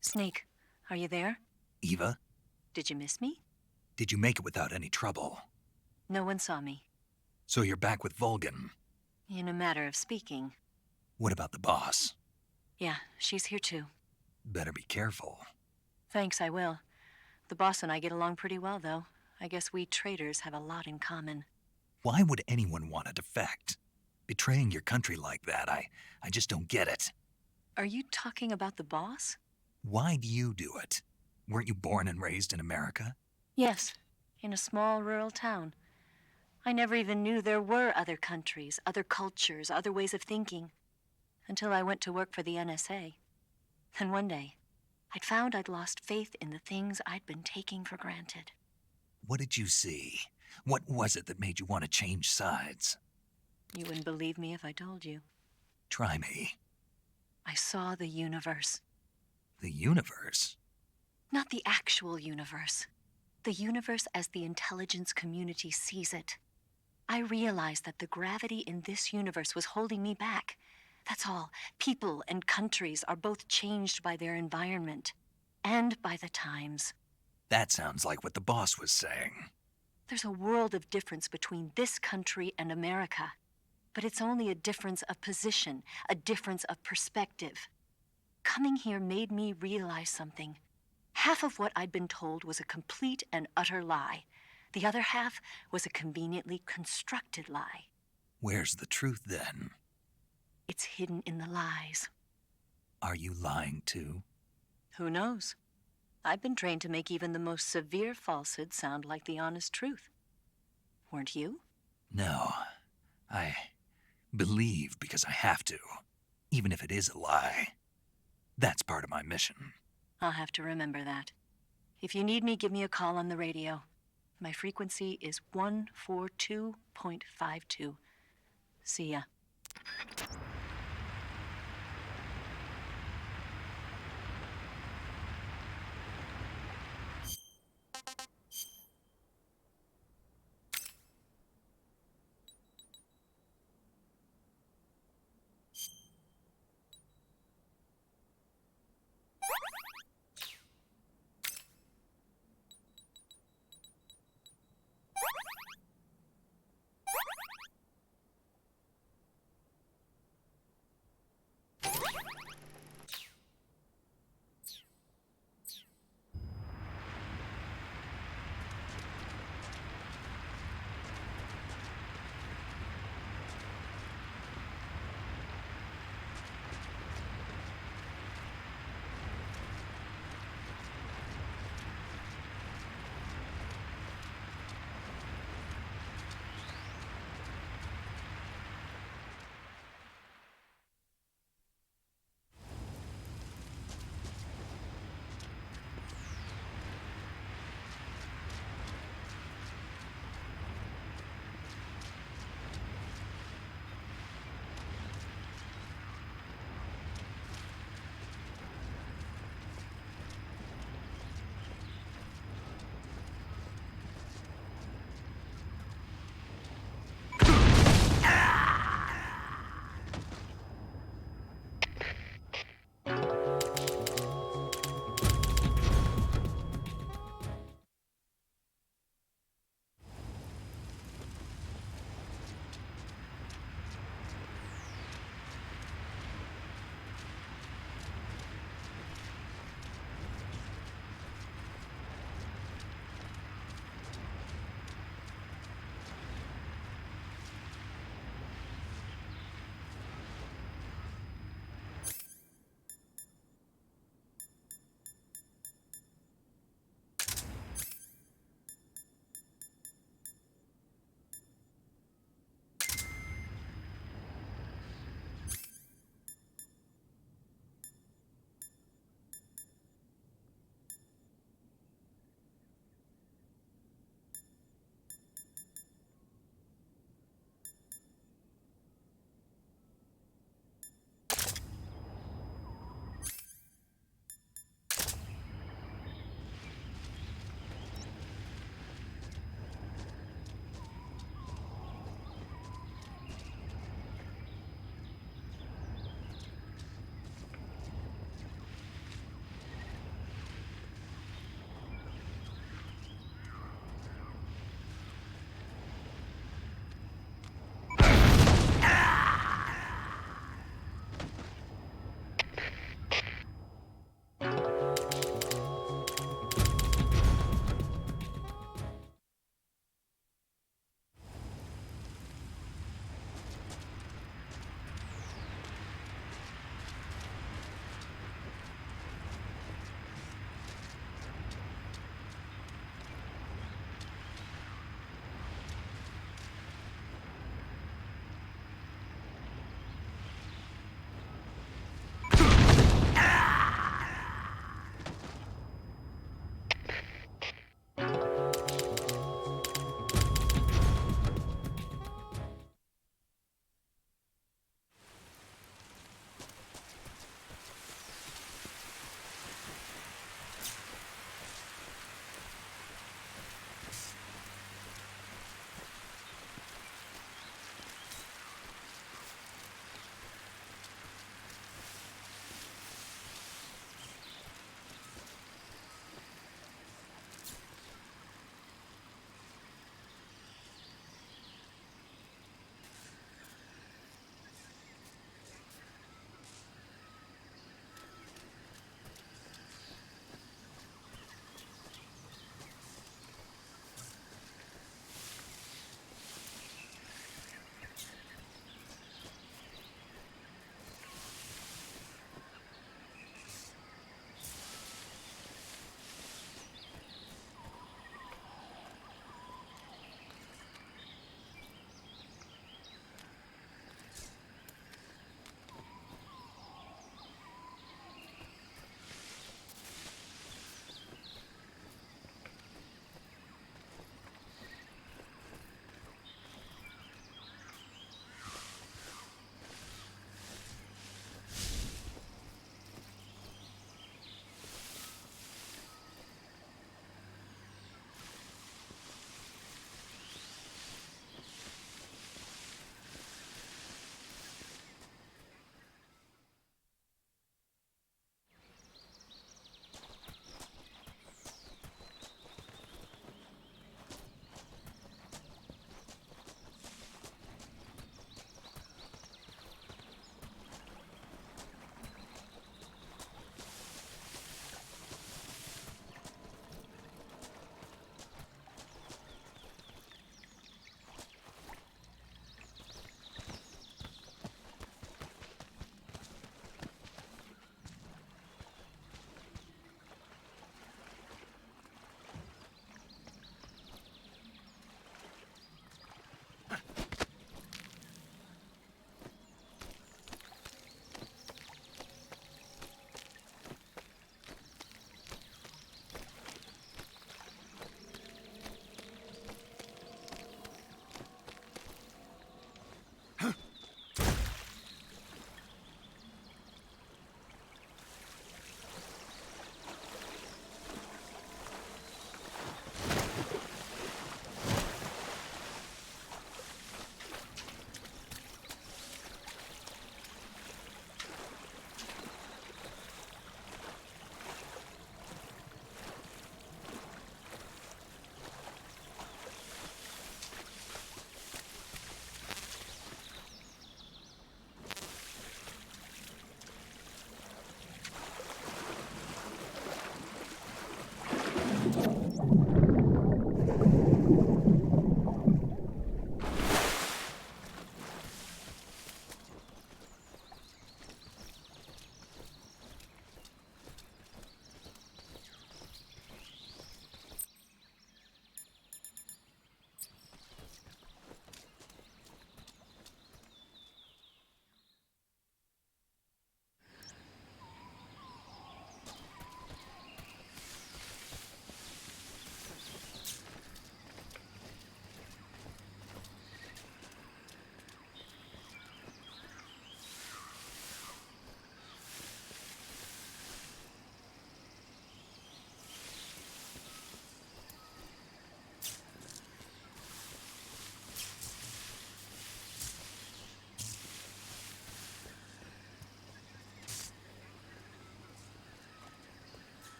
Snake, are you there? Eva, Did you miss me? did you make it without any trouble? No one saw me. So you're back with Vulgan. In a matter of speaking. What about the boss? Yeah, she's here too. Better be careful. Thanks, I will. The boss and I get along pretty well, though. I guess we traitors have a lot in common. Why would anyone want to defect? Betraying your country like that, I just don't get it. Are you talking about the boss? Why do you do it? Weren't you born and raised in America? Yes, in a small rural town. I never even knew there were other countries, other cultures, other ways of thinking, until I went to work for the NSA. Then one day, I'd found I'd lost faith in the things I'd been taking for granted. What did you see? What was it that made you want to change sides? You wouldn't believe me if I told you. Try me. I saw the universe. The universe? Not the actual universe. The universe as the intelligence community sees it. I realized that the gravity in this universe was holding me back. That's all. People and countries are both changed by their environment and by the times. That sounds like what the boss was saying. There's a world of difference between this country and America. But it's only a difference of position, a difference of perspective. Coming here made me realize something. Half of what I'd been told was a complete and utter lie. The other half was a conveniently constructed lie. Where's the truth, then? It's hidden in the lies. Are you lying, too? Who knows? I've been trained to make even the most severe falsehood sound like the honest truth. Weren't you? No. I believe because I have to, even if it is a lie. That's part of my mission. I'll have to remember that. If you need me, give me a call on the radio. My frequency is 142.52. See ya.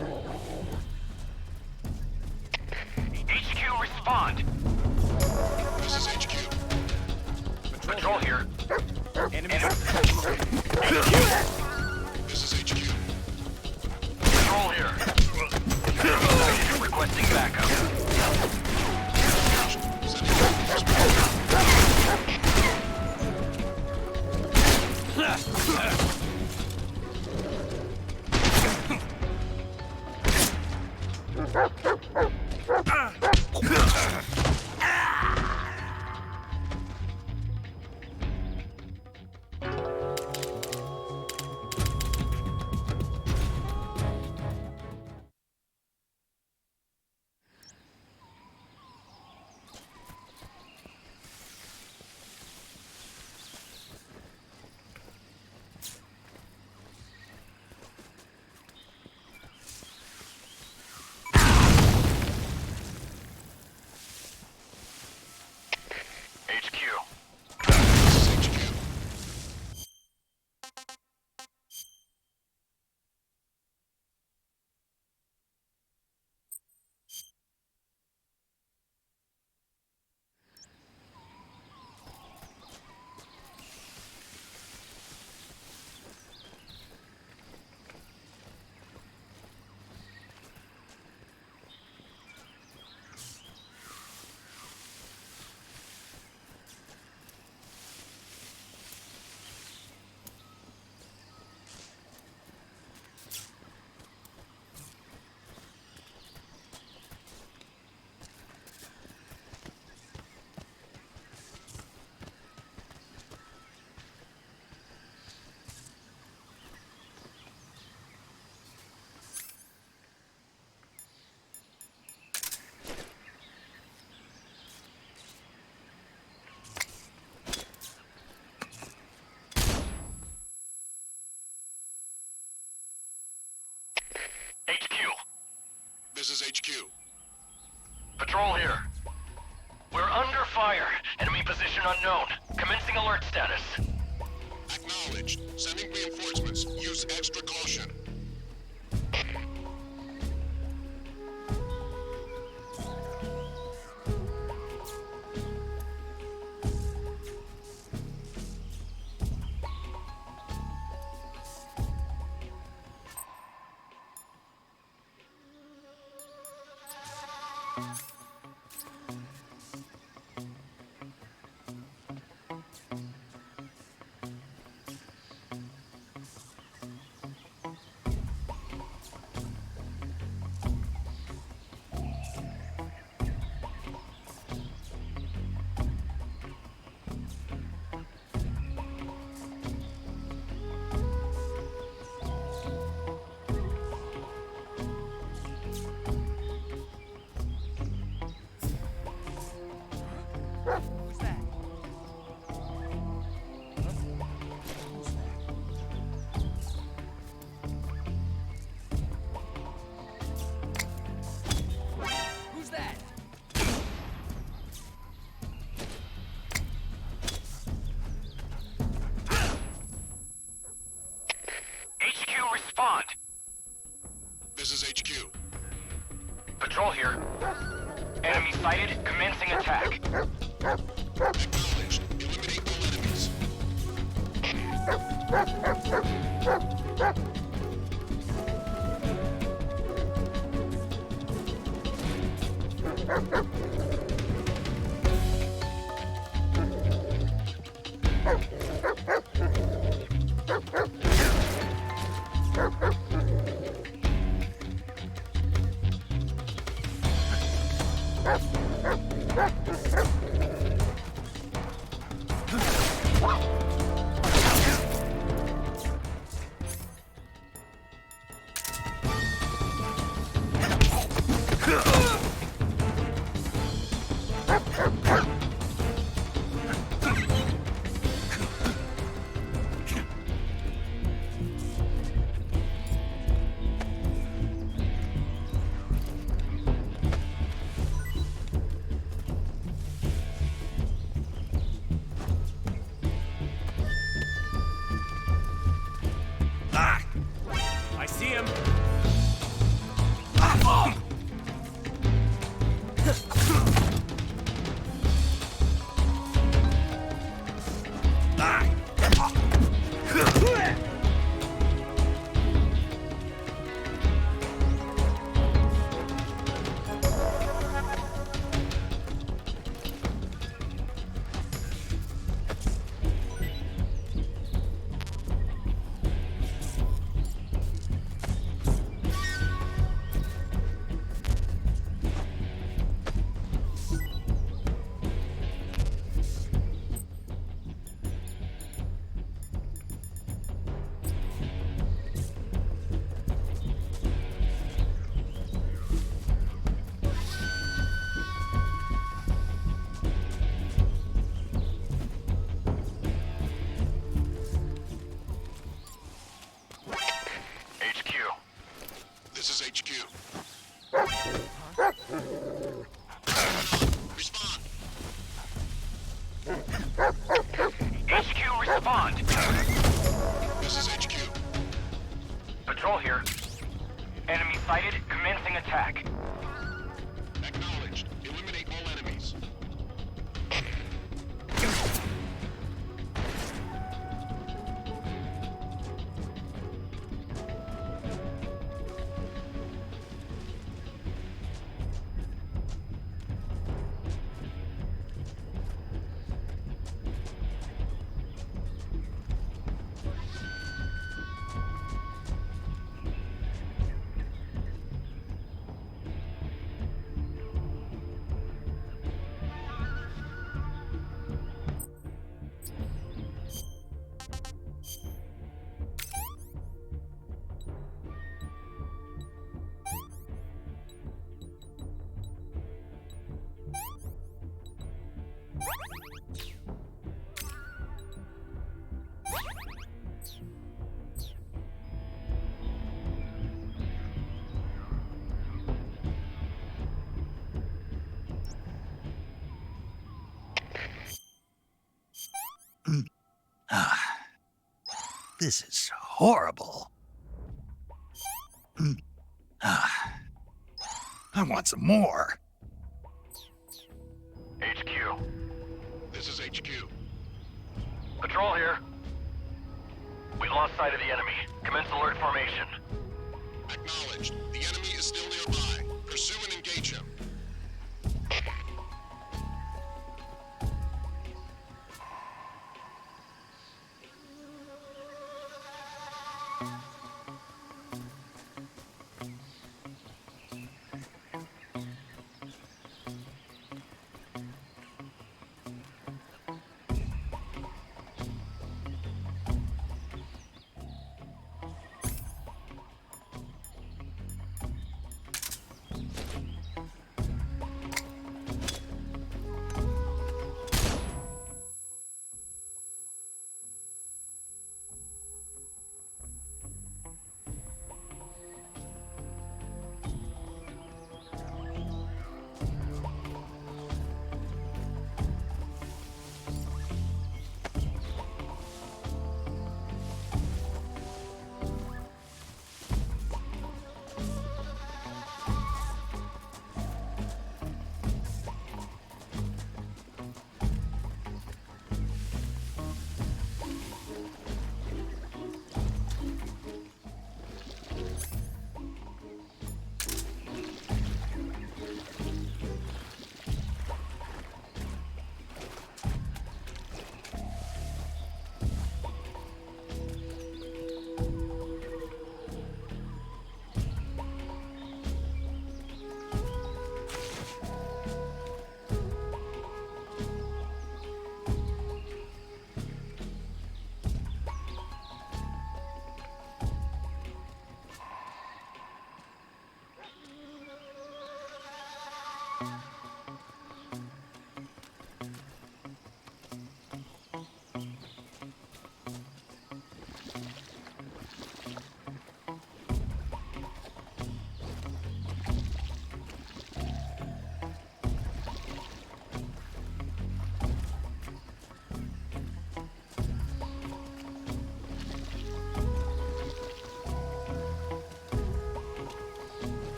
HQ, respond. This is HQ. Patrol here. Enemy. This is HQ. Patrol here. Requesting backup. This is HQ. Patrol here. We're under fire. Enemy position unknown. Commencing alert status. Acknowledged. Sending reinforcements. Use extra caution. Respond. This is HQ. Patrol here. Enemy sighted. Commencing attack. Acknowledged. Eliminate all enemies. I see him. This is HQ. Respond. HQ, respond. This is HQ. Patrol here. Enemy sighted, commencing attack. Acknowledged. Eliminate all enemies. This is horrible. I want some more. HQ. This is HQ. Patrol here. We lost sight of the enemy. Commence alert formation. Acknowledged. The enemy is still nearby. Pursue and engage him.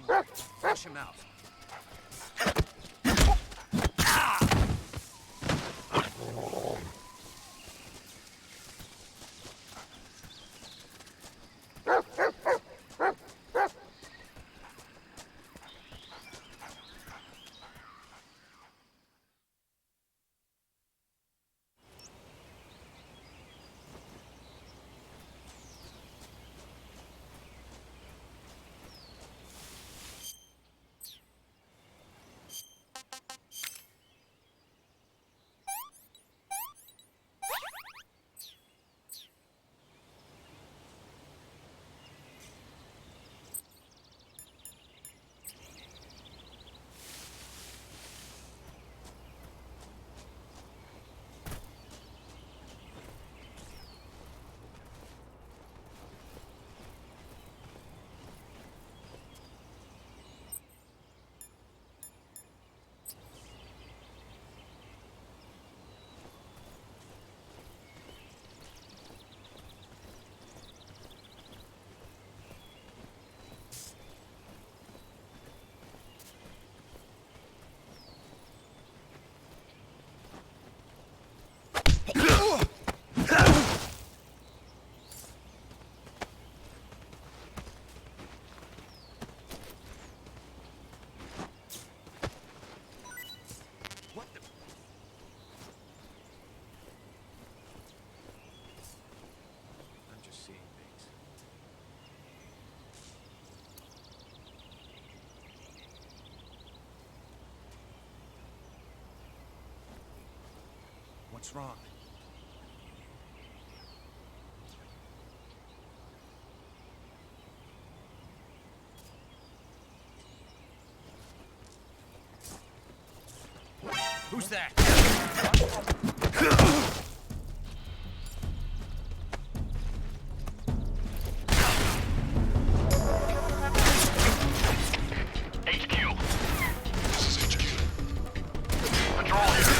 Flush him out. I'm just seeing things. What's wrong? Who's that? HQ. This is HQ. Patrol here.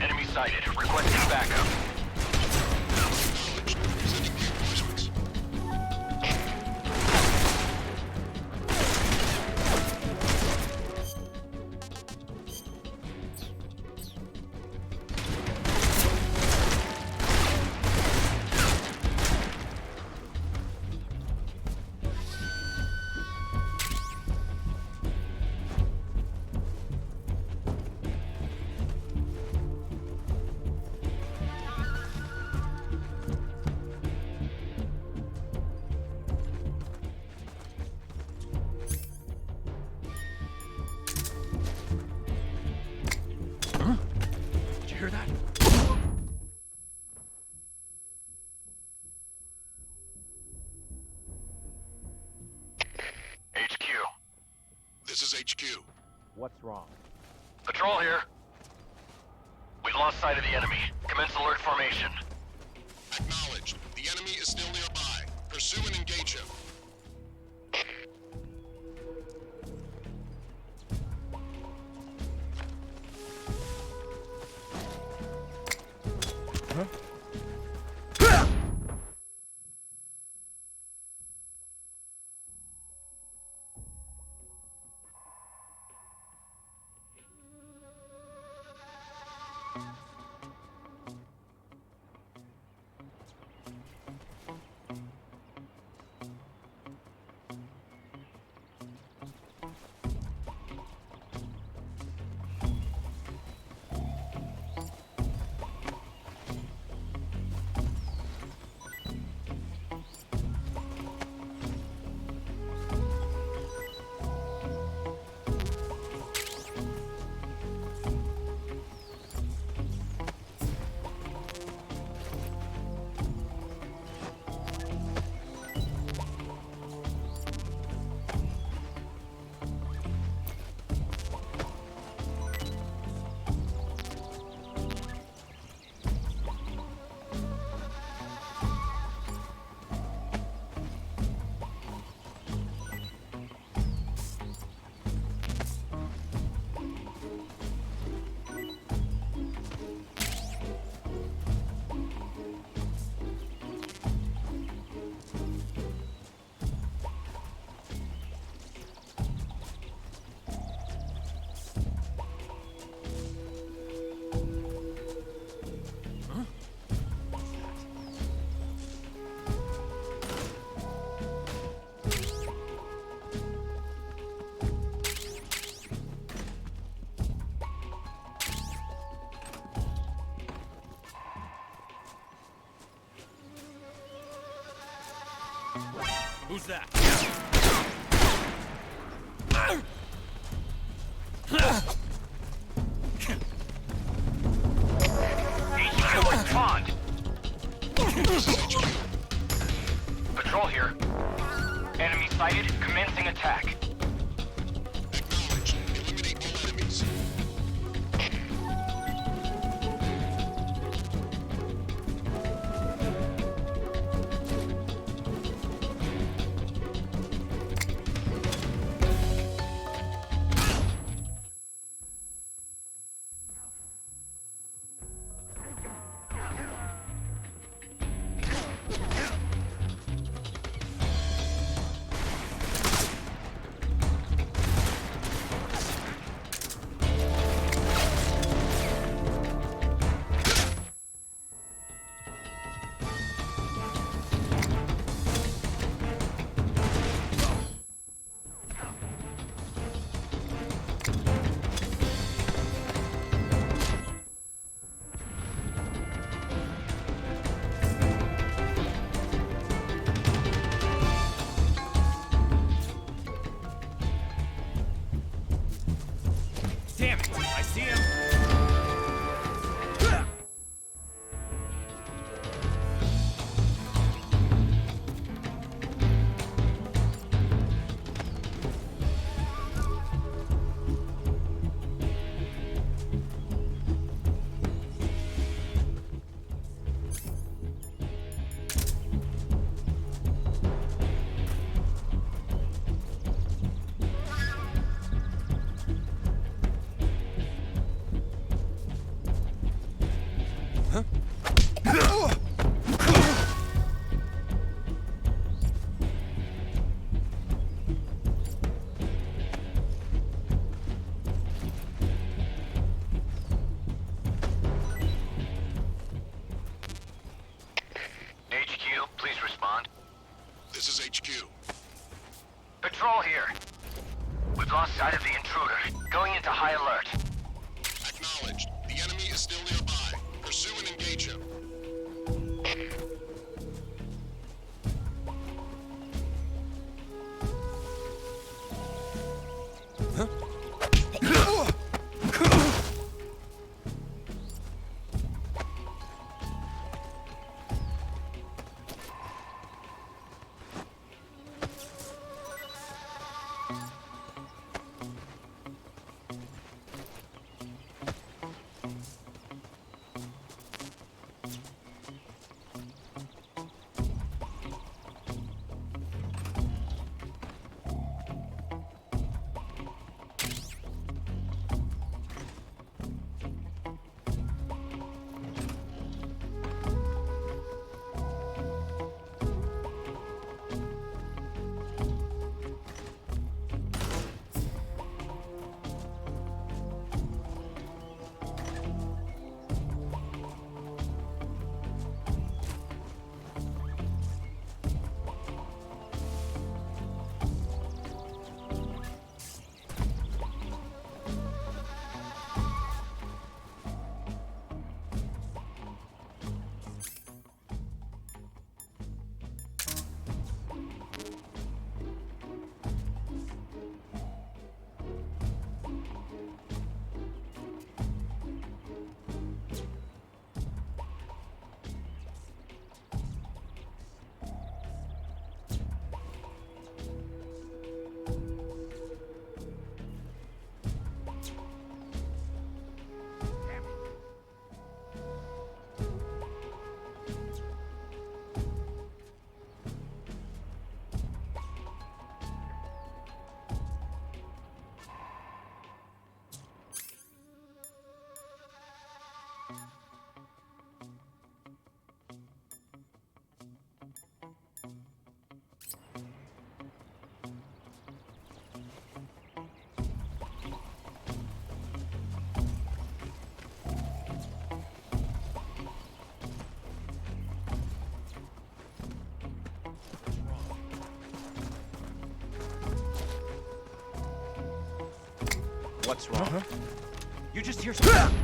Enemy sighted. Requesting backup. Acknowledged. Presenting reinforcements. Did you hear that? HQ. This is HQ. What's wrong? Patrol here. We've lost sight of the enemy. Commence alert formation. Acknowledged. The enemy is still nearby. Pursue and engage him. Who's that? HQ, respond! Patrol here. Enemy sighted, commencing attack. Acknowledged. Eliminate all enemies. Damn it! I see him! HQ, please respond. This is HQ. Patrol here. We've lost sight of the intruder. Going into high alert. Acknowledged. The enemy is still nearby. Pursue and engage him. What's wrong? You just hear something.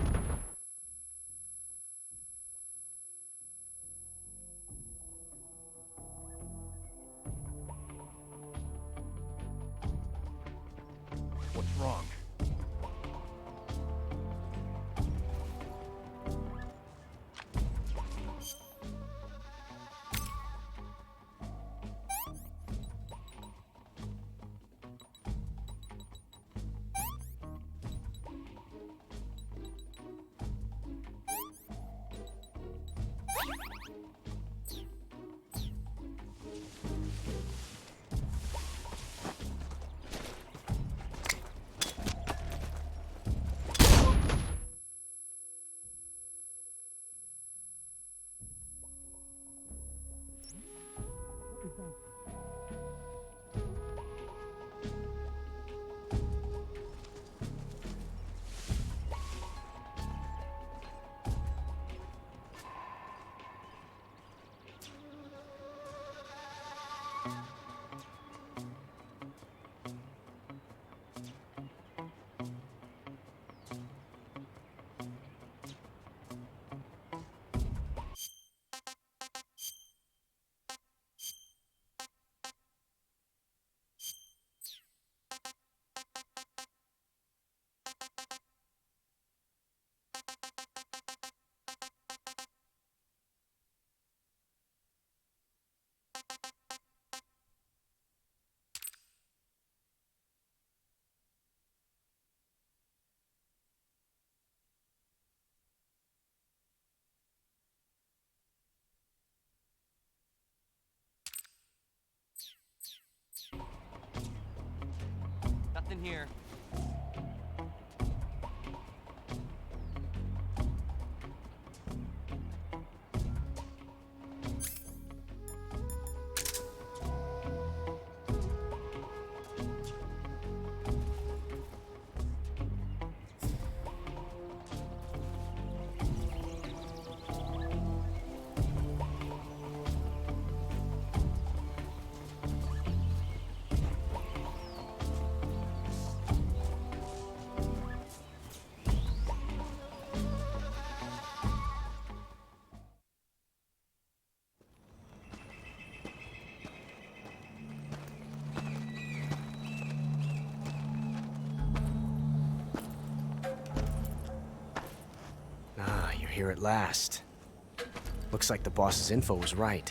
Nothing here. Here at last. Looks like the boss's info was right.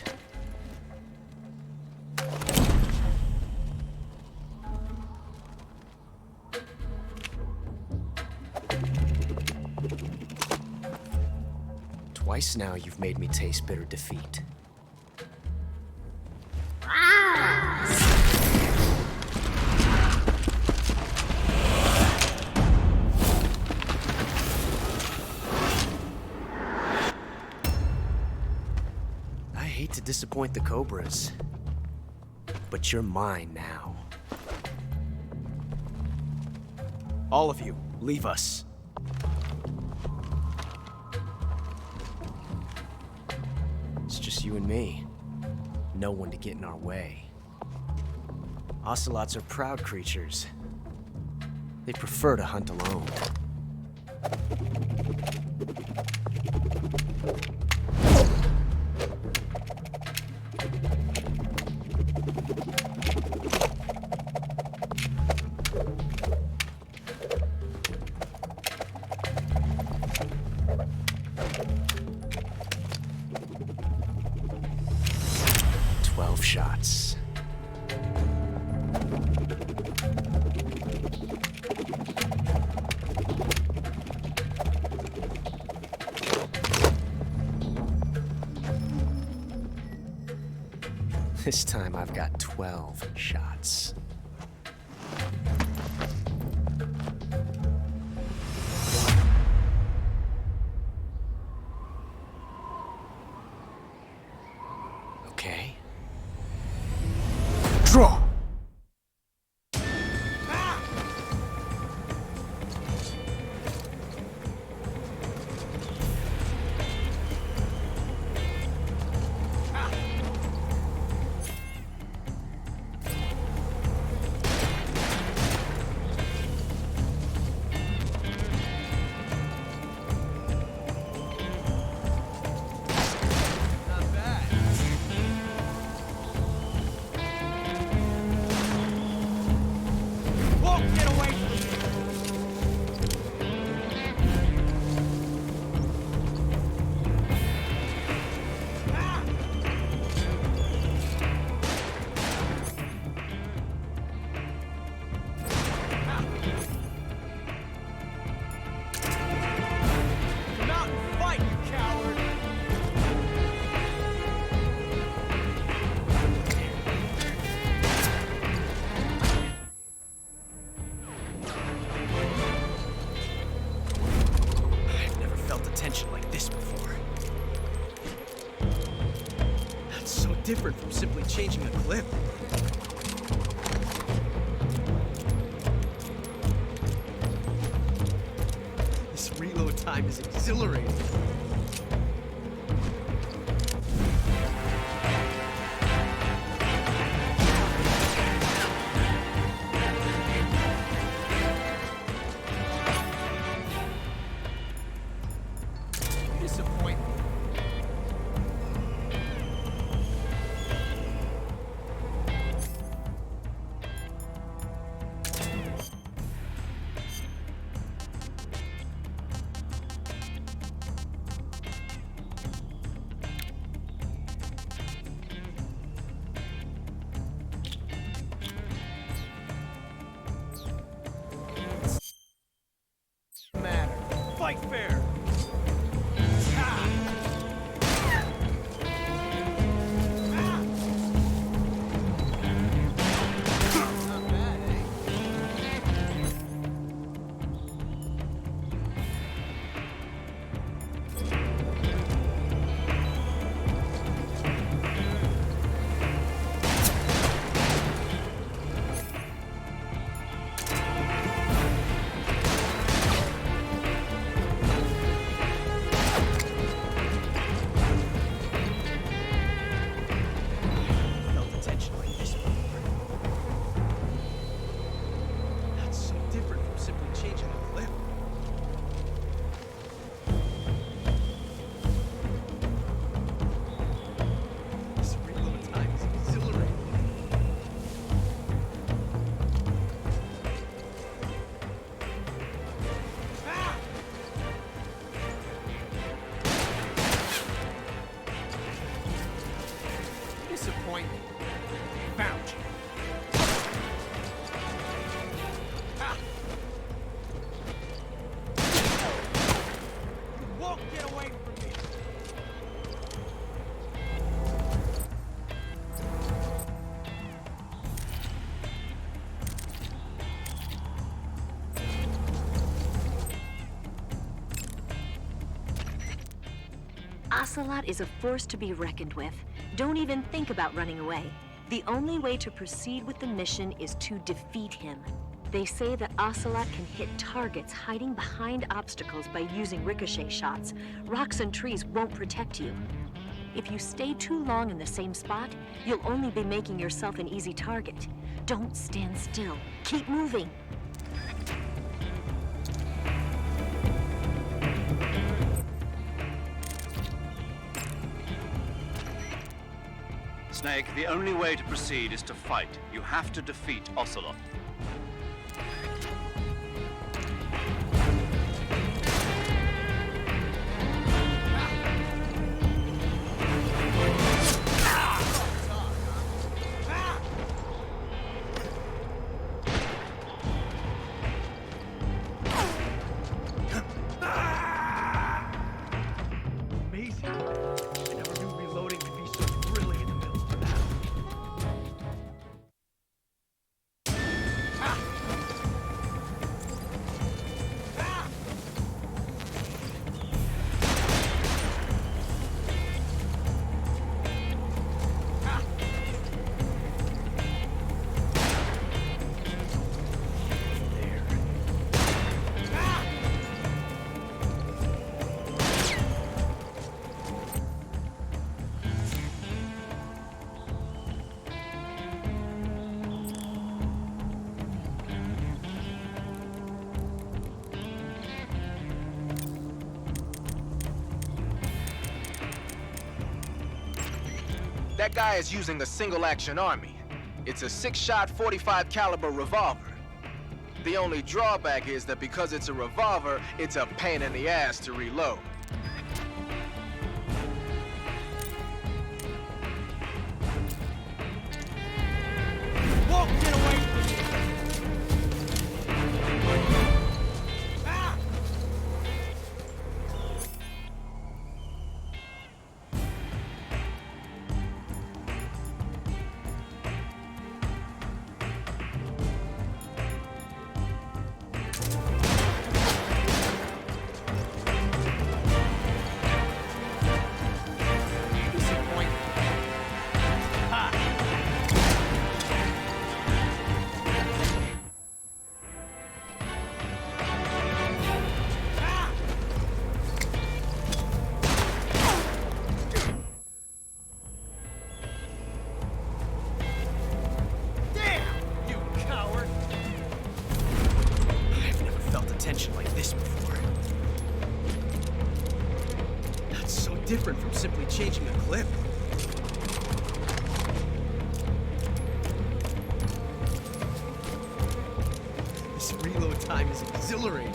Twice now you've made me taste bitter defeat. To disappoint the Cobras, but you're mine now. All of you, leave us. It's just you and me. No one to get in our way. Ocelots are proud creatures. They prefer to hunt alone. 12 shots. This time I've got 12 shots. Okay. Draw! different from simply changing a clip. This reload time is exhilarating. Disappointing. Matter. Fight fair. Felt the tension like this before. That's so different from simply changing a clip. This reload time is exhilarating. Disappointment. Found you. Ah. You won't get away from me. Ocelot is a force to be reckoned with. Don't even think about running away. The only way to proceed with the mission is to defeat him. They say that Ocelot can hit targets hiding behind obstacles by using ricochet shots. Rocks and trees won't protect you. If you stay too long in the same spot, you'll only be making yourself an easy target. Don't stand still. Keep moving. Snake, the only way to proceed is to fight. You have to defeat Ocelot. Amazing. I never knew reloading could be so thrilling in the middle of a battle. That guy is using a single-action army. It's a 6-shot 45 caliber revolver. The only drawback is that because it's a revolver, it's a pain in the ass to reload. Won't get away from me! changing the clip. This reload time is exhilarating.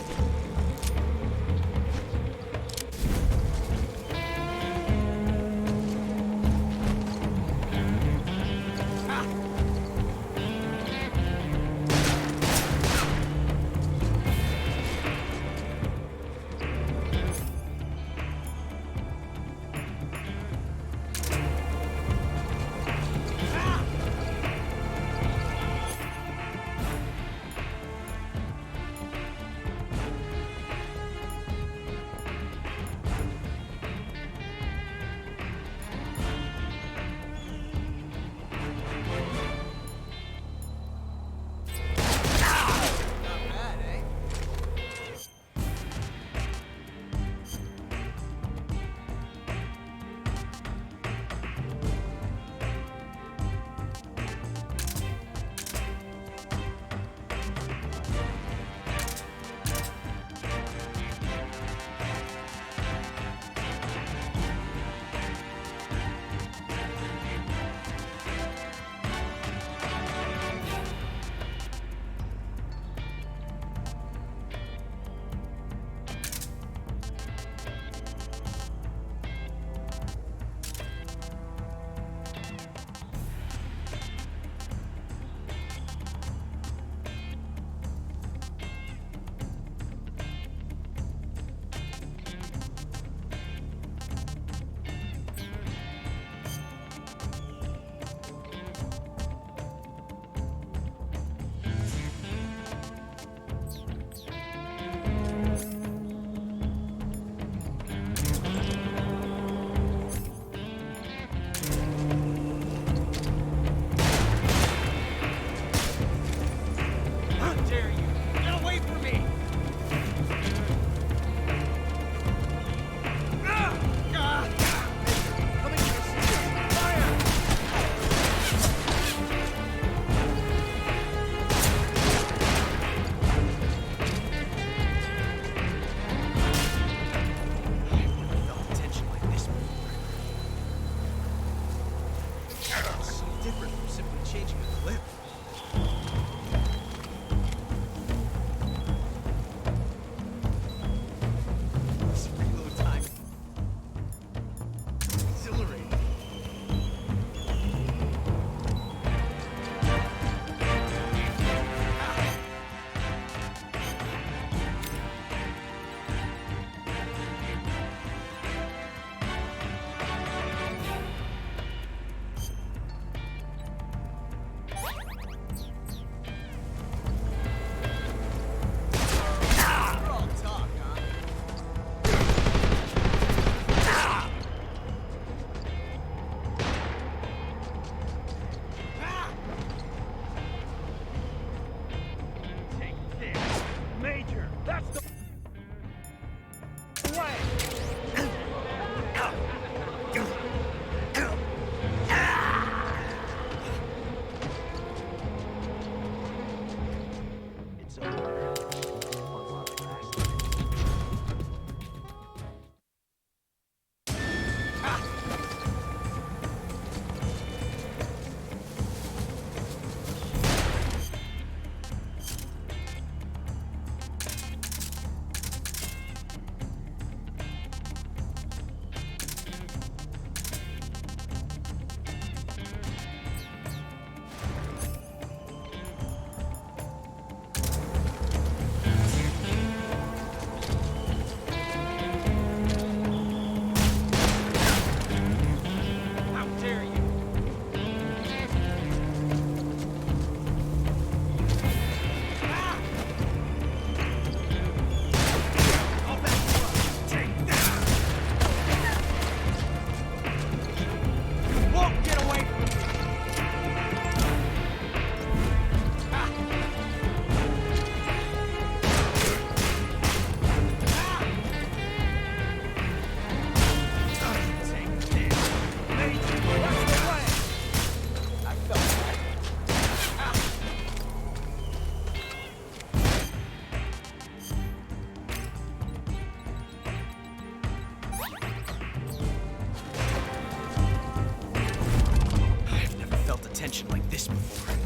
tension like this before.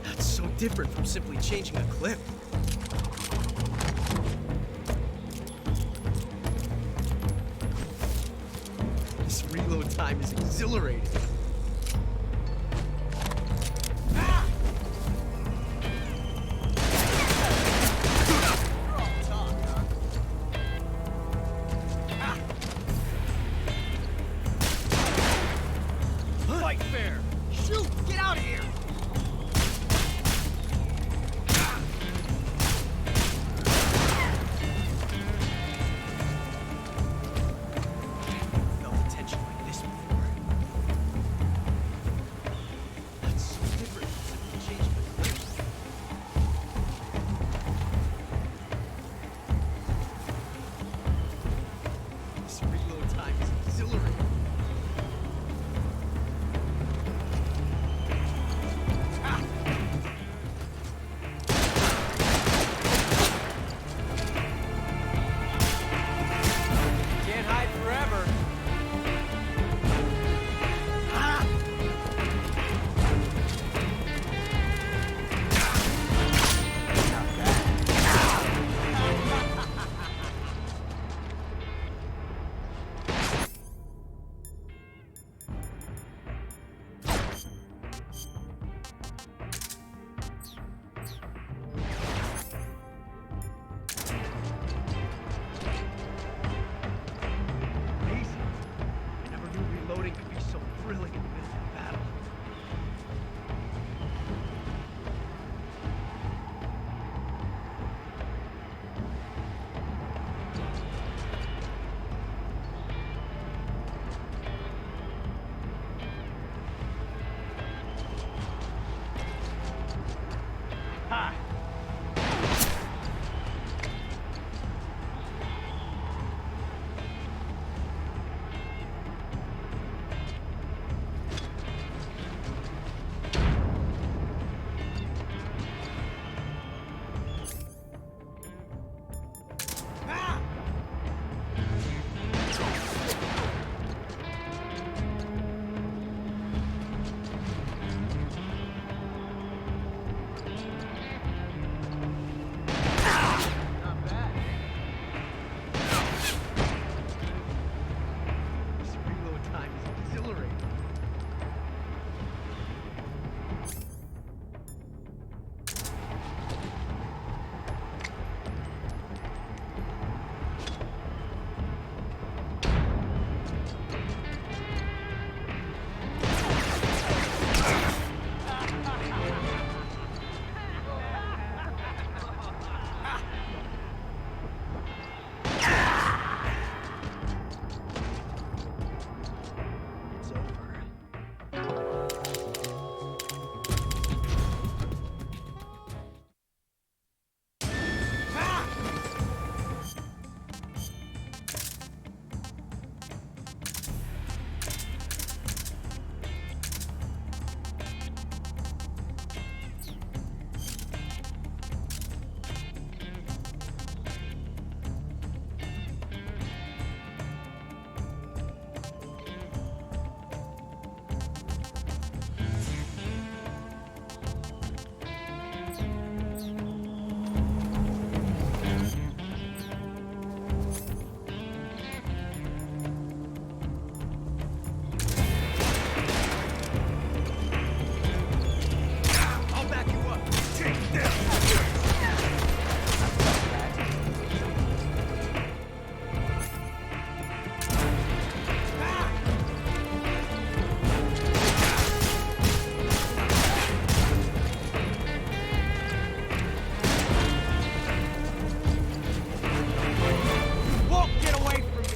That's so different from simply changing a clip. This reload time is exhilarating. Fight fair! Shoot! Get out of here! Felt the tension like this before. That's so different from simply changing the clip. This reload time is exhilarating. Can't hide forever. Amazing. I never knew reloading could be so thrilling in the middle of battle. Ha! Not bad. This reload time is exhilarating. It's over. I'll back you up. Take this. Won't get away from me.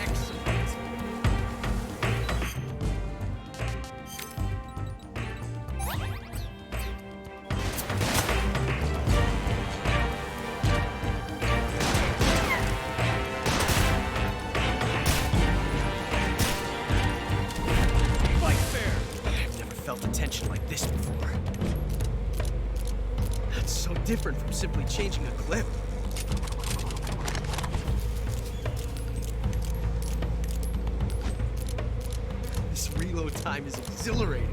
Excellent. Fight fair. I've never felt a tension like this before. That's so different from simply changing a clip. reload time is exhilarating.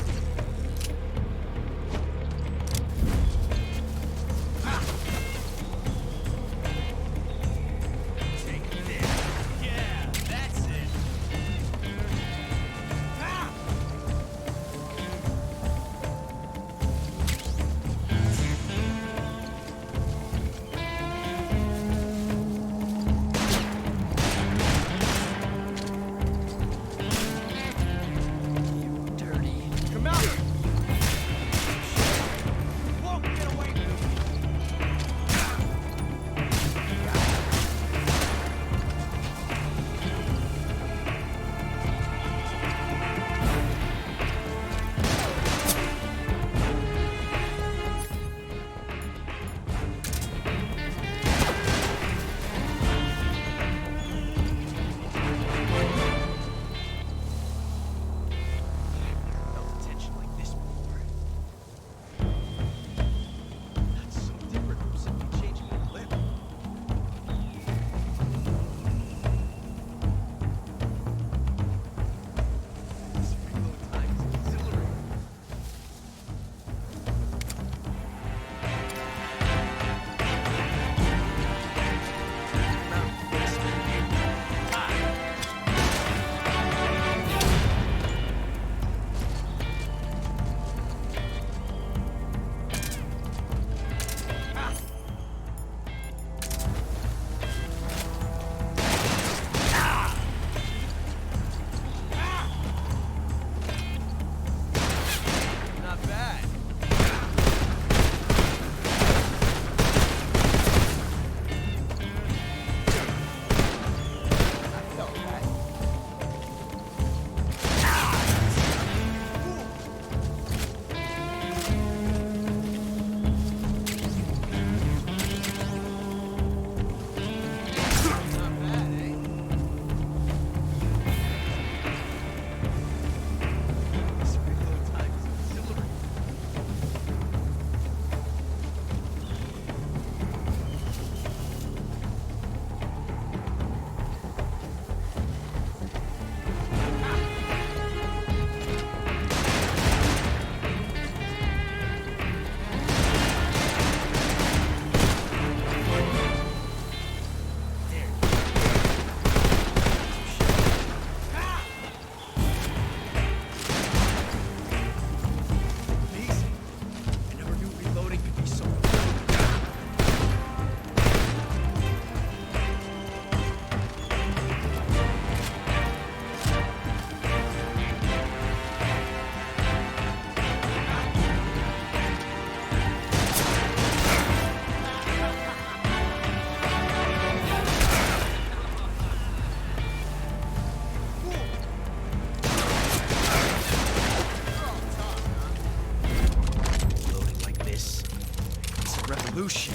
Revolution.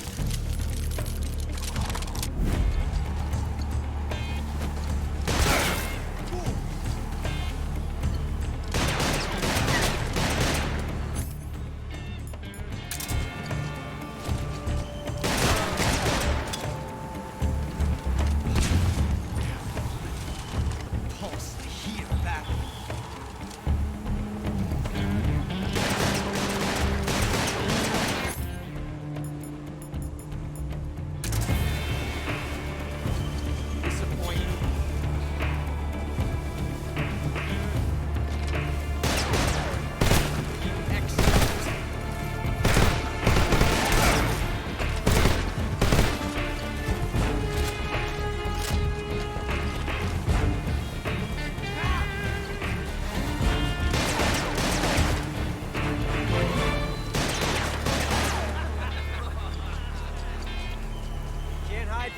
Pulse the heat of battle.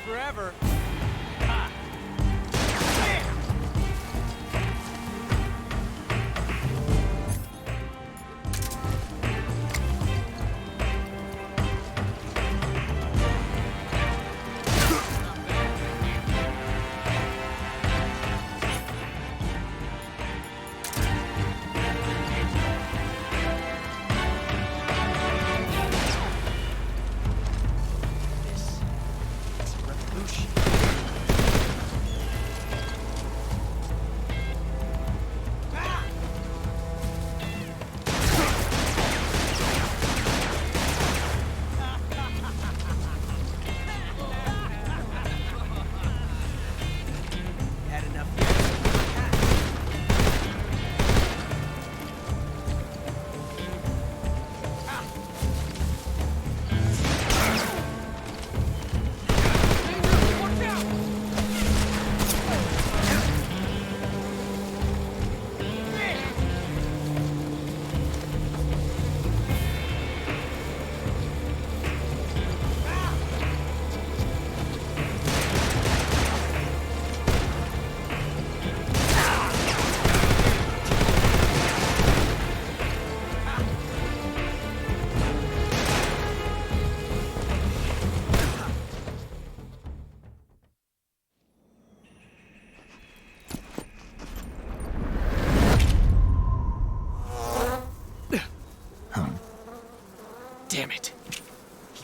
Forever. It's a revolution.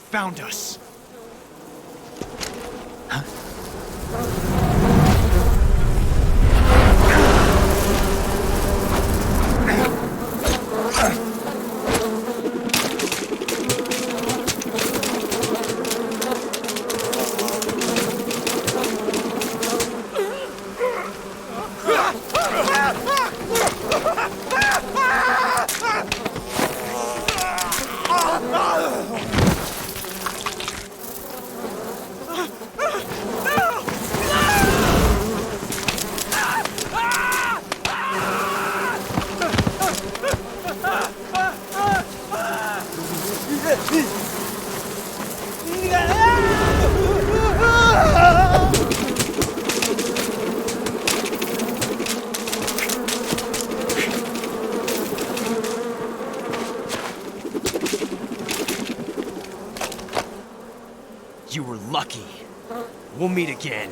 found us. You were lucky. We'll meet again.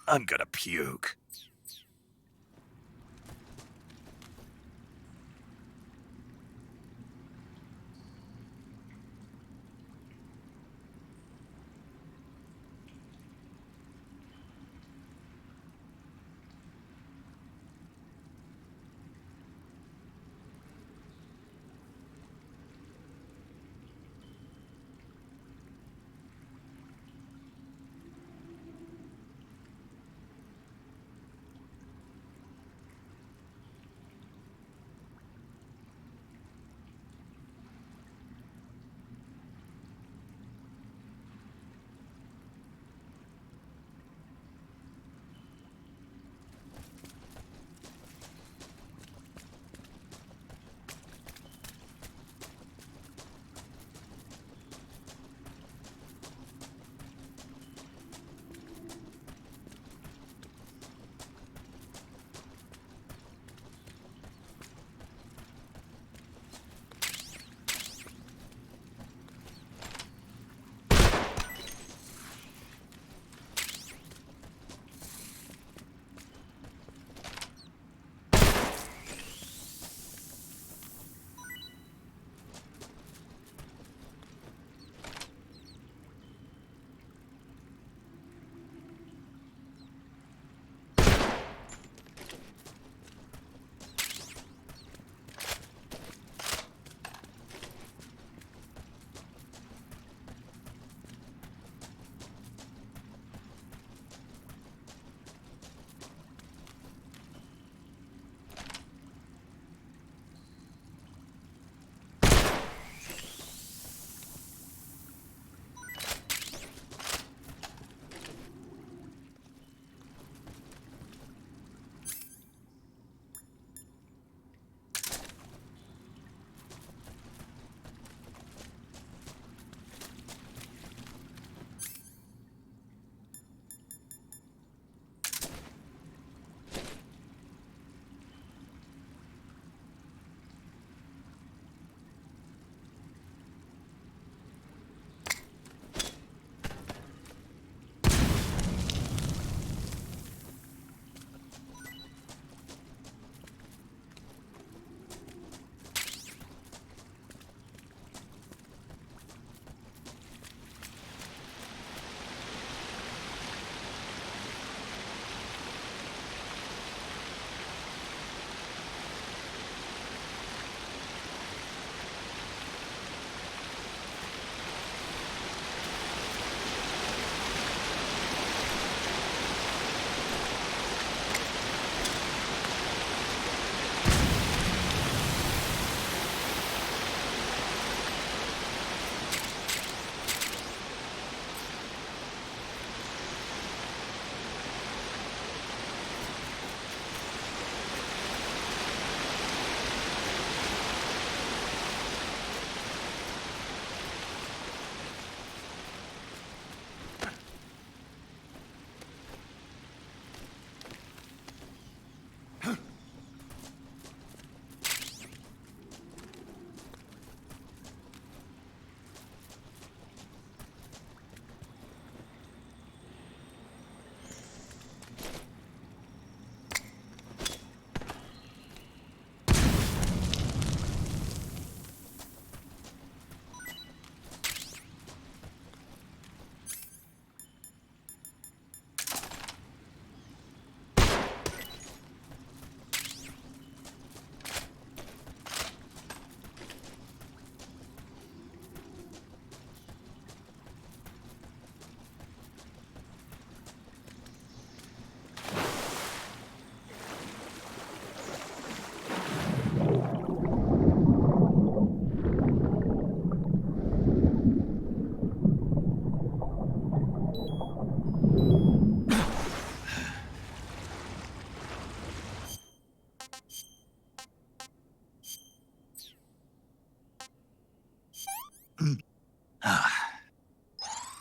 I'm gonna puke.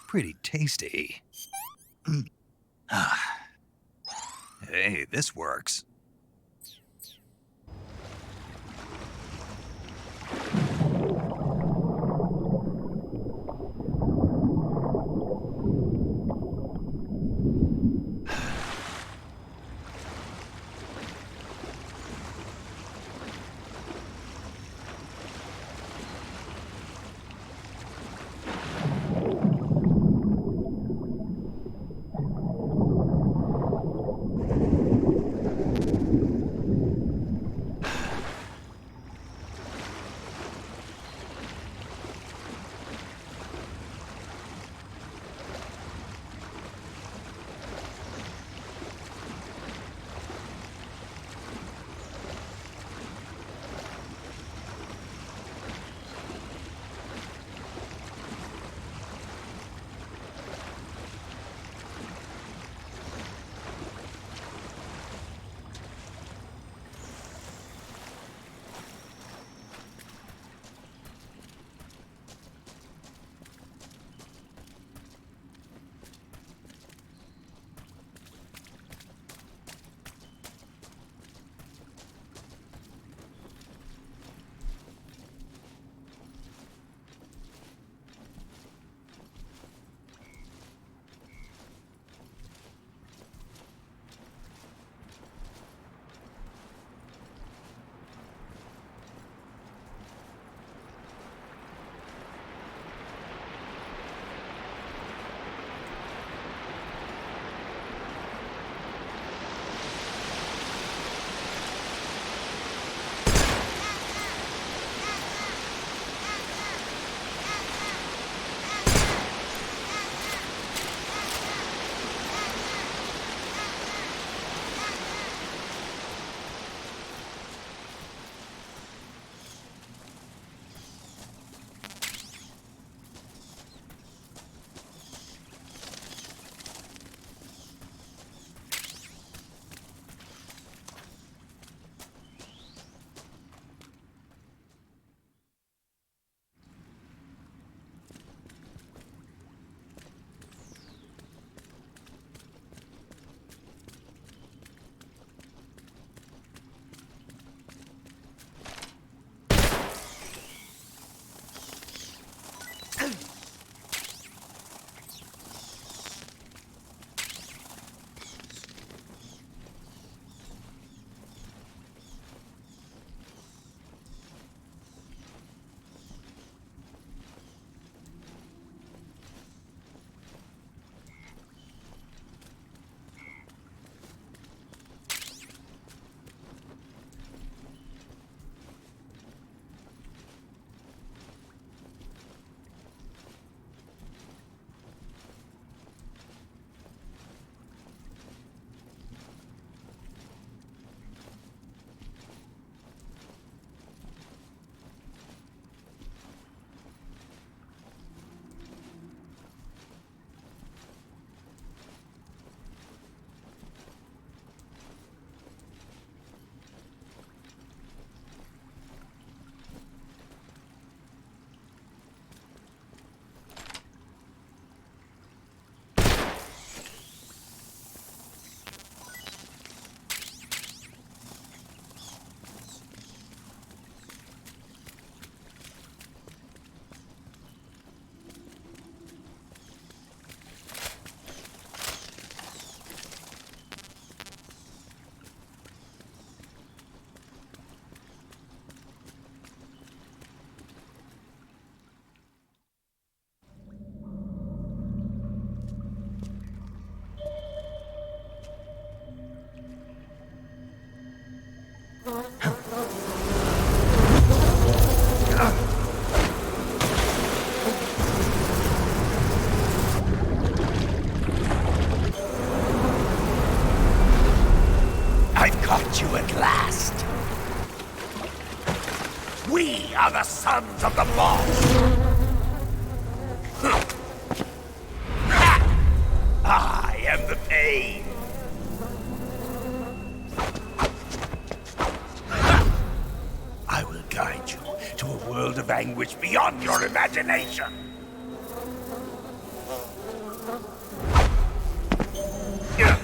Pretty tasty. Hey, this works. Caught you at last. We are the sons of the boss. I am the pain. I will guide you to a world of anguish anguish beyond your imagination. Yeah.